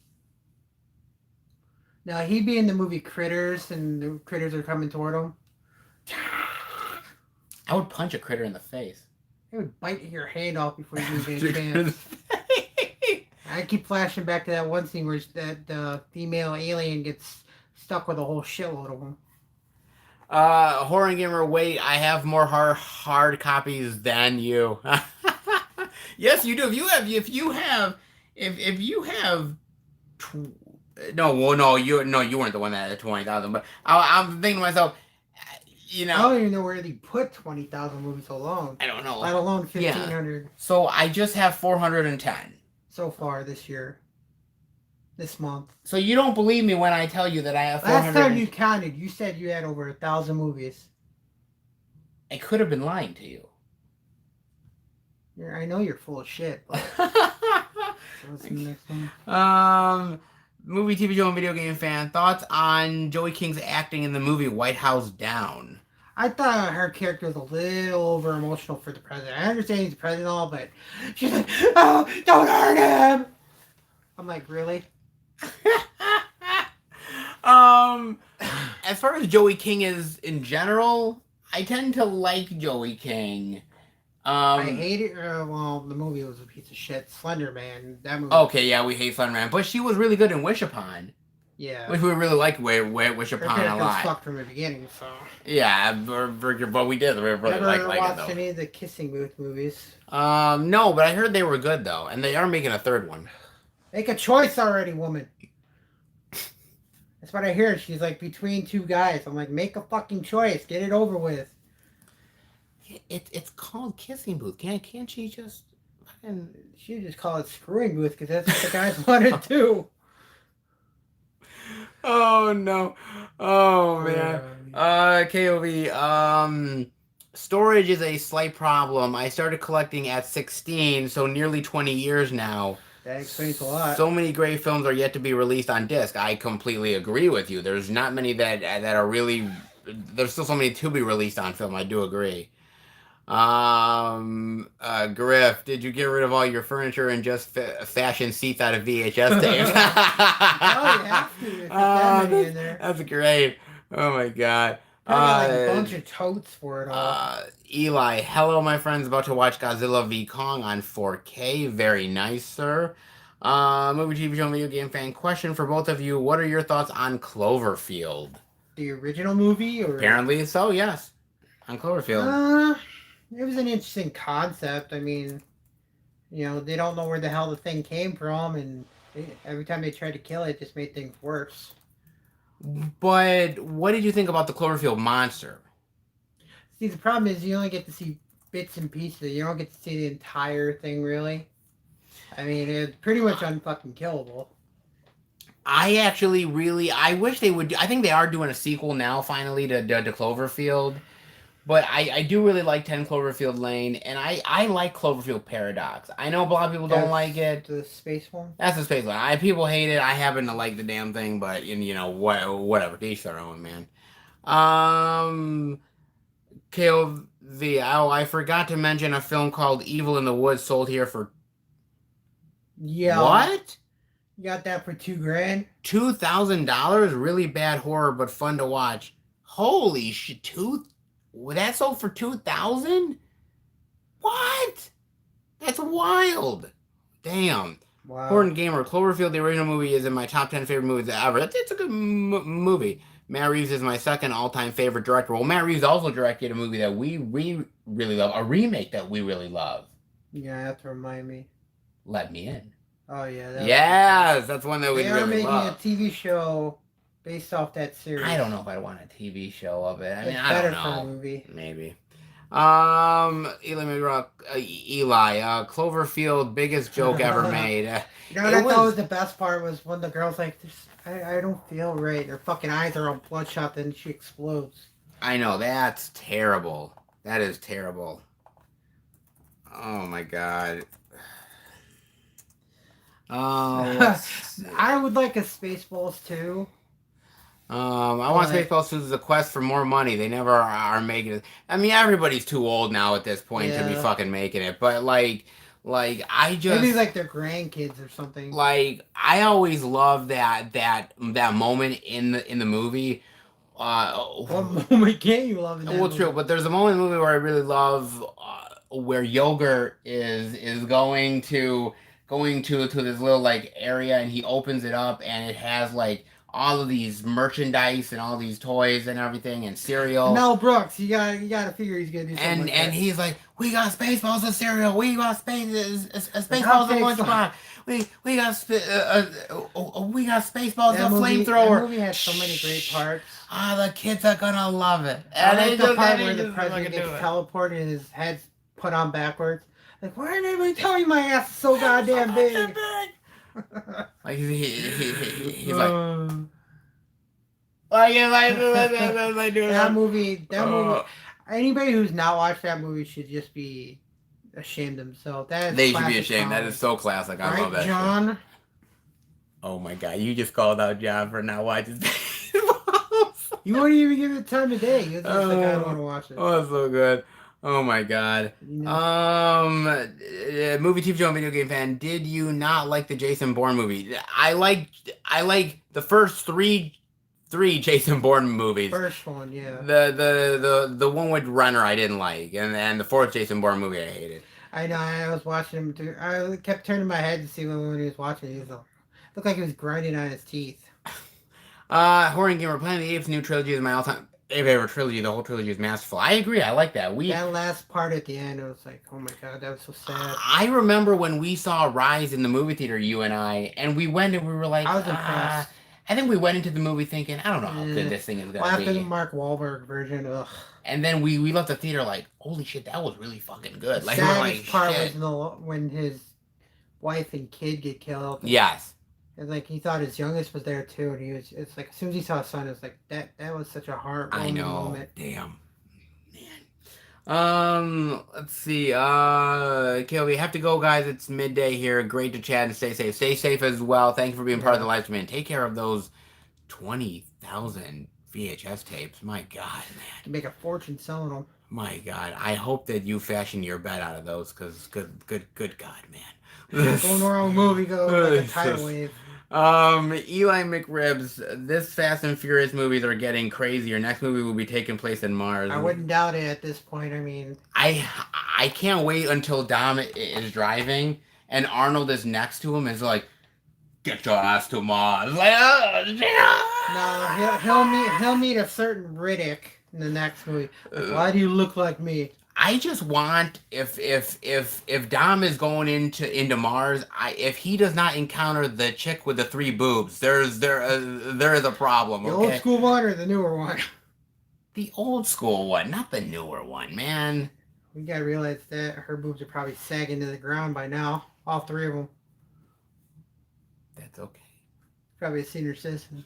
Now he'd be in the movie Critters, and the critters are coming toward him. I would punch a critter in the face. It would bite your hand off before you even get a chance. I keep flashing back to that one scene where that female alien gets stuck with a whole shitload of them. Horror and Gamer, wait, I have more hard copies than you. Yes, you do. If you have, you weren't the one that had 20,000. But I'm thinking to myself, you know, I don't even know where they put 20,000 movies so long. I don't know. Let alone 1,500. Yeah. So I just have 410 so far this year. This month. So you don't believe me when I tell you that I have 400. Last time you counted, you said you had over 1,000 movies. I could have been lying to you. I know you're full of shit. So what's the next one? Movie, TV show, and video game fan. Thoughts on Joey King's acting in the movie White House Down? I thought her character was a little over emotional for the president. I understand he's the president and all, but she's like, oh, don't hurt him. I'm like, really? As far as Joey King is in general, I tend to like Joey King. I hate it. Well, the movie was a piece of shit. Slender Man. That movie. Okay, yeah, we hate Slender Man, but she was really good in Wish Upon. Yeah. Which we really liked Wish Upon a lot. Fucked from the beginning, so. Yeah, but we did. We really Never like watched it, though. any of the Kissing Booth movies. No, but I heard they were good though, and they are making a third one. Make a choice already, woman. That's what I hear. She's like between two guys. I'm like, make a fucking choice. Get it over with. It's called Kissing Booth. Can't she just fucking... She just call it Screwing Booth because that's what the guys want to do. Oh no. Oh man. KOV. Storage is a slight problem. I started collecting at 16, so nearly 20 years now. That explains a lot. So many great films are yet to be released on disc. I completely agree with you. There's not many that are really... There's still so many to be released on film. I do agree. Griff, did you get rid of all your furniture and just fashion seats out of VHS tapes? Oh, you have to. Put that many in there. That's great. Oh my god. I got like a bunch of totes for it all. Eli, hello, my friends. About to watch Godzilla v Kong on 4K. Very nice, sir. Movie, TV show, video game fan. Question for both of you. What are your thoughts on Cloverfield? The original movie? Or... Apparently so, yes. On Cloverfield. It was an interesting concept. I mean, you know, they don't know where the hell the thing came from, and every time they tried to kill it, it just made things worse. But what did you think about the Cloverfield monster? See, the problem is you only get to see bits and pieces. You don't get to see the entire thing, really. I mean, it's pretty much unfucking killable. I wish they would. I think they are doing a sequel now, finally, to Cloverfield. But I do really like 10 Cloverfield Lane, and I like Cloverfield Paradox. I know a lot of people don't like it. The space one? That's the space one. People hate it. I happen to like the damn thing, but, you know, whatever. To each their own, man. KOV. Oh, I forgot to mention a film called Evil in the Woods sold here for... Yeah. What? You got that for $2,000? $2,000? Really bad horror, but fun to watch. Holy shit. That sold for $2,000? What? That's wild. Damn. Wow. Horror and Gamer. Cloverfield, the original movie, is in my top 10 favorite movies ever. It's a good movie. Matt Reeves is my second all-time favorite director. Well, Matt Reeves also directed a movie that we really love. A remake that we really love. Yeah, you have to remind me. Let Me In. Oh, yeah. Yes, that's one that we really love. They are making a TV show based off that series. I don't know if I want a TV show of it. I mean, it's I don't know. Better for a movie. Maybe. Eli, Cloverfield, biggest joke ever made. You know what It I thought was, was the best part was when the girl's like, I don't feel right. Her fucking eyes are all bloodshot, then she explodes. I know, that's terrible. That is terrible. Oh my god. Oh, let's see. I would like a Spaceballs too. I want Spaceballs to the quest for more money. They never are making it. I mean, everybody's too old now at this point to be fucking making it. But I just maybe like their grandkids or something. Like, I always love that moment in the movie. What moment can't you love in that movie? True, but there's a moment in the movie where I really love where Yogurt is going to this little like area, and he opens it up, and it has like all of these merchandise and all these toys and everything and cereal. Mel Brooks, you gotta figure he's gonna do something like that. And he's like, we got Spaceballs and cereal, we got Spaceballs and lunchbox, we got Spaceballs and flamethrower. That movie has so many great parts. The kids are gonna love it. And I like the part where the president gets teleported and his head's put on backwards. Like, why didn't anybody tell me my ass is so goddamn big? Like he's like that movie. Anybody who's not watched that movie should just be ashamed of themselves. They should be ashamed. That is so classic. I love that. John. Shit. Oh my god, you just called out John for not watching. You won't even give it time of day. You're just like, I don't want to watch it. Oh, that's so good. Oh my god. Movie, TV show, and video game fan. Did you not like the Jason Bourne movie? I like the first three Jason Bourne movies. First one, yeah. The one with Renner I didn't like, and the fourth Jason Bourne movie I hated. I know. I was watching him too. I kept turning my head to see when he was watching. He looked like he was grinding on his teeth. Horror and Gamer, Planet of the Apes new trilogy is my all-time favorite trilogy. The whole trilogy is masterful. I agree. I like that. That last part at the end, I was like, oh my god, that was so sad. I remember when we saw Rise in the movie theater, you and I, and we went and we were like, I was impressed. I think we went into the movie thinking, I don't know how good this thing is gonna be. After the Mark Wahlberg version, ugh. And then we left the theater like, holy shit, that was really fucking good. The like, saddest part was when his wife and kid get killed. Yes. And like he thought his youngest was there too, and it's like as soon as he saw his son, it's like that was such a heartwarming moment. Damn. Man. Let's see. Okay, we have to go, guys. It's midday here. Great to chat and stay safe. Stay safe as well. Thank you for being part of the live stream. Take care of those 20,000 VHS tapes. My God, man. You make a fortune selling them. My God, I hope that you fashion your bed out of those, because good God, man. Going wrong movie goes like a tidal wave. Eli McRibs, this Fast and Furious movies are getting crazier. Next movie will be taking place in Mars. I wouldn't doubt it at this point. I mean, I can't wait until Dom is driving and Arnold is next to him and is like, get your ass to Mars. Like, no, he'll meet a certain Riddick in the next movie. Like, why do you look like me? I just want if Dom is going into Mars, if he does not encounter the chick with the 3 boobs, there is a problem. Okay? The old school one or the newer one? The old school one, not the newer one, man. We gotta realize that her boobs are probably sagging to the ground by now. All 3 of them. That's okay. Probably a senior citizen.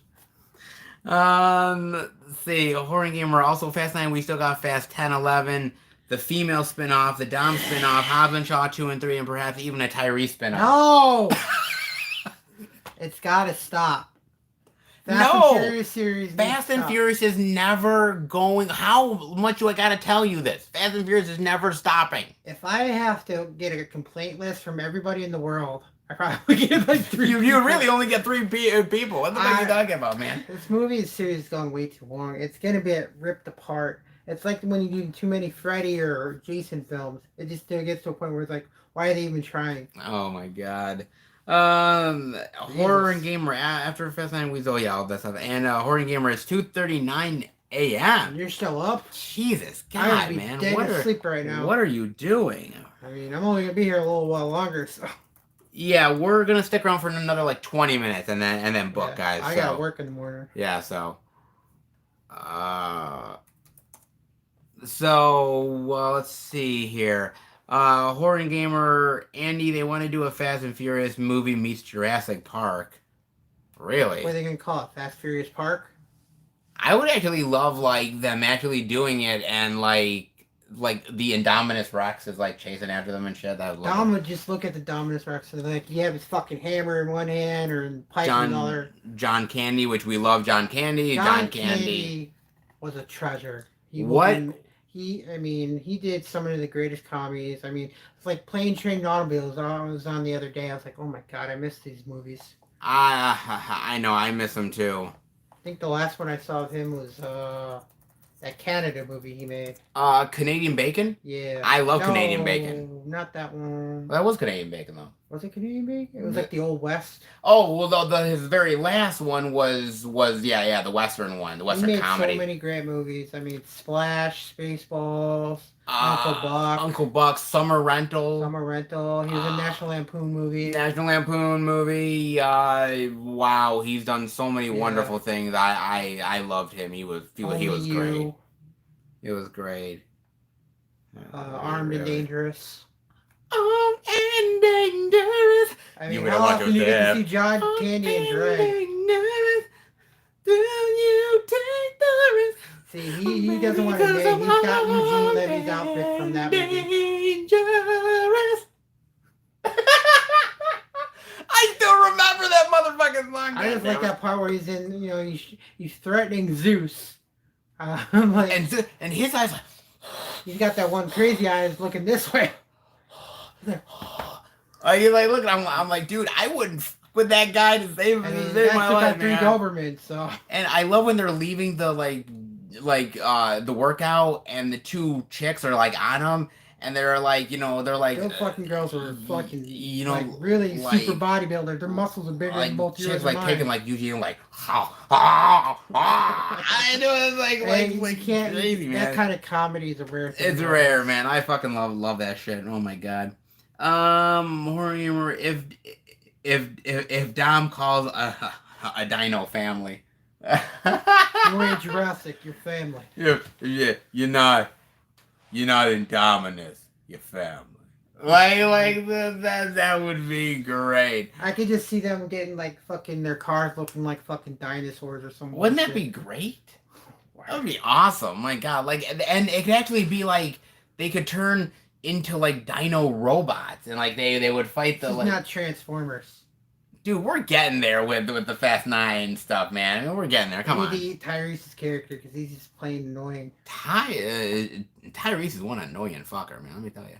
Let's see. Horror Gamer, also Fast 9. We still got Fast 10, 11. The female spin-off, the Dom spin-off, Hobbs and Shaw 2 and 3, and perhaps even a Tyrese spin-off. No! It's gotta stop. Fast and Furious series. Fast and Furious is never going. How much do I gotta tell you this? Fast and Furious is never stopping. If I have to get a complaint list from everybody in the world, I probably get like 3 You really only get 3 people. What the fuck are you talking about, man? This movie series is going way too long. It's gonna be ripped apart. It's like when you do too many Freddy or Jason films. It just gets to a point where it's like, why are they even trying? Oh my god. Horror and Gamer after Fast 9 Weeks. Oh yeah, all that stuff. And Horror and Gamer, it's 2:39 a.m. You're still up? Jesus, God, man. Dead asleep right now. What are you doing? I mean, I'm only gonna be here a little while longer, so. Yeah, we're gonna stick around for another like 20 minutes and then book, guys. I got work in the morning. Yeah, so. So, well, let's see here. Horror and Gamer, Andy, they want to do a Fast and Furious movie meets Jurassic Park. What are Really? they gonna call it? Fast Furious Park? I would actually love like them actually doing it and like the Indominus Rex is like chasing after them and shit. That would love Dom it. would just look at the Dominus Rex and like you have his fucking hammer in one hand or in pipe in the John other. John Candy, which we love John Candy. John John Candy. Candy was a treasure. He will What? be. I mean, he did some of the greatest comedies. I mean, it's like Plane, Train, and Automobiles. I was on the other day. I was like, oh my god, I miss these movies. I know. I miss him too. I think the last one I saw of him was that Canada movie he made. Canadian Bacon. Yeah. I love No, Canadian Bacon. not that one. Well, that was Canadian Bacon though. Was it Canadian Bacon? It was like the Old West. Oh well, his very last one was yeah the Western one, the He Western made comedy. so many great movies. I mean, Splash, Spaceballs, Uncle Buck. Uncle Buck, Summer Rental. Summer Rental. He was in National Lampoon movie. National Lampoon movie. Wow, he's done so many wonderful things. I loved him. He was great. He was great. Armed and Dangerous. Armed and Dangerous. I mean, how often you get to see John Candy and Drake? Do you take the risk? See, he doesn't want to admit he's got Eugene Levy's outfit from that movie. Dangerous. I still remember that motherfucking song. I just like that part where he's in, he's threatening Zeus. Like, and his eyes like, he's got that one crazy eyes looking this way. You like look. I'm like, dude, I wouldn't with that guy to save my life, three man. Dobermans, so. And I love when they're leaving the the workout and the two chicks are like on him and they're like, they're like those fucking girls are fucking, like, really like, super bodybuilders. Their muscles are bigger like than both yours chicks and like mine. taking like Eugene like I know it's like can't, crazy, man. That kind of comedy is a rare thing. It's rare, man. I fucking love that shit. Oh my god. Horror humor. If Dom calls a dino family. You ain't Jurassic, your family. Yeah, you're not Indominus, your family. Like that would be great. I could just see them getting like fucking their cars looking like fucking dinosaurs or something. Wouldn't that be great? That would be awesome. My god, like, and it could actually be like they could turn into like dino robots and like they would fight the It's like not Transformers. Dude, we're getting there with the Fast 9 stuff, man. I mean, we're getting there. Come on. We need to eat Tyrese's character because he's just plain annoying. Tyrese is one annoying fucker, man. Let me tell you.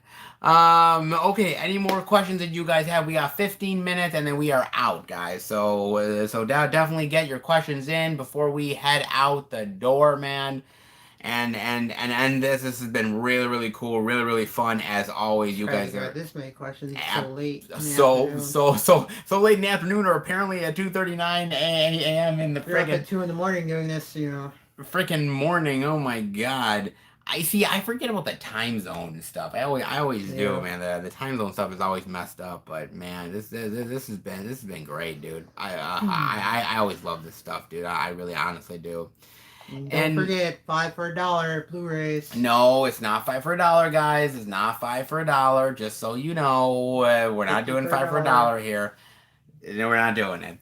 Okay. Any more questions that you guys have? We got 15 minutes, and then we are out, guys. So definitely get your questions in before we head out the door, man. And this has been really, really cool, really, really fun as always. You guys are this many questions so late. So late in the afternoon, or apparently at 2:39 a.m. in the We're up freaking at 2 a.m. doing this, freaking morning. Oh my god! I forget about the time zone and stuff. I always do, man. The time zone stuff is always messed up. But man, this has been great, dude. I always love this stuff, dude. I really honestly do. Don't forget, 5 for $1 Blu-rays. No, it's not 5 for $1, guys. It's not 5 for $1. Just so you know, we're not doing 5 for $1 here. We're not doing it.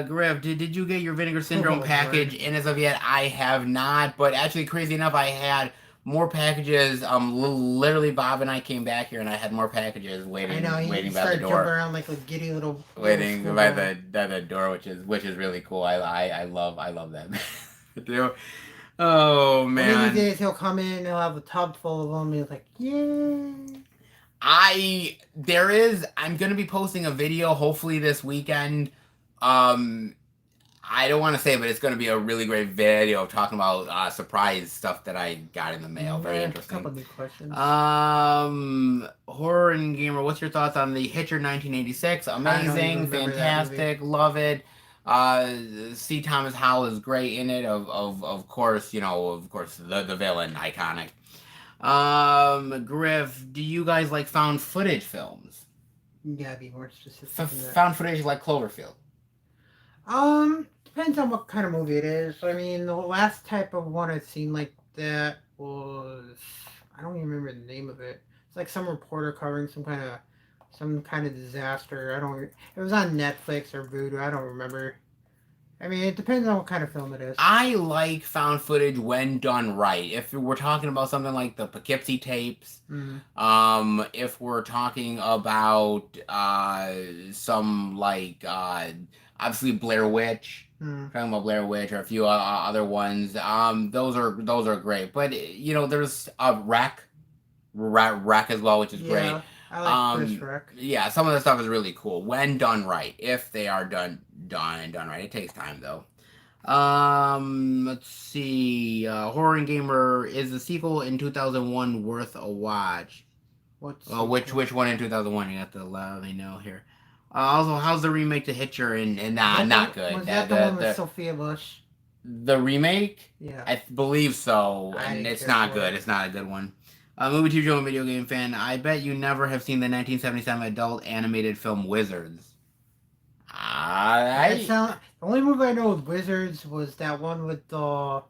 Griff, did you get your Vinegar Syndrome package in as of yet? I have not, but actually, crazy enough, I had more packages. Literally, Bob and I came back here, and I had more packages waiting by the door. Jumping around like a giddy little. Waiting by the door, which is really cool. I love that. Do. Oh man! One of these days he'll come in, he'll have a tub full of them, and he's like, "Yeah." I'm gonna be posting a video hopefully this weekend. I don't want to say, but it's gonna be a really great video talking about surprise stuff that I got in the mail. Very interesting. A couple new questions. Horror and Gamer, what's your thoughts on the Hitcher 1986? Amazing, fantastic, love it. C. Thomas Howell is great in it. Of course, the villain, iconic. Griff, do you guys like found footage films? You gotta be more specific. Found footage like Cloverfield. Depends on what kind of movie it is. I mean, the last type of one I've seen like that was, I don't even remember the name of it. It's like some reporter covering some kind of disaster. I don't. It was on Netflix or Voodoo. I don't remember. I mean, it depends on what kind of film it is. I like found footage when done right. If we're talking about something like the Poughkeepsie tapes, if we're talking about some like obviously Blair Witch, talking about Blair Witch or a few other ones, those are great. But you know, there's Wreck as well, which is great. I like Chris Wreck. Yeah, some of the stuff is really cool when done right. If they are done right, it takes time though. Let's see. Horror and Gamer, is the sequel in 2001 worth a watch? Which one in 2001? You got to let me know here. Also, how's the remake to Hitcher? And not good. Was that the one with Sophia Bush? The remake? Yeah, I believe so, and it's not good. It's not a good one. Movie TV show and video game fan. I bet you never have seen the 1977 adult animated film Wizards. The only movie I know with Wizards was that one with the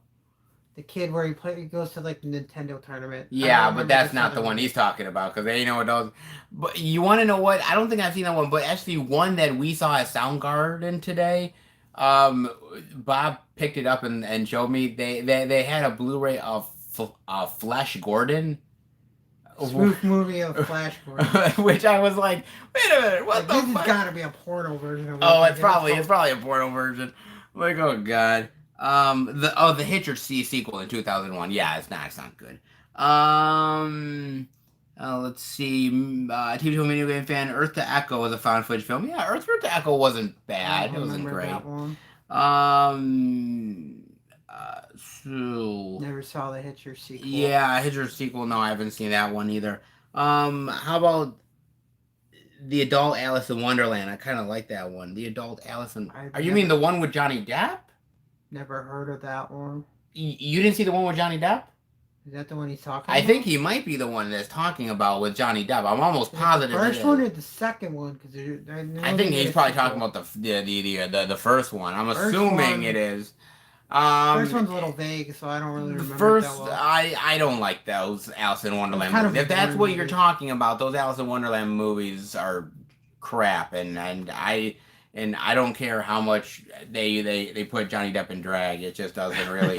kid where he goes to like the Nintendo tournament. Yeah, but that's not the one he's talking about because they know what those. But you want to know what? I don't think I've seen that one, but actually one that we saw at Soundgarden today. Bob picked it up and showed me. They had a Blu-ray of Flash Gordon. Spoof movie of Flash Gordon. Which I was like, wait a minute, what the fuck? This has got to be a porno version of it. Oh, it's probably a porno version. Like, oh god. The Hitcher sequel in 2001. Yeah, it's not good. Let's see. TV show video game fan. Earth to Echo was a found footage film. Yeah, Earth to Echo wasn't bad. It wasn't great. That one. Never saw the Hitcher sequel. Yeah, Hitcher sequel. No, I haven't seen that one either. How about the adult Alice in Wonderland? I kind of like that one. The adult Alice in. You mean the one with Johnny Depp? Never heard of that one. You didn't see the one with Johnny Depp? Is that the one he's talking about? I think he might be the one that's talking about with Johnny Depp. I'm almost positive. The first one or the second one? Because I think he's probably talking about the first one. I'm assuming it is. First one's a little vague, so I don't really remember. First, that well. I don't like those Alice in Wonderland movies. If that's what you're talking about, those Alice in Wonderland movies are crap, and I don't care how much they put Johnny Depp in drag. It just doesn't really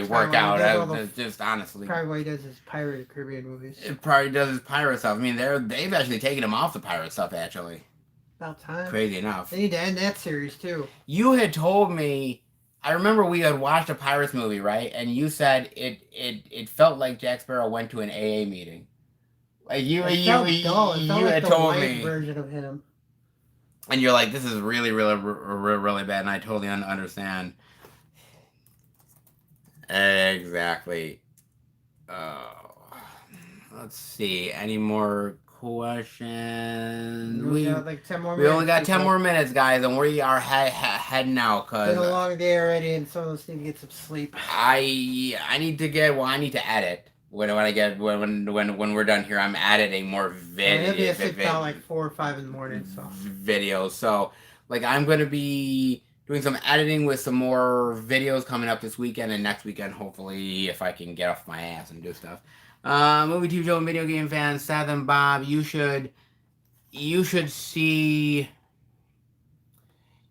work out. It's just honestly. Probably what he does is Pirate of the Caribbean movies. It probably does his pirate stuff. I mean, they've actually taken him off the pirate stuff actually. About time. Crazy enough. They need to end that series too. You had told me. I remember we had watched a Pirates movie, right? And you said it felt like Jack Sparrow went to an AA meeting. Like you had told me version of him. And you're like, this is really, really, really bad, and I totally understand. Exactly. Let's see. Any more questions? We got like 10 more minutes. We only got 10 more minutes, guys, and we are heading out. Cause it's been a long day already, and some of us need to get some sleep. I need to edit. When we're done here, I'm editing more videos. It'll be like 4 or 5 in the morning. So videos. So like I'm gonna be doing some editing with some more videos coming up this weekend and next weekend, hopefully, if I can get off my ass and do stuff. Movie, TV show, and video game fans, Seth and Bob, you should see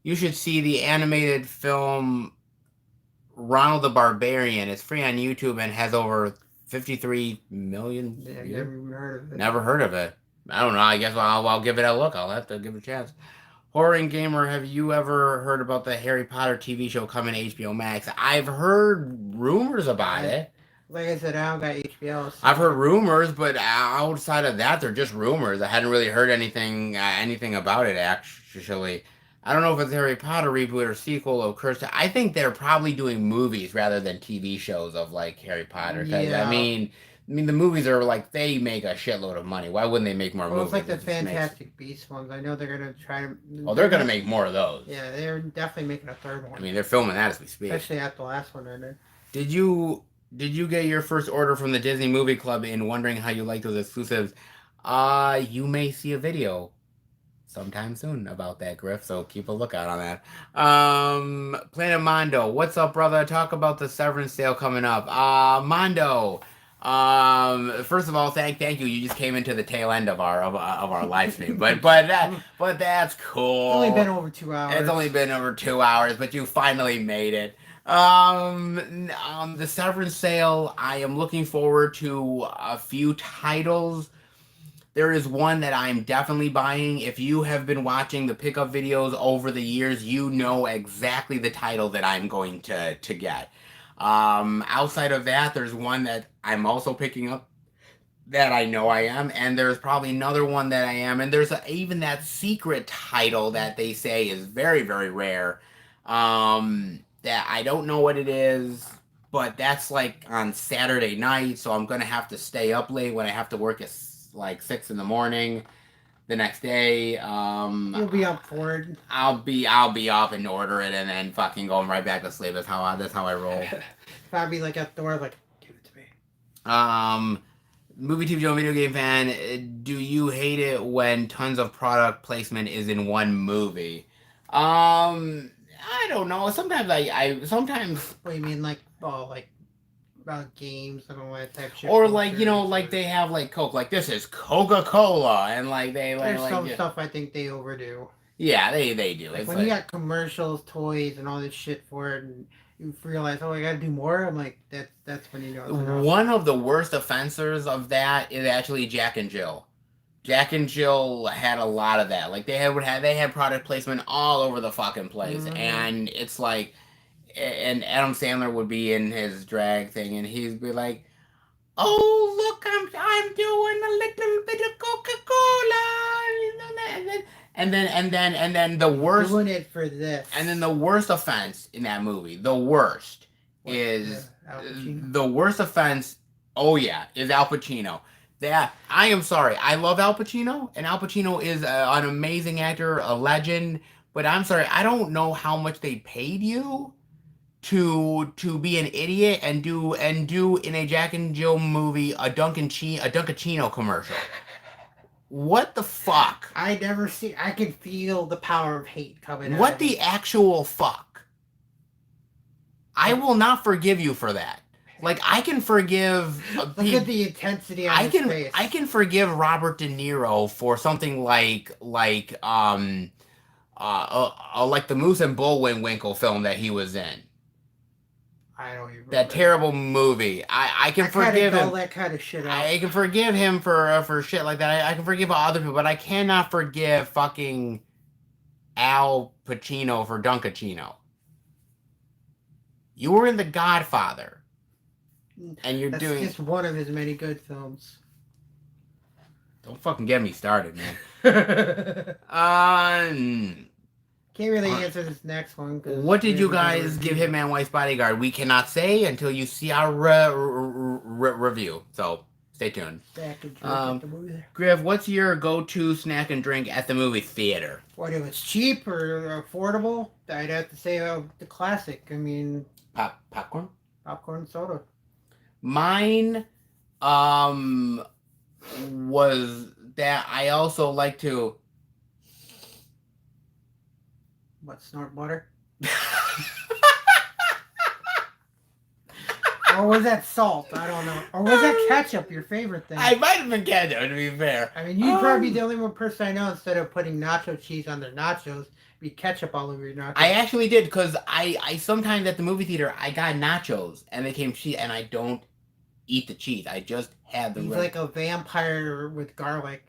the animated film Ronald the Barbarian. It's free on YouTube and has over 53 million. Yeah, never even heard of it. Never heard of it. I don't know. I guess I'll give it a look. I'll have to give it a chance. Horror and Gamer, have you ever heard about the Harry Potter TV show coming to HBO Max? I've heard rumors about it. Like I said, I don't got HBO. So. I've heard rumors, but outside of that, they're just rumors. I hadn't really heard anything about it, actually. I don't know if it's a Harry Potter reboot or sequel or Cursed. I think they're probably doing movies rather than TV shows of like Harry Potter. Yeah. I mean, the movies are like, they make a shitload of money. Why wouldn't they make more movies? It's like the Fantastic Beasts ones. I know they're going to try to... Oh, they're going to make more of those. Yeah, they're definitely making a third one. I mean, they're filming that as we speak. Especially after the last one ended. Did you get your first order from the Disney Movie Club and wondering how you like those exclusives? You may see a video sometime soon about that, Griff. So keep a lookout on that. Planet Mondo, what's up, brother? Talk about the Severance sale coming up. Mondo. First of all, thank you. You just came into the tail end of our live stream, but that's cool. It's only been over 2 hours. It's only been over 2 hours, but you finally made it. The Severance sale. I am looking forward to a few titles. There is one that I'm definitely buying. If you have been watching the pickup videos over the years, you know exactly the title that I'm going to get. Outside of that, there's one that I'm also picking up that I know I am, and there's probably another one that I am, and there's even that secret title that they say is very, very rare, that I don't know what it is, but that's like on Saturday night, so I'm gonna have to stay up late when I have to work at like 6 in the morning the next day. You'll be up for it. I'll be up and order it and then fucking going right back to sleep. That's how I roll. Probably like at the door, like, give it to me. Movie, TV show, video game fan, do you hate it when tons of product placement is in one movie? I don't know. Sometimes sometimes. What do you mean, like about games and all that type of shit? Or like, like they have like Coke, like this is Coca-Cola, and like they there's like some stuff I think they overdo. Yeah, they do. Like when you got commercials, toys, and all this shit for it, and you realize, oh, I gotta do more. I'm like, that's when you know. One of the worst offenders of that is actually Jack and Jill. Jack and Jill had a lot of that. Like they had product placement all over the fucking place, and it's like, and Adam Sandler would be in his drag thing, and he'd be like, "Oh look, I'm doing a little bit of Coca-Cola," and then the worst doing it for this, and then the worst offense in that movie, the worst is the worst offense. Oh yeah, is Al Pacino. That I am sorry, I love Al Pacino, and Al Pacino is an amazing actor, a legend. But I'm sorry, I don't know how much they paid you to be an idiot and do in a Jack and Jill movie a Dunkachino commercial. What the fuck? I never see. I can feel the power of hate coming out. What the actual fuck? I will not forgive you for that. Like I can forgive. Look at the intensity on his face. I can forgive Robert De Niro for something like the Moose and Bullwinkle film that he was in. I don't even that terrible movie. I can forgive him. All that kind of shit out. I can forgive him for shit like that. I can forgive other people, but I cannot forgive fucking Al Pacino for Dunkachino. You were in The Godfather. And you're That's just one of his many good films. Don't fucking get me started, man. Can't really answer this next one. What did you guys give Hitman White's Bodyguard? We cannot say until you see our review. So stay tuned. Griff, what's your go-to snack and drink at the movie theater? What, if it's cheap or affordable? I'd have to say the classic. I mean, popcorn? Popcorn soda. Mine was that I also like to... What, snort butter? Or was that salt? I don't know. Or was that ketchup your favorite thing? I might have been ketchup, to be fair. I mean, you'd probably be the only one person I know, instead of putting nacho cheese on their nachos, be ketchup all over your nachos. I actually did, because I sometimes at the movie theater, I got nachos, and they came cheese, and I don't eat the cheese. I just have the... He's like a vampire with garlic.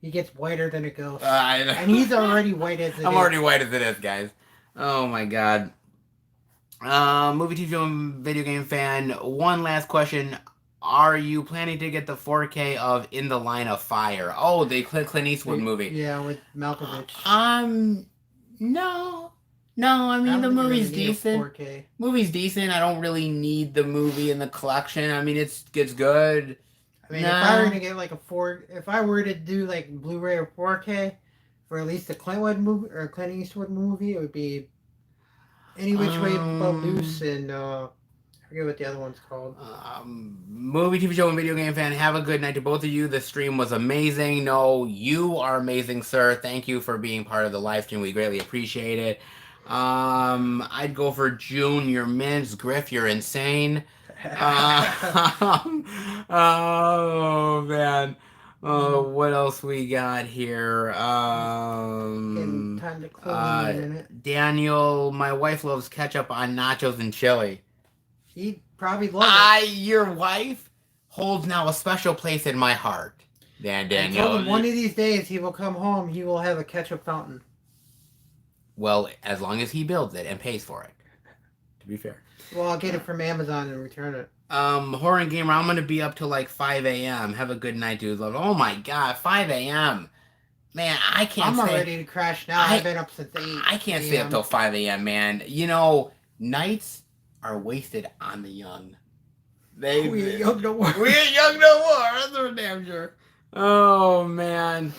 He gets whiter than a ghost. I know. And he's already white as it is. I'm already white as it is, guys. Oh, my God. Movie, TV, film, video game fan. One last question. Are you planning to get the 4K of In the Line of Fire? Oh, the Clint Eastwood movie. Yeah, with Malkovich. No. No, I mean, the movie's decent. 4K. Movie's decent. I don't really need the movie in the collection. I mean, it's good. I mean, if I were to get like if I were to do like Blu-ray or 4K for at least a Clint Eastwood movie, it would be Any Which Way But Loose and forget what the other one's called. Movie, TV show, and video game fan, have a good night to both of you. The stream was amazing. No, you are amazing, sir. Thank you for being part of the live stream. We greatly appreciate it. I'd go for June. You're Mints. Griff, you're insane. Oh, man. What else we got here? Time to close in a minute. Daniel, my wife loves ketchup on nachos and chili. He probably loves it. Your wife holds now a special place in my heart. Daniel. I told him one of these days he will come home, he will have a ketchup fountain. Well, as long as he builds it and pays for it. To be fair. Well, I'll get it from Amazon and return it. Horror Gamer, I'm going to be up till like 5 a.m. Have a good night, dude. Oh my god, 5 a.m. Man, I can't I'm ready to crash now. I've been up since 8 I can't stay up till 5 a.m., man. You know, nights are wasted we ain't young no more. We ain't young no more. That's for damn sure. Oh, man.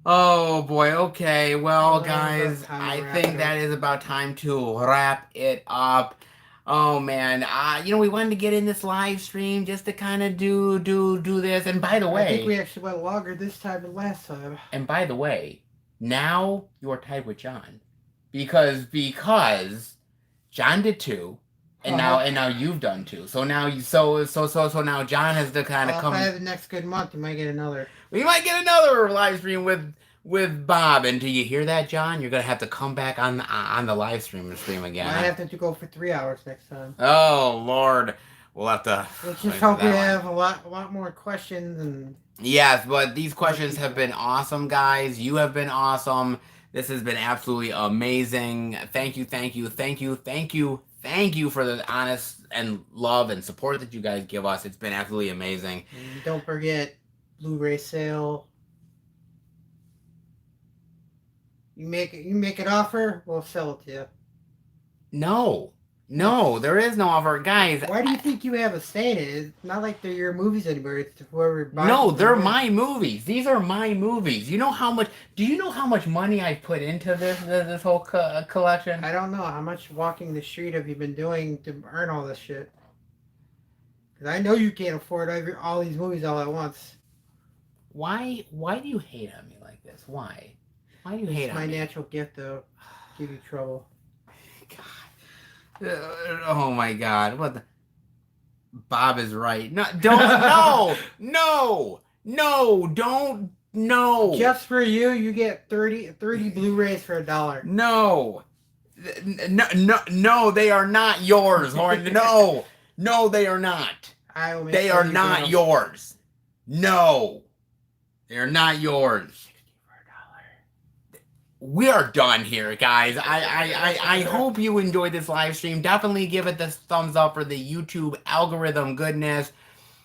Oh, boy. Okay. Well, guys, I think that is about time to wrap it up. Oh, man. We wanted to get in this live stream just to kind of do this. And by the way... I think we actually went longer this time than last time. And by the way, now you're tied with John. Because John did 2. And now you've done 2. So now now John has to kind of come. If I have the next good month, you might get another. We might get another live stream with Bob. And do you hear that, John? You're gonna have to come back on the live stream again. I have to go for 3 hours next time. Oh Lord, we'll have to. Let's just hope we have a lot more questions and. Yes, but these questions have been awesome, guys. You have been awesome. This has been absolutely amazing. Thank you for the honest and love and support that you guys give us. It's been absolutely amazing. And don't forget, Blu-ray sale. You make an offer, we'll sell it to you. No, there is no offer, guys. Why do you think you have a say in it? It's not like they're your movies anymore. It's whoever buys. No, they're my movies. These are my movies. Do you know how much money I put into this whole collection? I don't know. How much walking the street have you been doing to earn all this shit? Because I know you can't afford all these movies all at once. Why do you hate on me like this? Why do you hate on me? It's my natural gift, though. Give you trouble. God. Oh my God! What the? Bob is right. No, don't. No. Just for you, you get 30 Blu-rays for $1. No, they are not yours, Horn. No, they are not. They are not yours. No, they are not yours. We are done here, guys. I hope you enjoyed this live stream. Definitely give it this thumbs up for the YouTube algorithm goodness.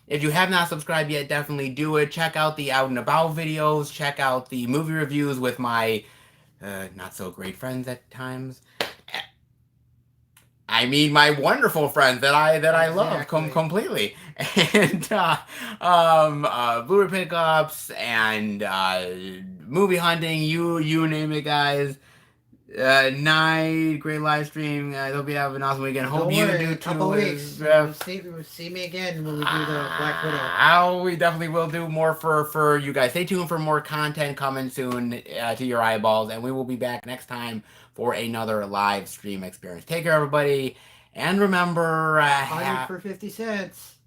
If you have not subscribed yet, definitely do it. Check out the Out and About videos. Check out the movie reviews with my not so great friends at times. I mean, my wonderful friends that I love completely, and Blu-ray pickups and movie hunting. You name it, guys. Night, great live stream. I hope you have an awesome weekend. Hope you do too. Couple weeks. See me again when we do the Black Widow. We definitely will do more for you guys. Stay tuned for more content coming soon to your eyeballs, and we will be back next time for another live stream experience. Take care, everybody, and remember, 100 for 50 cents.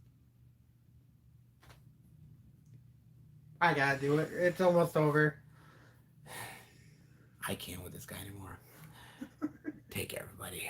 I gotta do it. It's almost over. I can't with this guy anymore. Take care, everybody.